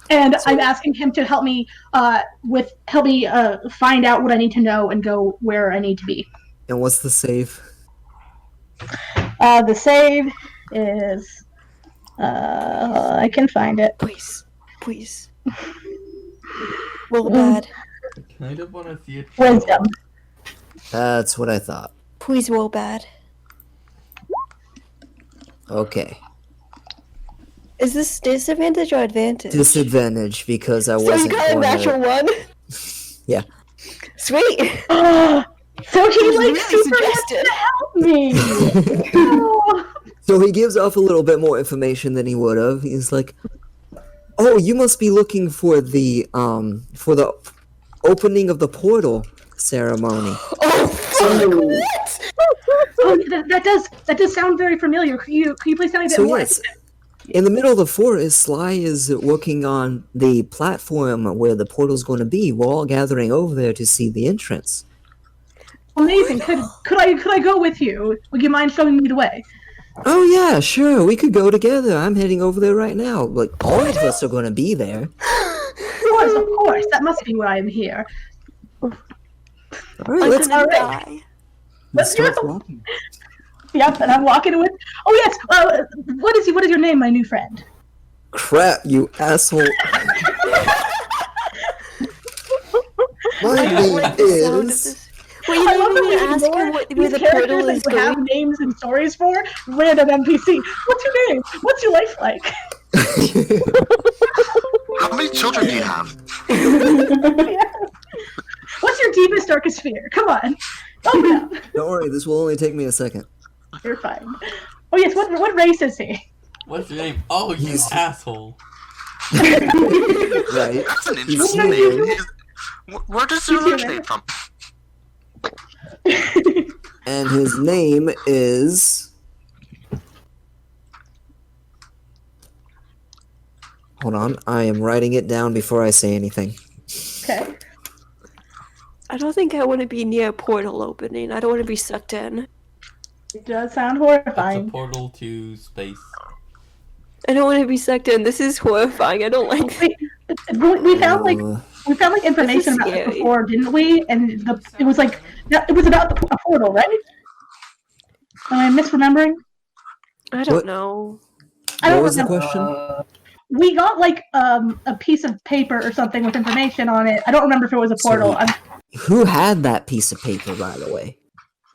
And I'm asking him to help me find out what I need to know and go where I need to be. And what's the save? The save is I can find it. Please. Roll bad. I kind of want to see it. Wisdom. That's what I thought. Please roll bad. Okay. Is this disadvantage or advantage? Disadvantage because I So you wasn't got a going natural to... one? Yeah. Sweet! So he really super wants suggested. to help me. Oh. So he gives off a little bit more information than he would have. He's like, "Oh, you must be looking for the opening of the portal ceremony." Oh, that does sound very familiar. Can you please tell me a bit So more? yes, in the middle of the forest, Sly is working on the platform where the portal's going to be. We're all gathering over there to see the entrance. Amazing. Could I go with you? Would you mind showing me the way? Oh yeah, sure. We could go together. I'm heading over there right now. Like all of us are going to be there. Of course. That must be why I'm here. All right, let's gonna all right. die. let's start walking. Yep, and I'm walking with. Oh yes. What is your name, my new friend? Crap, you asshole. My I don't name like the sound of is. this. Wait, you I love didn't that even we ask him ignore where these the characters portal is that you have going? names and stories for. Random NPC. What's your name? What's your life like? How many children do you have? What's your deepest, darkest fear? Come on. Open up. Don't worry, this will only take me a second. You're fine. Oh yes. What race is he? What's your name? Oh, you He's- asshole. Right? That's an He's interesting human. name. Where does it originate from? And his name is. Hold on, I am writing it down before I say anything. Okay. I don't think I want to be near a portal opening. I don't want to be sucked in. It does sound It's a horrifying. portal to space. I don't want to be sucked in. This is horrifying. I don't like We found Uh, information about it scary. before, didn't we? And it was about a portal, right? Am I misremembering? I don't What? know. I don't what was the remember. question? We got a piece of paper or something with information on it. I don't remember if it was a portal. Sweet. Who had that piece of paper, by the way?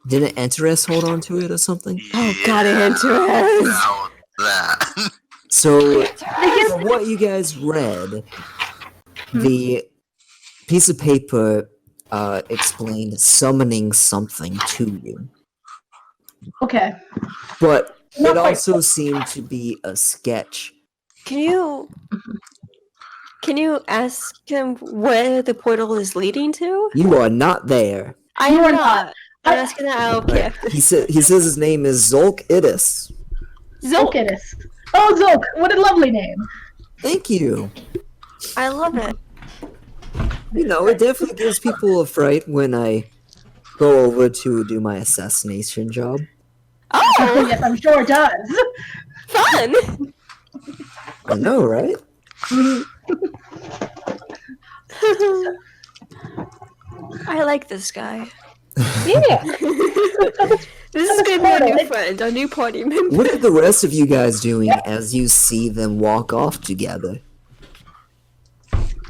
Didn't Enterus hold on to it or something? Oh god, I had to ask. Now that. So, from what you guys read, the piece of paper explained summoning something to you. Okay. But Not it quite. also seemed to be a sketch. Can you ask him where the portal is leading to? You are not there. I You am are not. I'm asking that out of Right. character. He says his name is Zolk Idis. Zolk. Zolkidis. Oh, Zolk! What a lovely name. Thank you. I love it. You know, it definitely gives people a fright when I go over to do my assassination job. Oh, Yes, I'm sure it does. fun! I know, right? I like this guy. Yeah. This is gonna be our new friend, our new party member. What are the rest of you guys doing as you see them walk off together?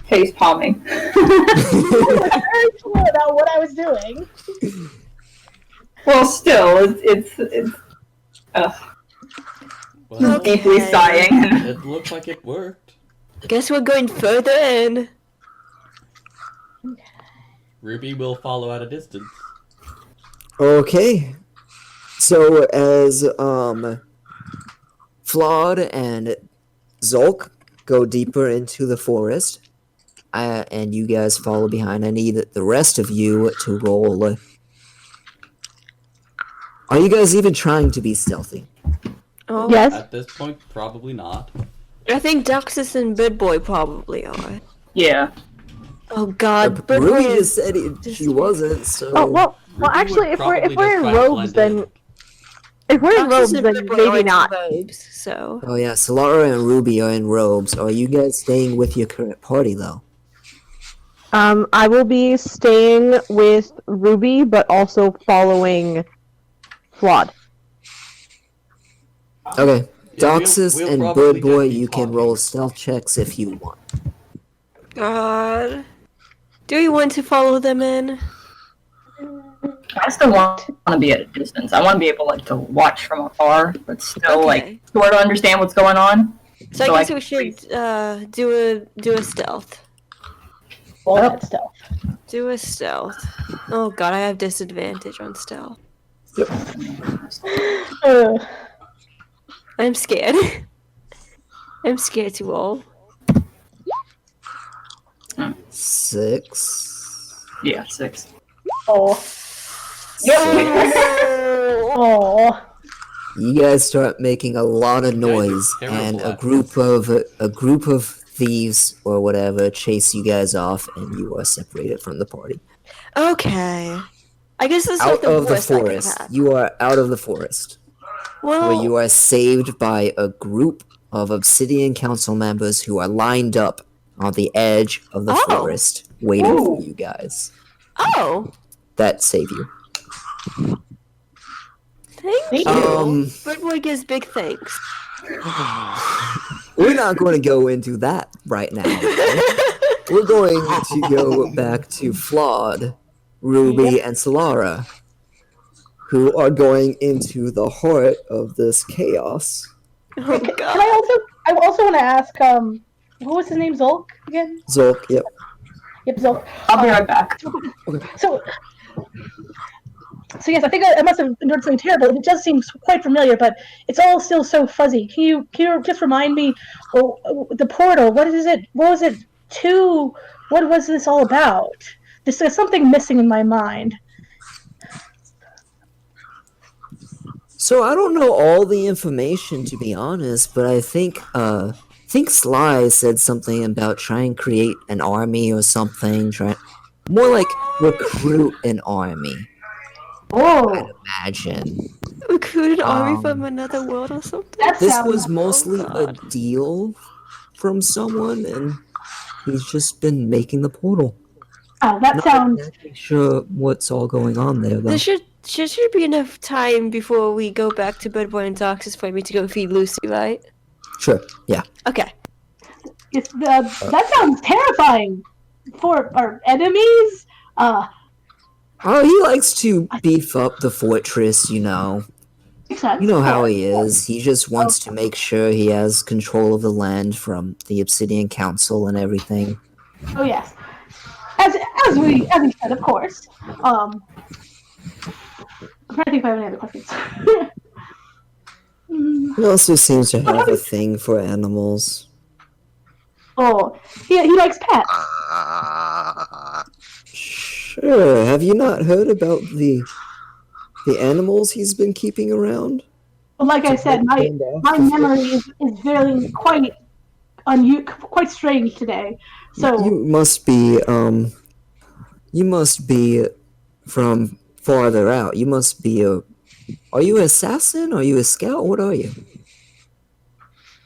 Face palming. Very clear about what I was doing. Well, still, it's Well, deeply Okay. sighing. it looks like it worked. Guess we're going further in. Ruby will follow at a distance. Okay. So as Flawed and Zolk go deeper into the forest, and you guys follow behind, I need the rest of you to roll. Are you guys even trying to be stealthy? Oh, Yes. At this point, probably not. I think Duxus and Good Boy probably are. Yeah. Oh God, Good Ruby Boy just is. said she wasn't, so... Oh well. Well, Ruby actually, would if we're probably if we're just in try to robes, blend in. then if we're in Duxus robes, and then Good Boy maybe aren't not. robes, so. Oh yeah, Solara and Ruby are in robes. Are you guys staying with your current party, though? I will be staying with Ruby, but also following Flawed. Okay. Yeah, Doxus we'll and probably Bird Boy, just be you can talking. roll stealth checks if you want. God. Do we want to follow them in? I still want to be at a distance. I want to be able to watch from afar, but still Okay. sort of understand what's going on. So I So guess I we should do a stealth. All that stuff. Do a stealth. Oh God, I have disadvantage on stealth. I'm scared. I'm scared to roll. 6. Yeah, 6. Oh. Oh. You guys start making a lot of You guys are noise, terrible and a at group of thieves or whatever chase you guys off, and you are separated from the party. Okay. I guess this is Out like the of the worst that could forest. happen. You are out of the forest, where Well, you are saved by a group of Obsidian Council members who are lined up on the edge of the Oh. forest, waiting Ooh. for you guys. oh, That save you. thank you. Bird Boy gives big thanks. We're not going to go into that right now. We're going to go back to Flawed, Ruby, and Solara, who are going into the heart of this chaos. Oh Can God. I also want to ask, what was his name, Zolk again? Zolk, yep. Yep, Zolk. I'll be right back. So yes, I think I must have endured something terrible. It does seem quite familiar, but it's all still so fuzzy. Can you just remind me, the portal? What is it? What was it to? What was this all about? There's something missing in my mind. So I don't know all the information, to be honest, but I think Sly said something about trying to create an army or something. More like recruit an army. Oh, Imagine. Recruit an army from Um, another world or something? that This sounds. was mostly a God. deal from someone, and he's just been making the portal. Oh, that Not sounds. exactly sure what's all going on there, though. There should be enough time before we go back to Bird Boy and Doxus for me to go feed Lucy, right? Sure, yeah. Okay. That sounds terrifying for our enemies. Oh, he likes to beef up the fortress, you know. Makes sense. You know how he is. He just wants to make sure he has control of the land from the Obsidian Council and everything. Oh yes, as we said, of course. I'm trying to think if I have any other questions. He also seems to have a thing for animals. Oh, he likes pets. Sure. Have you not heard about the animals he's been keeping around? But like I said, my memory is very quite strange today. So You must be from farther out. You must be are you an assassin? Are you a scout? What are you?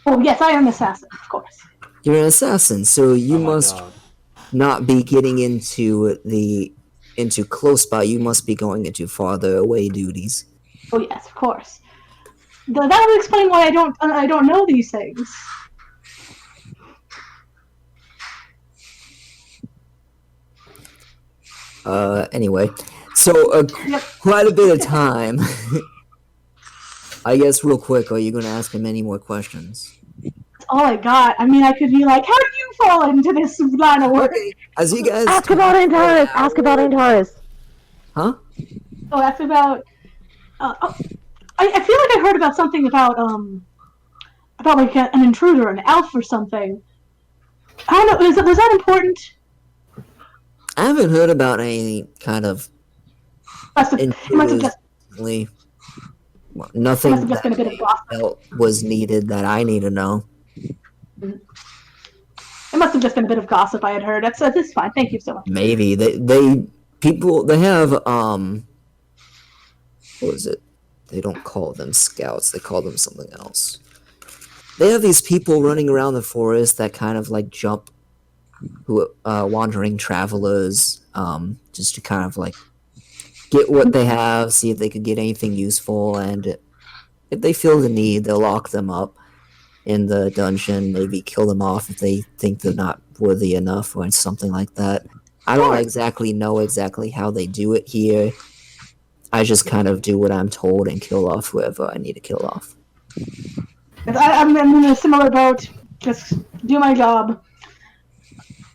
oh yes, I am an assassin, of course. You're an assassin, so you Oh my must God. not be getting into close by. You must be going into farther away duties. Oh yes, of course. That would explain why I don't know these things. Anyway, so quite a bit of time. I guess real quick, are you going to ask him any more questions? That's all I got. I mean, I could be like, how did you fall into this line of work? Okay, as you guys Ask about Antares. Ask about Antares. Huh? Oh, that's about. I feel like I heard about something about like an intruder, an elf or something. I don't know. Was that important? I haven't heard about any kind of It must have just intruders. Nothing been a bit of that gossip. felt was needed that I need to know. It must have just been a bit of gossip I had heard. That's fine. Thank you so much. Maybe they have what was it? They don't call them scouts. They call them something else. They have these people running around the forest that kind of like jump who wandering travelers, just to kind of like get what they have, see if they could get anything useful, and if they feel the need, they'll lock them up in the dungeon, maybe kill them off if they think they're not worthy enough or something like that. I don't exactly know how they do it here. I just kind of do what I'm told and kill off whoever I need to kill off. I'm in a similar boat. Just do my job.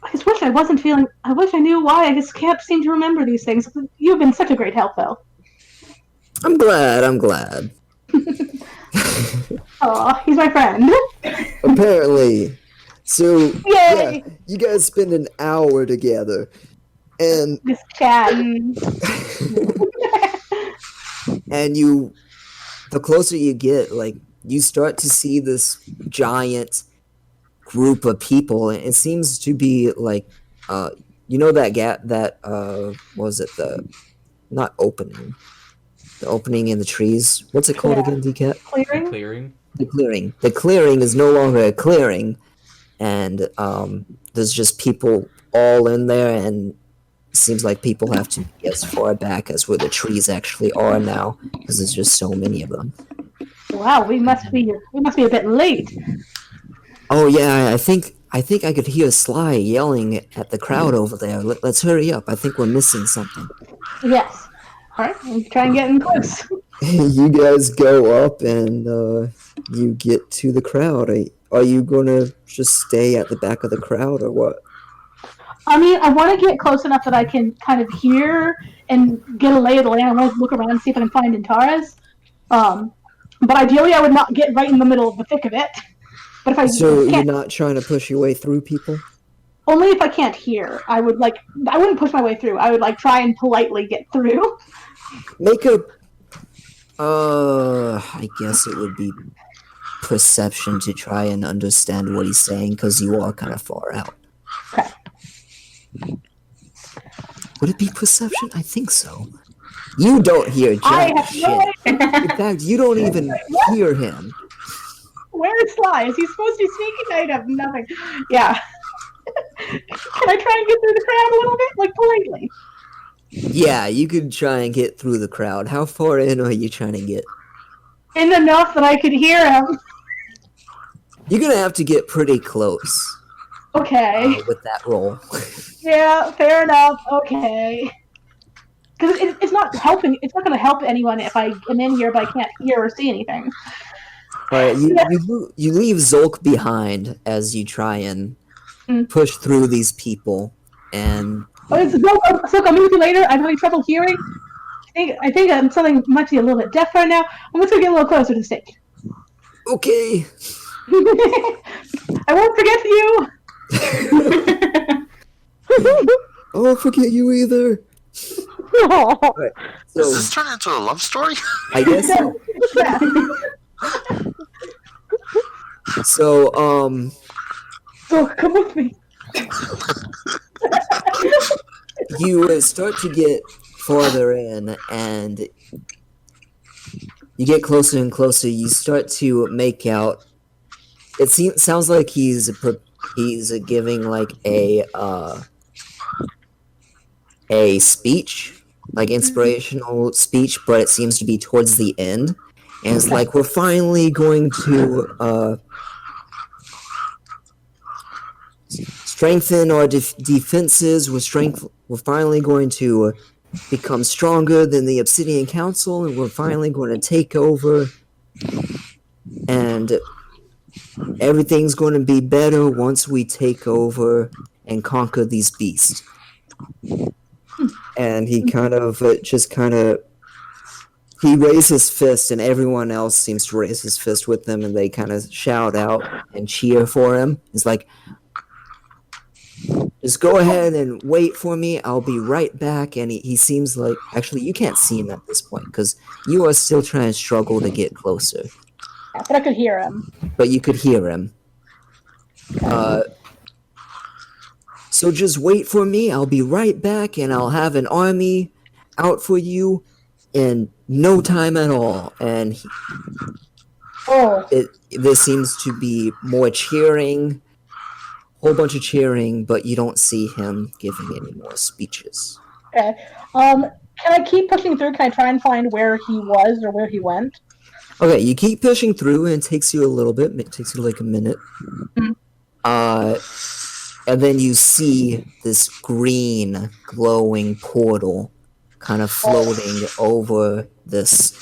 I just wish I wasn't feeling. I wish I knew why. I just can't seem to remember these things. You've been such a great help, though. I'm glad. Aw, he's my friend. Apparently. So, Yay! yeah, you guys spend an hour together. And Just chatting. and the closer you get, like, you start to see this giant group of people, and it seems to be like, you know that what was it, not opening, the opening in the trees, what's it called again, DCat? Clearing? Clearing. The clearing is no longer a clearing, and there's just people all in there, and it seems like people have to be as far back as where the trees actually are now, because there's just so many of them. Wow, we must be a bit late. Oh yeah, I think I could hear Sly yelling at the crowd over there. Let's hurry up. I think we're missing something. Yes. All right, we'll try and get in close. You guys go up and you get to the crowd. Are you gonna just stay at the back of the crowd or what? I mean, I want to get close enough that I can kind of hear and get a lay of the land. I want to look around and see if I can find Antares. But ideally, I would not get right in the middle of the thick of it. But if I So can't, you're not trying to push your way through people? only if I can't hear, I wouldn't push my way through. I would try and politely get through. Make a I guess it would be perception to try and understand what he's saying, because you are kind of far out. Okay. Would it be perception? I think so. You don't hear I jack have shit. no idea. In fact, you don't even hear him. Where is Sly? Is he supposed to be sneaking? I have nothing. Yeah. Can I try and get through the crowd a little bit, politely? Yeah, you could try and get through the crowd. How far in are you trying to get? In enough that I could hear him. You're gonna have to get pretty close Okay. with that roll. Yeah, fair enough. Okay. Because it's not helping. It's not going to help anyone if I am in here but I can't hear or see anything. Alright, you leave Zolk behind as you try and push through these people, and So I'll meet with you later. I'm having trouble hearing. I think I'm something might be a little bit deaf right now. I'm just gonna get a little closer to the stage. okay. I won't forget you. I won't forget you either. Alright, Does this so turn into a love story? I guess so. Yeah. So, So come with me. you start to get farther in, and you get closer and closer. You start to make out. Sounds like he's giving like a speech, like inspirational speech, but it seems to be towards the end, and it's like we're finally going to strengthen our defenses. We're finally going to become stronger than the Obsidian Council, and we're finally going to take over, and everything's going to be better once we take over and conquer these beasts. And he he raises his fist, and everyone else seems to raise his fist with them, and they kind of shout out and cheer for him. It's like, just go ahead and wait for me. I'll be right back. And he seems like, actually, you can't see him at this point because you are still trying to struggle to get closer. But I could hear him. But you could hear him. So just wait for me. I'll be right back, and I'll have an army out for you in no time at all. And Oh, there seems to be more cheering, whole bunch of cheering, but you don't see him giving any more speeches. okay. Can I keep pushing through? Can I try and find where he was or where he went? Okay, you keep pushing through, and it takes you a little bit. It takes you like a minute. And then you see this green, glowing portal kind of floating over this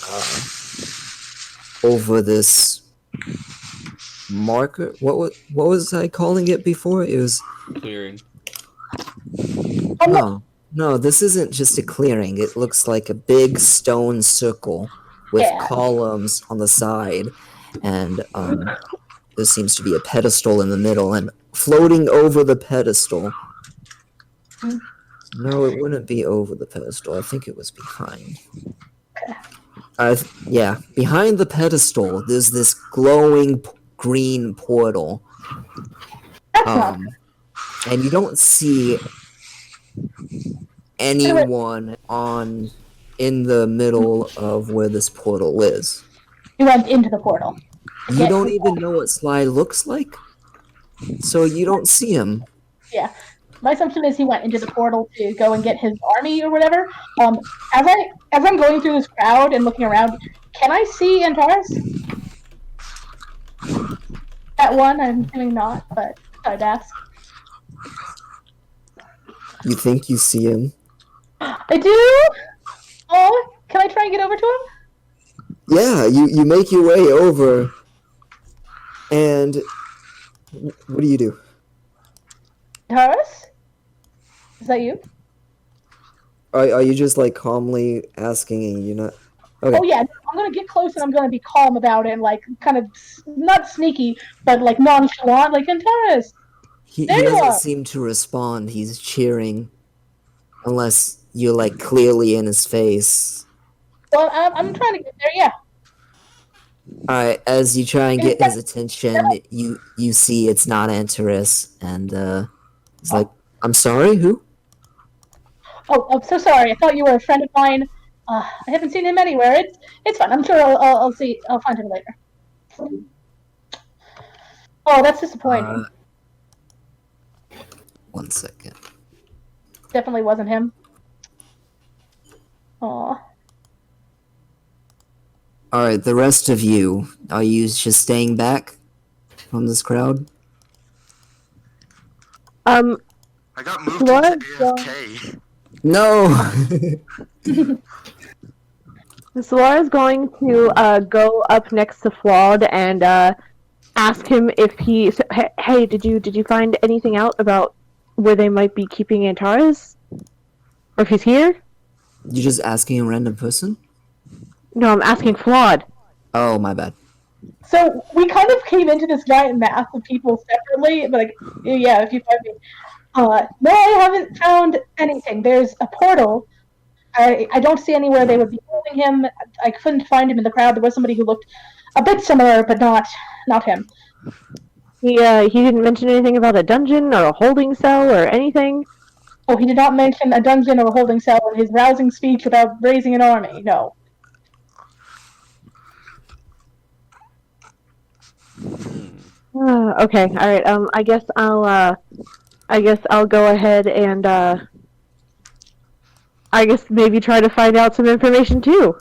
marker. What was I calling it before? It was Clearing. no. This isn't just a clearing. It looks like a big stone circle with columns on the side, and there seems to be a pedestal in the middle, and floating over the pedestal. No, it wouldn't be over the pedestal. I think it was behind. Yeah, behind the pedestal, there's this glowing green portal. And you don't see anyone in the middle of where this portal is. He went into the portal. You don't even know what Sly looks like, so you don't see him. Yeah. My assumption is he went into the portal to go and get his army or whatever. As I'm going through this crowd and looking around, can I see Antares? That one, I'm assuming not, but I'd ask. You think you see him? I do? Oh, can I try and get over to him? Yeah, you make your way over, and what do you do? Antares? Is that you? Are you just like calmly asking and you're not? Okay. Oh yeah, I'm gonna get close and I'm gonna be calm about it and like kind of not sneaky, but like nonchalant, like Antares. He doesn't seem to respond. He's cheering, unless you're like clearly in his face. Well, I'm trying to get there. Yeah. All right. As you try and get his attention, you see it's not Antares, and he's like, "I'm sorry, who?" Oh, I'm so sorry. I thought you were a friend of mine. I haven't seen him anywhere. It's fine. I'm sure I'll see. I'll find him later. Oh, that's disappointing. 1 second. Definitely wasn't him. Aw. All right. The rest of you, are you just staying back from this crowd? I got moved What? into AFK. No. So Laura's going to go up next to Flawed and ask him if he. So, hey, did you find anything out about where they might be keeping Antares, or if he's here? You just asking a random person? No, I'm asking Flawed. Oh, my bad. So we kind of came into this giant mass of people separately, but like, yeah, if you find me. No, I haven't found anything. There's a portal. I don't see anywhere they would be moving him. I couldn't find him in the crowd. There was somebody who looked a bit similar, but not him. He didn't mention anything about a dungeon or a holding cell or anything. Oh, he did not mention a dungeon or a holding cell in his rousing speech about raising an army. No. Okay, all right. I guess I'll go ahead and I guess maybe try to find out some information too.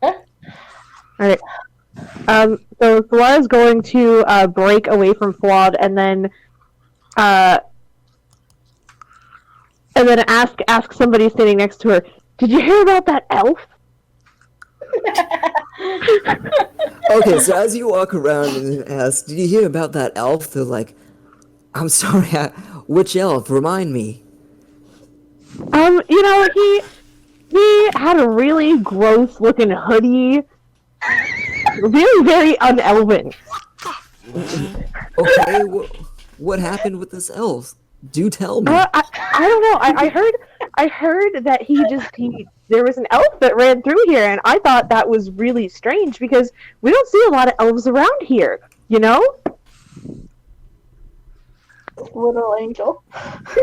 Yeah. All right. So Laura's going to break away from Flawed and then ask somebody standing next to her. Did you hear about that elf? Okay, so as you walk around and ask, "Did you hear about that elf?" They're like, "I'm sorry, which elf? Remind me." He had a really gross looking hoodie. Very, very unelven. Okay, what happened with this elf? Do tell me. I don't know. I heard that there was an elf that ran through here, and I thought that was really strange because we don't see a lot of elves around here, you know? Little angel.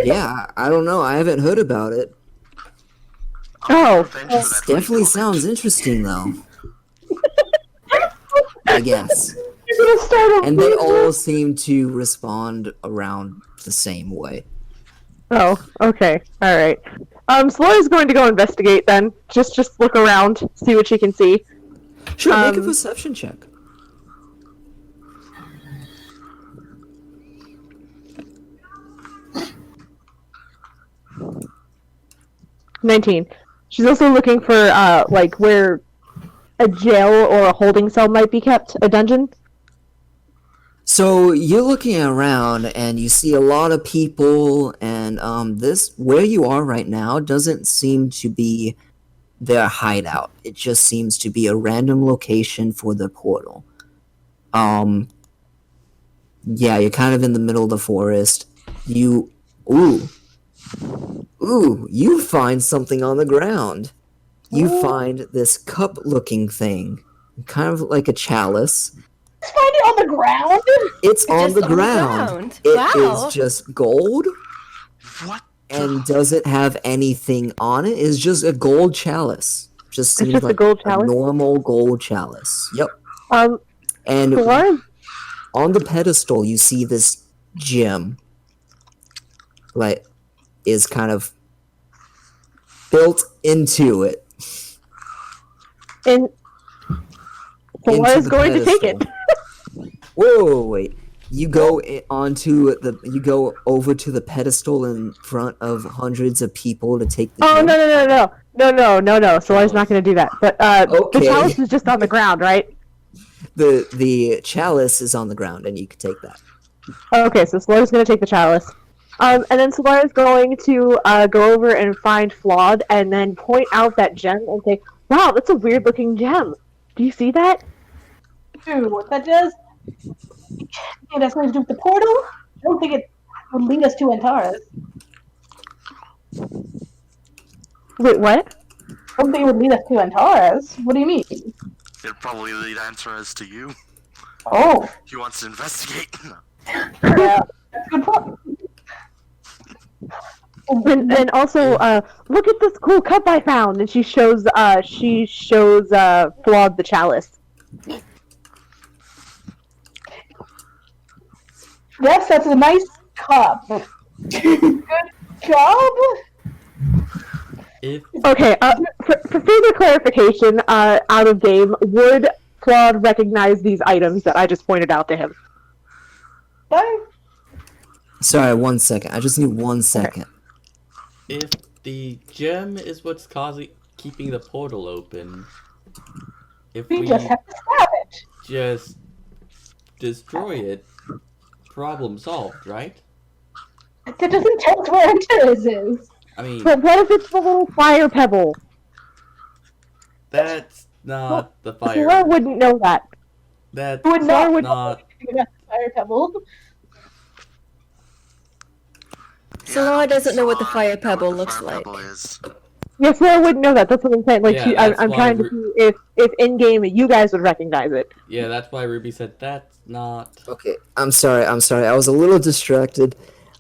Yeah, I don't know. I haven't heard about it. Oh. Revenge for This that definitely $20 sounds interesting, though. I guess. You're gonna start a And they all movement? seem to respond around the same way. Oh, okay. Alright. So Laura's going to go investigate then. Just look around, see what she can see. Sure, make a Um, perception check. – 19. She's also looking for like where a jail or a holding cell might be kept, a dungeon. So you're looking around and you see a lot of people, and this where you are right now doesn't seem to be their hideout. It just seems to be a random location for the portal. Yeah, you're kind of in the middle of the forest. You you find something on the ground. You find this cup-looking thing, kind of like a chalice. Find it on the ground? It's on just the on the ground. ground. It Wow. is just gold What? and doesn't have anything on it. It's just a gold chalice. Just seems just a like gold a chalice? normal gold chalice. Yep. So And Laura, on the pedestal, you see this gem, like, is kind of built into it. and so Into Laura's the going to take it. pedestal. Whoa, wait. You go you go over to the pedestal in front of hundreds of people to take the Oh gem? no! So Laura's not going to do that. But the Okay. chalice is just on the ground, right? The chalice is on the ground, and you can take that. Okay, so Solara's going to take the chalice. And then Solara's going to go over and find Flawed and then point out that gem and say, wow, that's a weird looking gem. Do you see that? Dude, what that does? It has something to do with the portal? I don't think it would lead us to Antares. Wait, what? I don't think it would lead us to Antares. What do you mean? It'd probably lead Antares to you. Oh, He wants to investigate. yeah. That's a good point. And also, look at this cool cup I found. And she shows Flawed the chalice. Yes, that's a nice cup. Good job. If Okay, for further clarification, out of game, would Claude recognize these items that I just pointed out to him? Bye. Sorry, 1 second. I just need 1 second. if the gem is what's keeping the portal open, if We we just have to stab it. just destroy it, problem solved, right? That doesn't tell us where Antares is. I mean, But what if it's the little fire pebble? that's not the Laura fire. wouldn't know that. That's Would not would not. not fire pebble. So Laura doesn't know what the fire pebble the looks fire like. pebble is. Yes, Laura wouldn't know that. That's what I'm saying. Like, Yeah, that's I'm why trying to see if in game you guys would recognize it. Yeah, that's why Ruby said that's not. Okay, I'm sorry. I was a little distracted.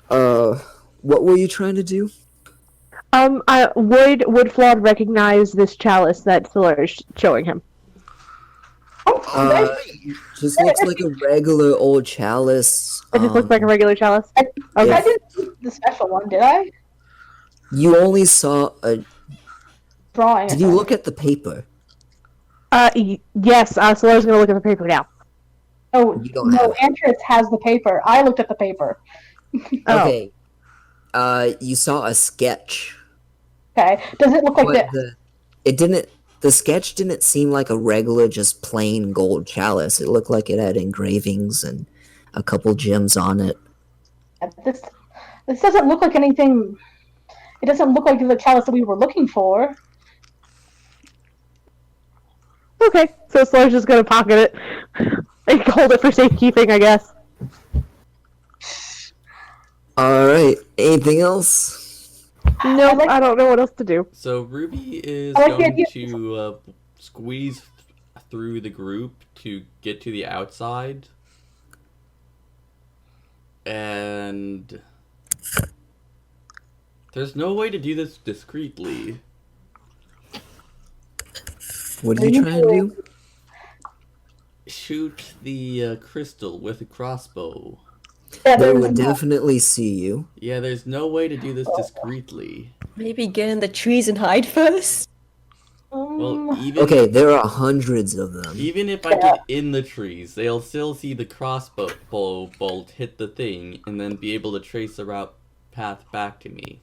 What were you trying to do? Would Flawed recognize this chalice that Solar is showing him? Just looks like a regular old chalice. It just looks like a regular chalice. I Okay. didn't see the special one, did I? You only saw a. Drawing. Did you look at the paper? Yes. Solar's gonna look at the paper now. Oh, You don't have no, it. Antares has the paper. I looked at the paper. Oh. Okay. You saw a sketch. Okay. Does it look like But this? the sketch didn't seem like a regular, just plain gold chalice. It looked like it had engravings and a couple gems on it. This doesn't look like anything. It doesn't look like the chalice that we were looking for. Okay. So Solar's just gonna pocket it and hold it for safekeeping, I guess. Alright, anything else? Nope. like- I don't know what else to do. So Ruby is I like the going idea- to squeeze through the group to get to the outside. And there's no way to do this discreetly. What are you trying to do? Shoot the crystal with a crossbow. They would definitely see you. Yeah, there's no way to do this discreetly. Maybe get in the trees and hide first. Well, even Okay, there are hundreds of them. even if I get in the trees, they'll still see the crossbow bolt hit the thing and then be able to trace the route path back to me.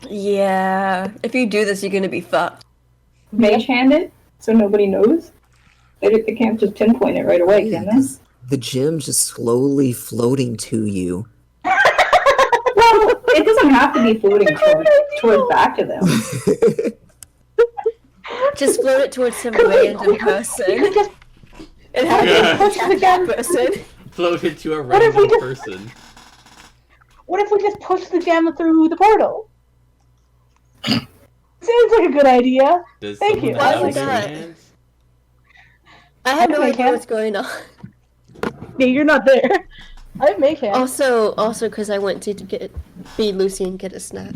Yeah, if you do this, you're gonna be fucked. Mage hand it so nobody knows. They can't just pinpoint it right away, Yeah, can they? 'cause the gem's just slowly floating to you. Well, it doesn't have to be floating towards back to them. Just float it towards some random person. Just And have Yeah. it push the gem person. Float into a if random we just- person. what if we just push the gem through the portal? Seems like a good idea. Does Thank someone you. Why have would straight that? hands? I have no Okay, idea Cam. what's going on. Yeah, you're not there. I make it. Also, because I went to be Lucy and get a snack.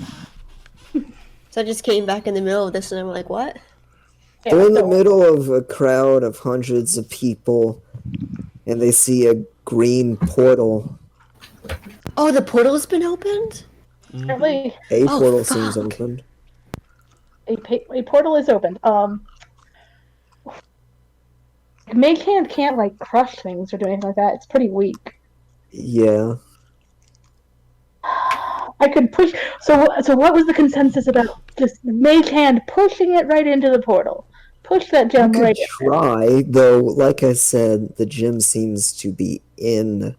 So I just came back in the middle of this and I'm like, what? They're in the middle of a crowd of hundreds of people, and they see a green portal. Oh, the portal's been opened? Apparently, A Oh, portal seems fuck. opened. a portal is opened. Mage hand can't like crush things or do anything like that. It's pretty weak. Yeah. I could push. So what was the consensus about just Mage hand pushing it right into the portal? Push that You gem could right in. try, though, like I said, the gem seems to be in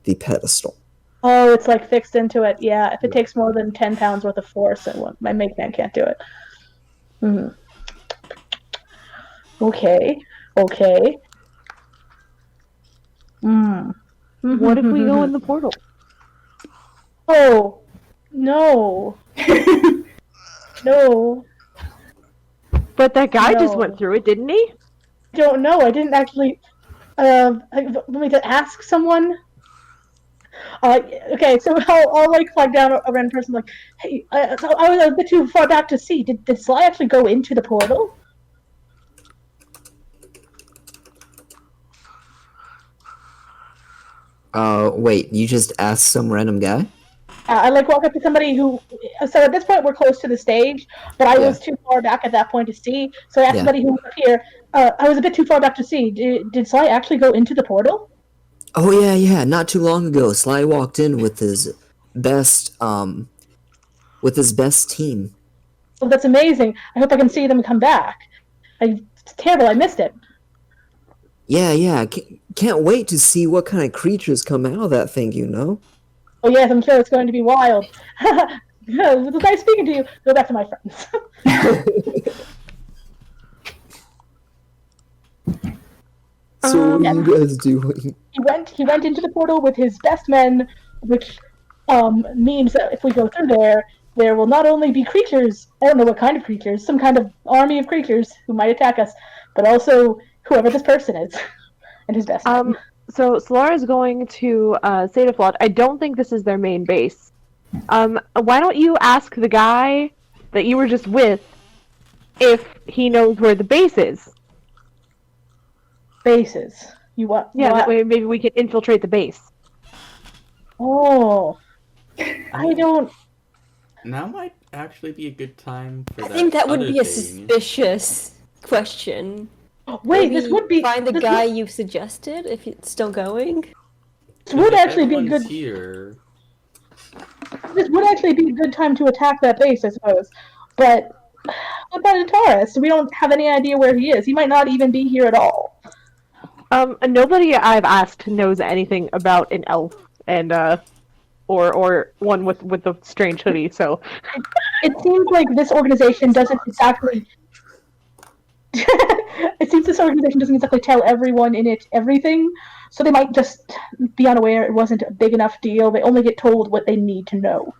the pedestal. Oh, it's like fixed into it. Yeah, if it takes more than 10 pounds worth of force, my Mage hand can't do it. Hmm. Okay. Hmm. What if we go in the portal? Oh, no. No. But that guy just No. went through it, didn't he? Don't know. I didn't actually. Want me to ask someone? Okay, so I'll like flag down a random person like, hey, so I was a bit too far back to see. Did Sly actually go into the portal? Wait, you just asked some random guy? I like walk up to somebody who. So at this point we're close to the stage, but I was too far back at that point to see. So I asked somebody who was up here. I was a bit too far back to see. Did Sly actually go into the portal? Oh yeah. Not too long ago, Sly walked in with his best team. Well, that's amazing. I hope I can see them come back. It's terrible. I missed it. Yeah. Can't wait to see what kind of creatures come out of that thing, you know? Oh yes, I'm sure it's going to be wild. It was nice speaking to you. Go back to my friends. So what are you guys doing? He went into the portal with his best men, which means that if we go through there will not only be creatures, I don't know what kind of creatures, some kind of army of creatures who might attack us, but also whoever this person is and his best men. So Solara's going to say to Flawed, I don't think this is their main base. Why don't you ask the guy that you were just with if he knows where the base is? Bases. You what? Yeah, what? that way maybe we can infiltrate the base. Oh. I don't... Now might actually be a good time for I that think that would other be a thing. suspicious question. Wait, Maybe this would be... find the this guy would- you suggested if it's still going. This would If actually be a everyone's good... here. This would actually be a good time to attack that base, I suppose. But what about Antares? We don't have any idea where he is. He might not even be here at all. Nobody I've asked knows anything about an elf and or one with the strange hoodie, so It seems like this organization doesn't exactly... It seems this organization doesn't exactly tell everyone in it everything, so they might just be unaware it wasn't a big enough deal. They only get told what they need to know.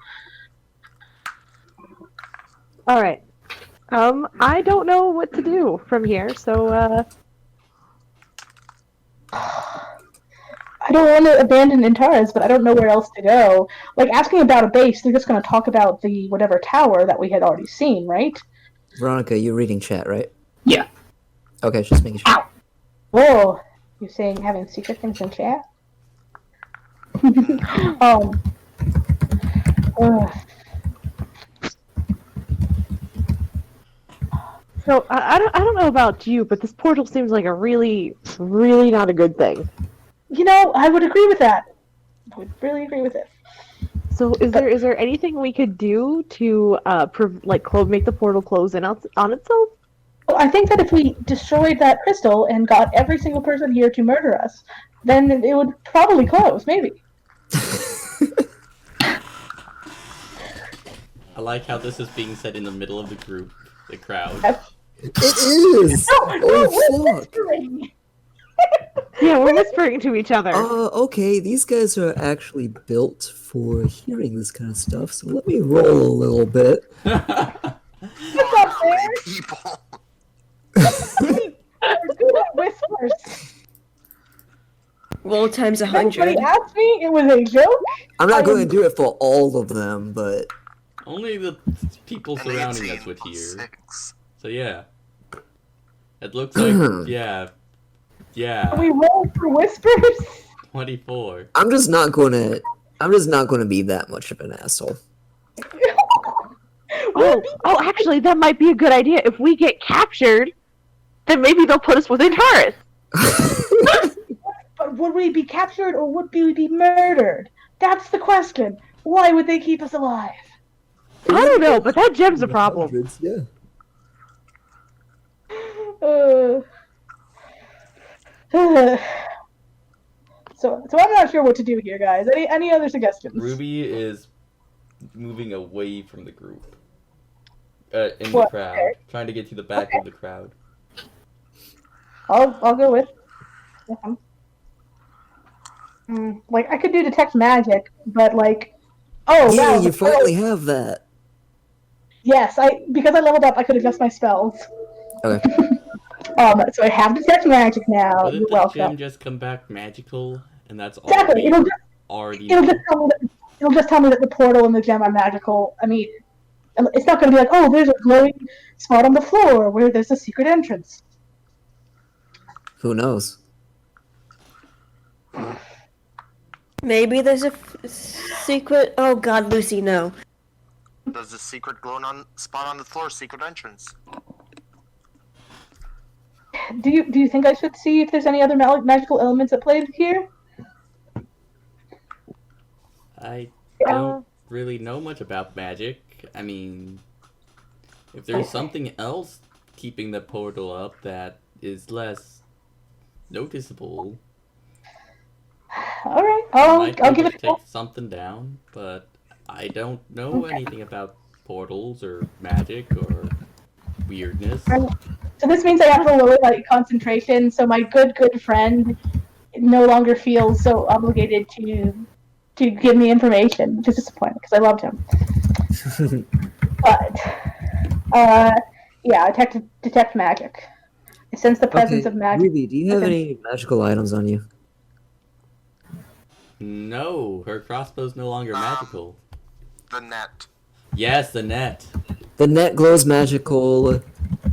alright. I don't know what to do from here, so I don't want to abandon Antares, but I don't know where else to go. Like, asking about a base, they're just going to talk about the whatever tower that we had already seen, right? Veronica, you're reading chat, right? Yeah. Okay, just making sure. Whoa, you're saying having secret things in chat? um. So I don't know about you, but this portal seems like a really not a good thing. You know, I would agree with that. I would really agree with it. So is there anything we could do to make the portal close in on itself? Well, I think that if we destroyed that crystal and got every single person here to murder us, then it would probably close, maybe. I like how this is being said in the middle of the group, the crowd. It is! No, fuck! Yeah, we're whispering to each other. Okay, these guys are actually built for hearing this kind of stuff, so let me roll a little bit. What's up How there? many people? Good at whispers. Roll times Somebody 100. asked me, it was a joke. I'm not I going am- to do it for all of them, but Only the people An surrounding 18 us would hear. plus 6. So yeah. It looks like, yeah. Can we roll for whispers? 24. I'm just not going to be that much of an asshole. Oh, actually, that might be a good idea. If we get captured, then maybe they'll put us within Taurus. But would we be captured or would we be murdered? That's the question. Why would they keep us alive? I don't know, but that gem's a problem. Hundreds, yeah. So I'm not sure what to do here, guys. Any other suggestions? Ruby is moving away from the group. In the What? crowd. Okay. Trying to get to the back of the crowd. I'll go with. Like I could do detect magic, but like, oh Yeah, wow, you the finally portal- have that. Yes, because I leveled up, I could adjust my spells. Okay. So I have detect magic now. Wouldn't You're the welcome. gem just come back magical? And that's all Exactly. we already know? It'll just tell me that the portal and the gem are magical. I mean, it's not going to be like, oh, there's a glowing spot on the floor where there's a secret entrance. Who knows? Maybe there's a secret. Oh God, Lucy, no. There's a secret glowing spot on the floor, secret entrance. Do you think I should see if there's any other magical elements at play here? I don't really know much about magic. I mean, if there's something else keeping the portal up that is less noticeable, All right, I might I'll be give able it to a go. take something down, but I don't know anything about portals or magic or weirdness. So this means I have to lower my concentration. So my good friend no longer feels so obligated to give me information, which is disappointing because I loved him. But yeah, detect magic. I sense the presence Okay, of magic. Ruby, do you have Okay. any magical items on you? No, her crossbow's no longer magical. The net. Yes, the net. The net glows magical.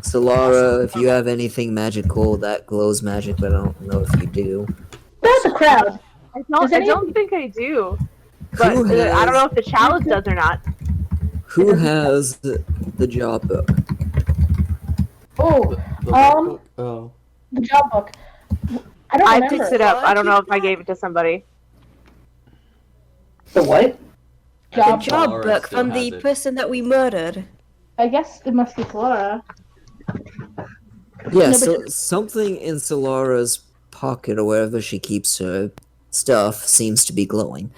Solara, if you have anything magical, that glows magic, but I don't know if you do. That's a crowd. Does I any- don't think I do. But Who I don't has- know if the chalice does or not. Who has the job book? Oh, The Um, oh. the job book. I don't I remember. picked it up. I don't know if I gave it to somebody. The what? I Job think Job Laura book still from has the it. person that we murdered. I guess it must be Flora. Yeah, No, so but- something in Solara's pocket or wherever she keeps her stuff seems to be glowing.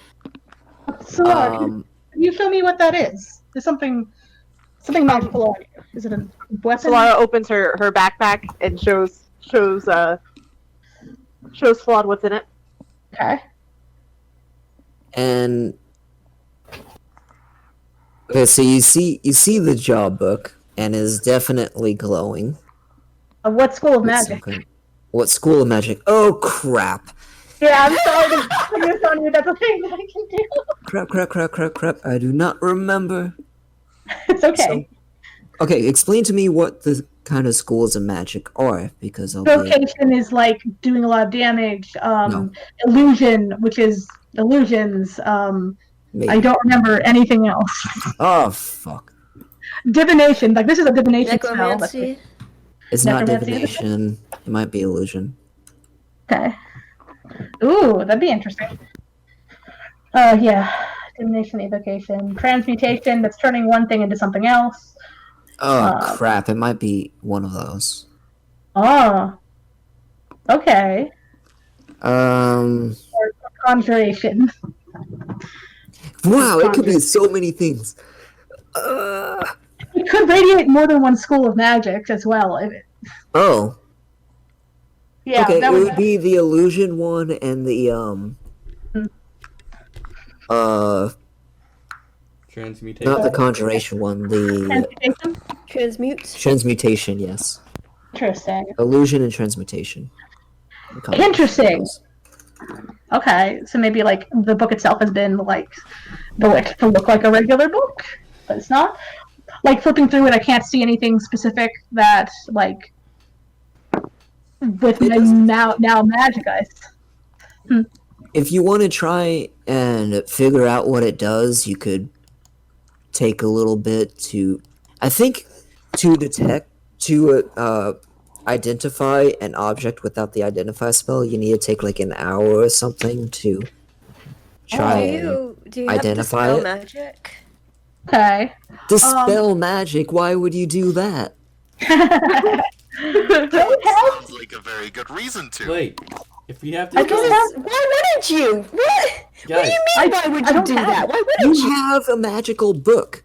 Flora, can you show me what that is? There's something magical on it. Is it a weapon? Solara opens her backpack and shows Flawed what's in it. Okay. And okay, so you see the job book and is definitely glowing. What school of with magic? some kind- What school of magic? Oh crap! Yeah, I'm sorry to miss on you. That's a thing that I can do. Crap. I do not remember. It's okay. Okay, explain to me what the kind of schools of magic are, because I'll be... Vocation is like doing a lot of damage. No. Illusion, which is illusions. I Maybe. don't remember anything else. Oh, fuck. Divination, like this is a divination spell. Necromancy. It's not Necromancy is a divination. It might be illusion. Okay. Ooh, that'd be interesting. Yeah. Divination, evocation, transmutation. That's turning one thing into something else. Oh, crap. It might be one of those. Oh. Okay. Um... Or conjuration. Wow, it could be so many things. It could radiate more than one school of magic as well. Oh. Yeah, Okay, that it would would be the illusion one and the, Transmutation. not the conjuration one, the transmutation. Transmute. transmutation, yes. Interesting. Illusion and transmutation. Interesting. Okay, so maybe like the book itself has been like built to look like a regular book, but it's not. Like flipping through it, I can't see anything specific that like with now magicized. If you want to try and figure out what it does, you could take a little bit to, I think, to detect, to identify an object without the identify spell, you need to take like an hour or something to try and Do you identify have it. magic? Okay. Dispel magic, why would you do that? Sounds like a very good reason to. Wait, if we have I to... don't have. Why wouldn't you? What do Guys, you mean? Why would I you don't do have that? Why You wouldn't you? have a magical book.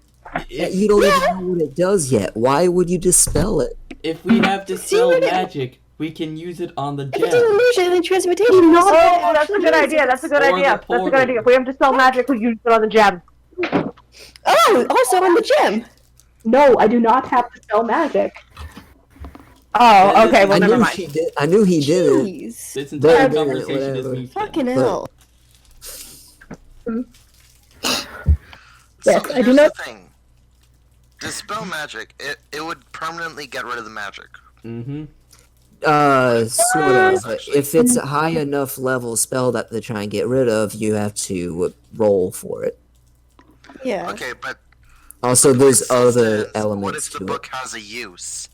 You don't even know what it does yet. Why would you dispel it? if we have to See spell what it- magic, we can use it on the If it's an gem. illusion and transmutation. Oh, that's a good idea. That's a good Or the idea. That's a good portal. idea. If we have to spell magic, we use it on the gem. Oh, also on the gem. No, I do not have to spell magic. Oh, okay. Well, I never knew mind. she did. I knew he did it. Jeez. This entire Whatever, conversation is whatever. me. Fucking But- hell. Yes, So I do here's know. the thing. Dispel magic, it would permanently get rid of the magic. Mm-hmm. Sort of. If it's a high enough level spell that they try and get rid of, you have to roll for it. Yeah. Okay, but Also, there's for other instance, what elements if the to book it. has a use?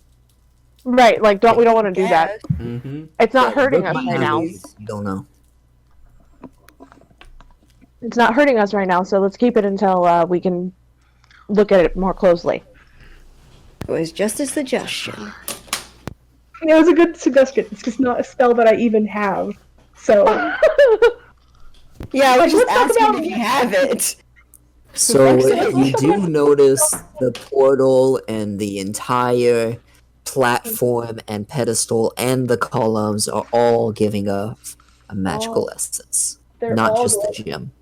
Right, like we don't want to do that. Mm-hmm. It's not Yeah, hurting but us you right now. You don't know. It's not hurting us right now, so let's keep it until we can look at it more closely. It was just a suggestion. It was a good suggestion. It's just not a spell that I even have. So Yeah, I was just Let's talk asking about- if you have it. So Excellent. you do notice the portal and the entire platform and pedestal and the columns are all giving off a magical essence, they're not all just the glowing. gem.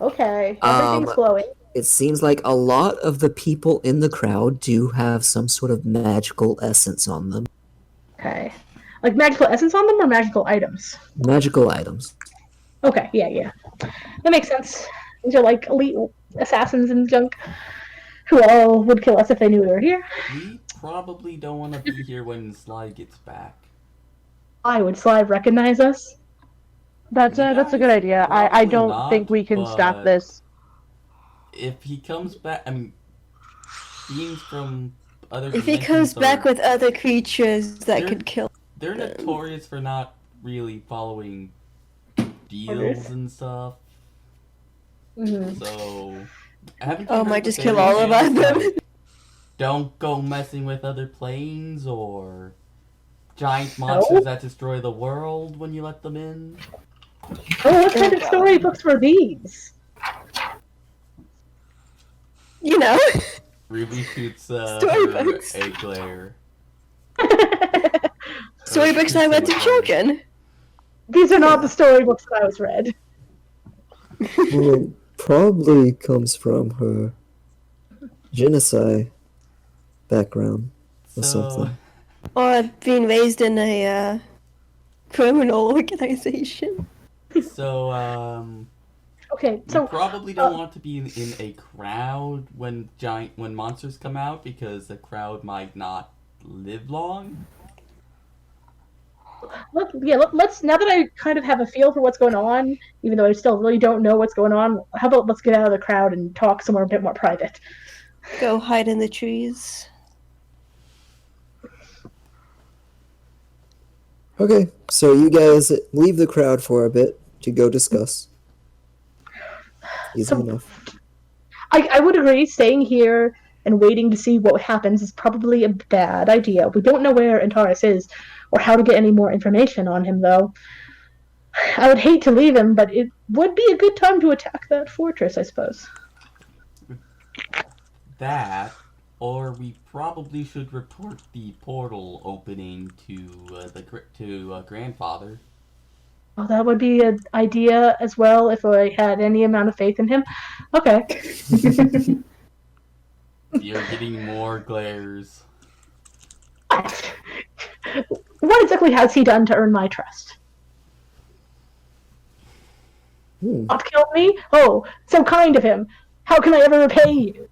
Okay, everything's Um, glowing. It seems like a lot of the people in the crowd do have some sort of magical essence on them. Okay, like magical essence on them or magical items. Magical items. Okay, yeah, that makes sense. These are like elite assassins and junk who all would kill us if they knew we were here. We probably don't want to be here when Sly gets back. Why would Slive recognize us? That's a good idea. I Probably don't not, think we can but- stop this. If he comes back, I mean, beings from other If he dimensions comes back are- with other creatures that They're- could kill. They're notorious for not really following deals Orders. and stuff. Mm-hmm. So, haven't you Oh, heard might the just kill fairy all of tales, them. like, don't go messing with other planes or giant monsters that destroy the world when you let them in. Oh, what kind of storybooks were these? You know. Ruby shoots Storybooks. her eclair. Storybooks I read to children. These are not the storybooks that I was read. Well, it probably comes from her genocide background or So, something. Or being raised in a criminal organization. So, Okay, we so probably don't want to be in a crowd when monsters come out because the crowd might not live long. let's now that I kind of have a feel for what's going on, even though I still really don't know what's going on. How about let's get out of the crowd and talk somewhere a bit more private? Go hide in the trees. Okay, so you guys leave the crowd for a bit to go discuss. Easy So- enough. I would agree. Staying here and waiting to see what happens is probably a bad idea. We don't know where Antares is or how to get any more information on him, though. I would hate to leave him, but it would be a good time to attack that fortress, I suppose. That, or we probably should report the portal opening to grandfather. Oh, that would be an idea as well if I had any amount of faith in him. Okay. You're getting more glares. What exactly has he done to earn my trust? Not killed me? Oh, so kind of him. How can I ever repay you?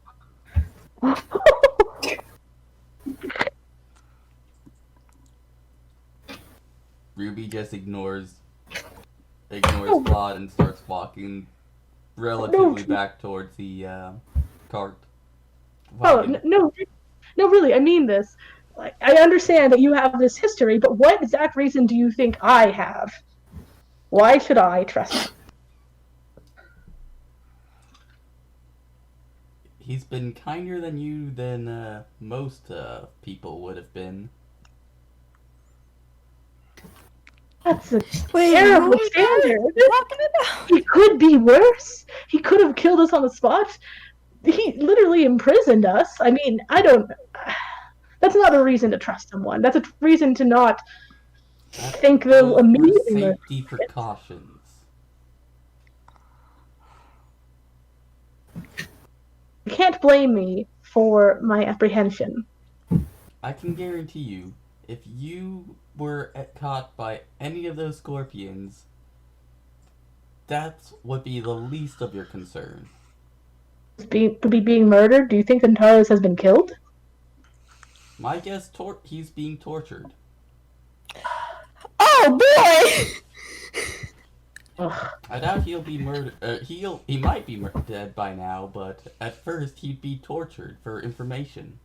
Ruby just ignores Claude and starts walking relatively back towards the cart. Oh, no, really, I mean this. Like, I understand that you have this history, but what exact reason do you think I have? Why should I trust him? He's been kinder than you than most people would have been. That's a Wait, terrible what are you standard. talking about? He could be worse. He could have killed us on the spot. He literally imprisoned us. I mean, I don't. That's not a reason to trust someone. That's a reason to not think they'll For immediately. safety precautions. You can't blame me for my apprehension. I can guarantee you, if you were caught by any of those scorpions, that would be the least of your concern. Could be being murdered. Do you think Antares has been killed? My guess, he's being tortured. Oh boy! Ugh. I doubt he'll be murdered. He might be dead by now, but at first he'd be tortured for information.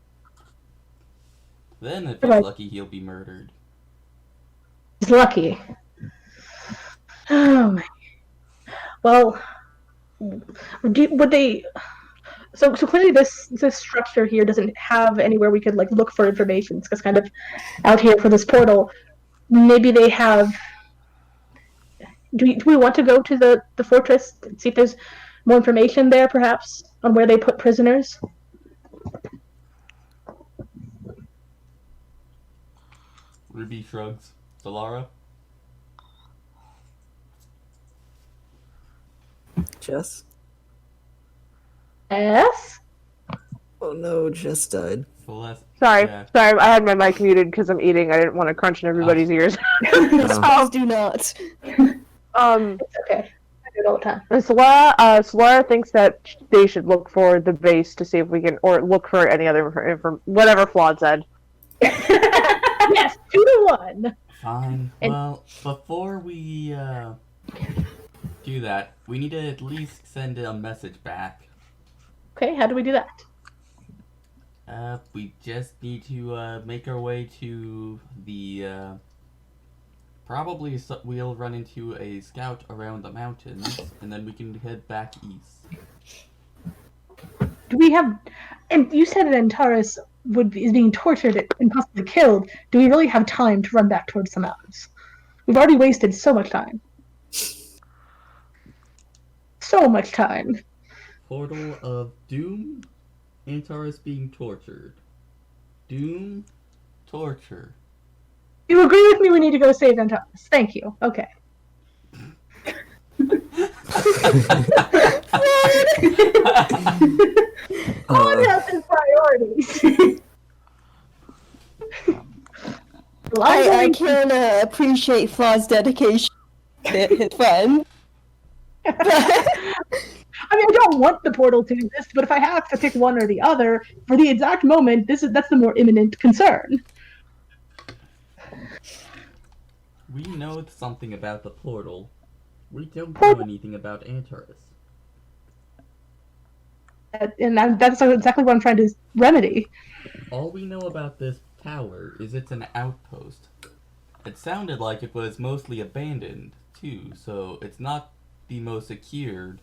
Then, if he's Right. lucky, he'll be murdered. He's lucky. Oh my. Well, would they? So clearly, this structure here doesn't have anywhere we could like look for information. It's just kind of out here for this portal. Maybe they have. Do we want to go to the fortress and see if there's more information there, perhaps, on where they put prisoners? Ruby shrugs. Solara? Jess? Yes. Oh no, Jess died. Celeste? Sorry, Yeah. sorry, I had my mic muted because I'm eating. I didn't want to crunch in everybody's ears. Please do not. It's okay. I do it all the time. And Solara thinks that they should look for the base to see if we can, or look for any other whatever Flawed said. Yes, 2-1. Fine. And- Well, before we do that, we need to at least send a message back. Okay, how do we do that? We just need to make our way to the probably we'll run into a scout around the mountains, and then we can head back east. Do we have? And you said that Antares is being tortured and possibly killed. Do we really have time to run back towards the mountains? We've already wasted so much time. So much time. Portal of Doom. Antares being tortured. Doom. Torture. You agree with me? We need to go save Antares. Thank you. Okay. One has his priorities. Well, I can appreciate Flaw's dedication to his friend. I mean, I don't want the portal to exist, but if I have to pick one or the other for the exact moment, that's the more imminent concern. We know something about the portal. We don't know anything about Antares. And that's exactly what I'm trying to remedy. All we know about this tower is it's an outpost. It sounded like it was mostly abandoned, too, so it's not the most secured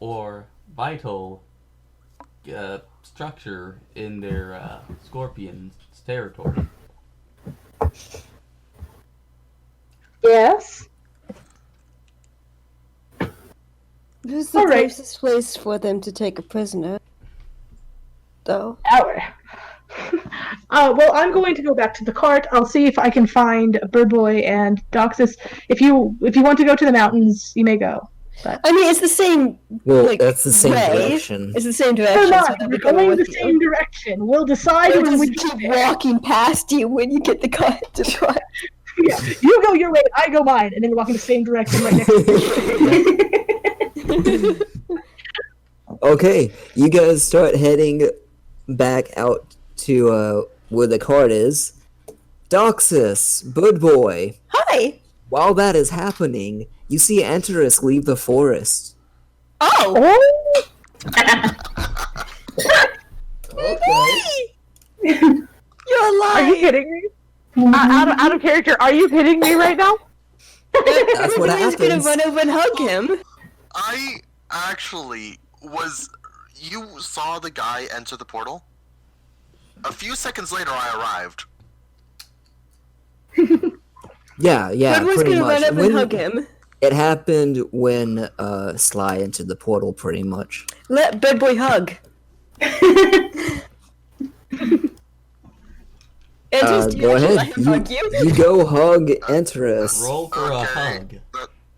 or vital structure in their Scorpion's territory. Yes. Who's the All right. closest place for them to take a prisoner? Though. Hour. Well, I'm going to go back to the cart. I'll see if I can find Bird Boy and Doxus. If you want to go to the mountains, you may go. I mean, it's the same. Well, like, that's the same way. direction. It's the same We're direction. not. So they'll We're be coming going the with you. same direction. We'll decide They'll when we just get keep there. walking past you when you get the car to the Yeah, you go your way, I go mine, and then we're walking the same direction right next to Okay, you guys start heading back out to where the cart is. Doxus, Bud Boy. Hi. While that is happening, you see Antares leave the forest. Oh. Okay. You're Are you alive. kidding me? Out of character, are you kidding me right now? That's what Everybody's gonna happens. run over and hug him. I actually was. You saw the guy enter the portal? A few seconds later, I arrived. Yeah, Everyone's pretty gonna much. run over and hug him. It happened when Sly entered the portal, pretty much. Let Bird Boy hug. Andrews, do you Go actually ahead. let him hug you? You go hug Antares. Roll for a Okay. hug.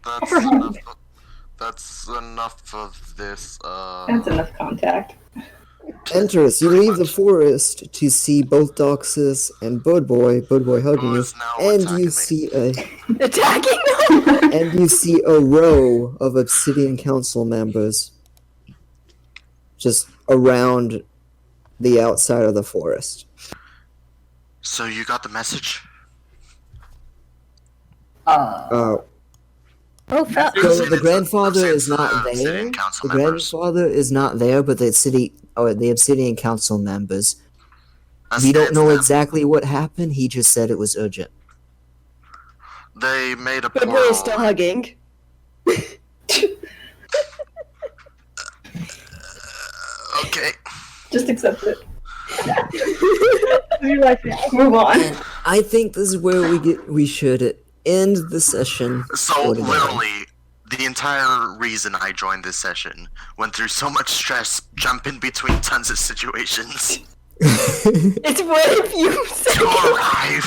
That's enough. That's enough of this. That's enough contact. Antares, you leave the forest to see both Doxus and Bud Boy hugging Who you, is now and attacking you me? see Attacking them? and you see a row of Obsidian Council members just around the outside of the forest. So you got the message? Uh, Oh, fuck. so I've the seen grandfather it. is not I've seen there. council The members. grandfather is not there, but the Obsidian Council members. I We don't said know them. exactly what happened. He just said it was urgent. They made a Bird Boy portal. is still hugging. Okay. Just accept it. you right now. Move on. I think this is where we should end the session. So for today. literally, the entire reason I joined this session went through so much stress, jumping between tons of situations It's what if you to arrive.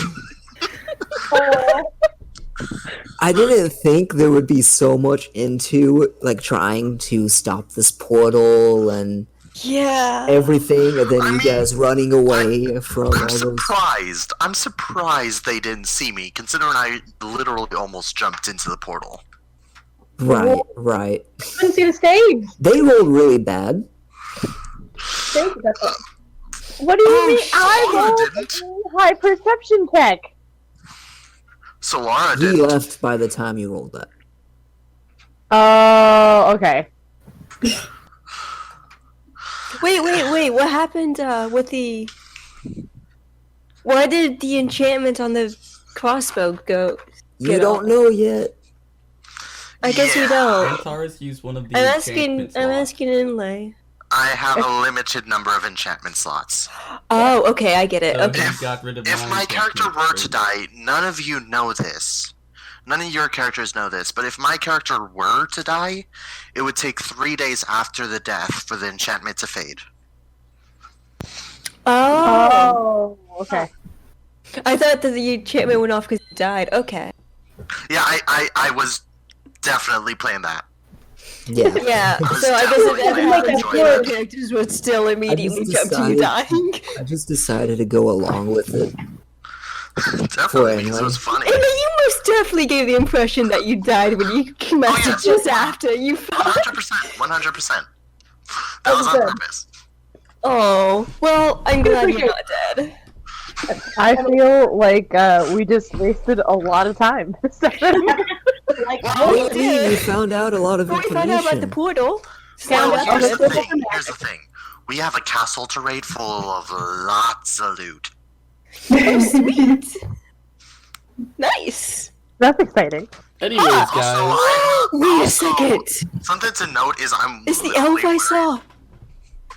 I didn't think there would be so much into like trying to stop this portal and Yeah. everything, and then I you mean, guys running away from all I'm those. surprised. I'm surprised they didn't see me, considering I literally almost jumped into the portal. Right. Couldn't see the stage. They rolled really bad. Stage, that's all. What do you mean? I Laura rolled didn't. a high perception check. So Laura He didn't. left by the time you rolled that. Oh, okay. Wait. What happened with the? Why did the enchantment on the crossbow go? You Get don't off. know yet. I guess we Yeah. don't. Antares used one of the I'm asking. enchantment I'm slots. asking inlay. I have a limited number of enchantment slots. Oh, okay, I get it. So Okay. he got rid of If my character enchantment were to first. die, none of you know this. None of your characters know this, but if my character were to die, it would take 3 days after the death for the enchantment to fade. Oh. Oh, okay. I thought that the enchantment went off because he died. Okay. Yeah, I was definitely playing that. Yeah. Yeah. I was So I guess definitely if that like happens, enjoying your it. characters would still immediately jump to you decided- dying. I just decided to go along with it. Definitely because it was funny. Emma, you must definitely gave the impression that you died when you messaged us after you fought. 100%. That was on good. purpose. Oh, well, I'm glad you're not dead. I feel like we just wasted a lot of time. Well, we found out a lot of When we found out about the information. portal, Well, found out here's the about thing. Here's the thing. We have a castle to raid full of lots of loot. Oh, sweet. Nice. That's exciting. Anyways, Also, guys. I have, Wait a also, second. something to note is I'm. Is the literally elf I wearing- saw?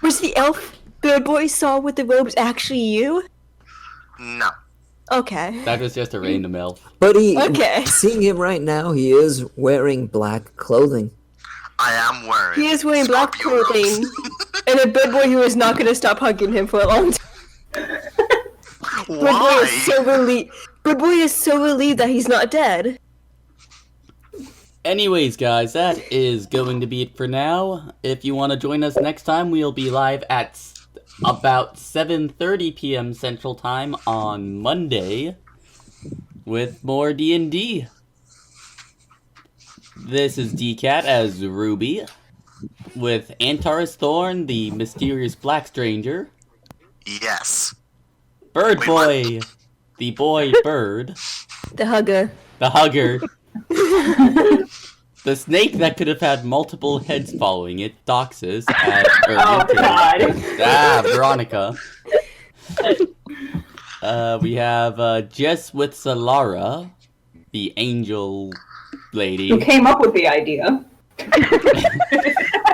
Was the elf bird boy saw with the robes actually you? No. Okay. That was just a random elf. But Okay. seeing him right now, he is wearing black clothing. I am wearing. He is wearing black Scorpio robes. clothing, and a bird boy who is not going to stop hugging him for a long time. Bird boy Why? is so relieved. Bird boy is so relieved that he's not dead. Anyways, guys, that is going to be it for now. If you want to join us next time, we'll be live at about 7:30 p.m. Central Time on Monday with more D&D. This is DCat as Ruby, with Antares Thorn, the mysterious black stranger, Yes. Bird Wait, Boy, the boy bird, The hugger. the hugger, the snake that could have had multiple heads following it, Doxus, Oh god. Veronica. We have Jess with Solara, the angel lady. Who came up with the idea?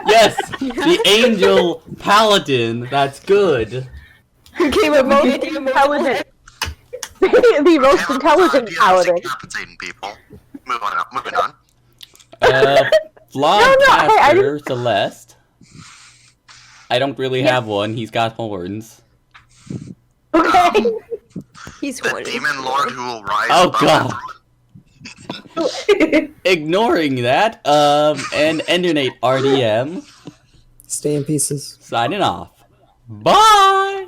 Yes, the angel paladin. That's good. Who came up with the Intelligent. The most Came up with the intelligent idea of paladin. decapitating people. Moving on. Flawed No, hey, I caster Celeste. I don't really have one. He's got horns. Okay. He's The horny. demon lord who will rise Oh, above God. everyone. Ignoring that, and Endernate RDM Stay in pieces. signing off. Bye.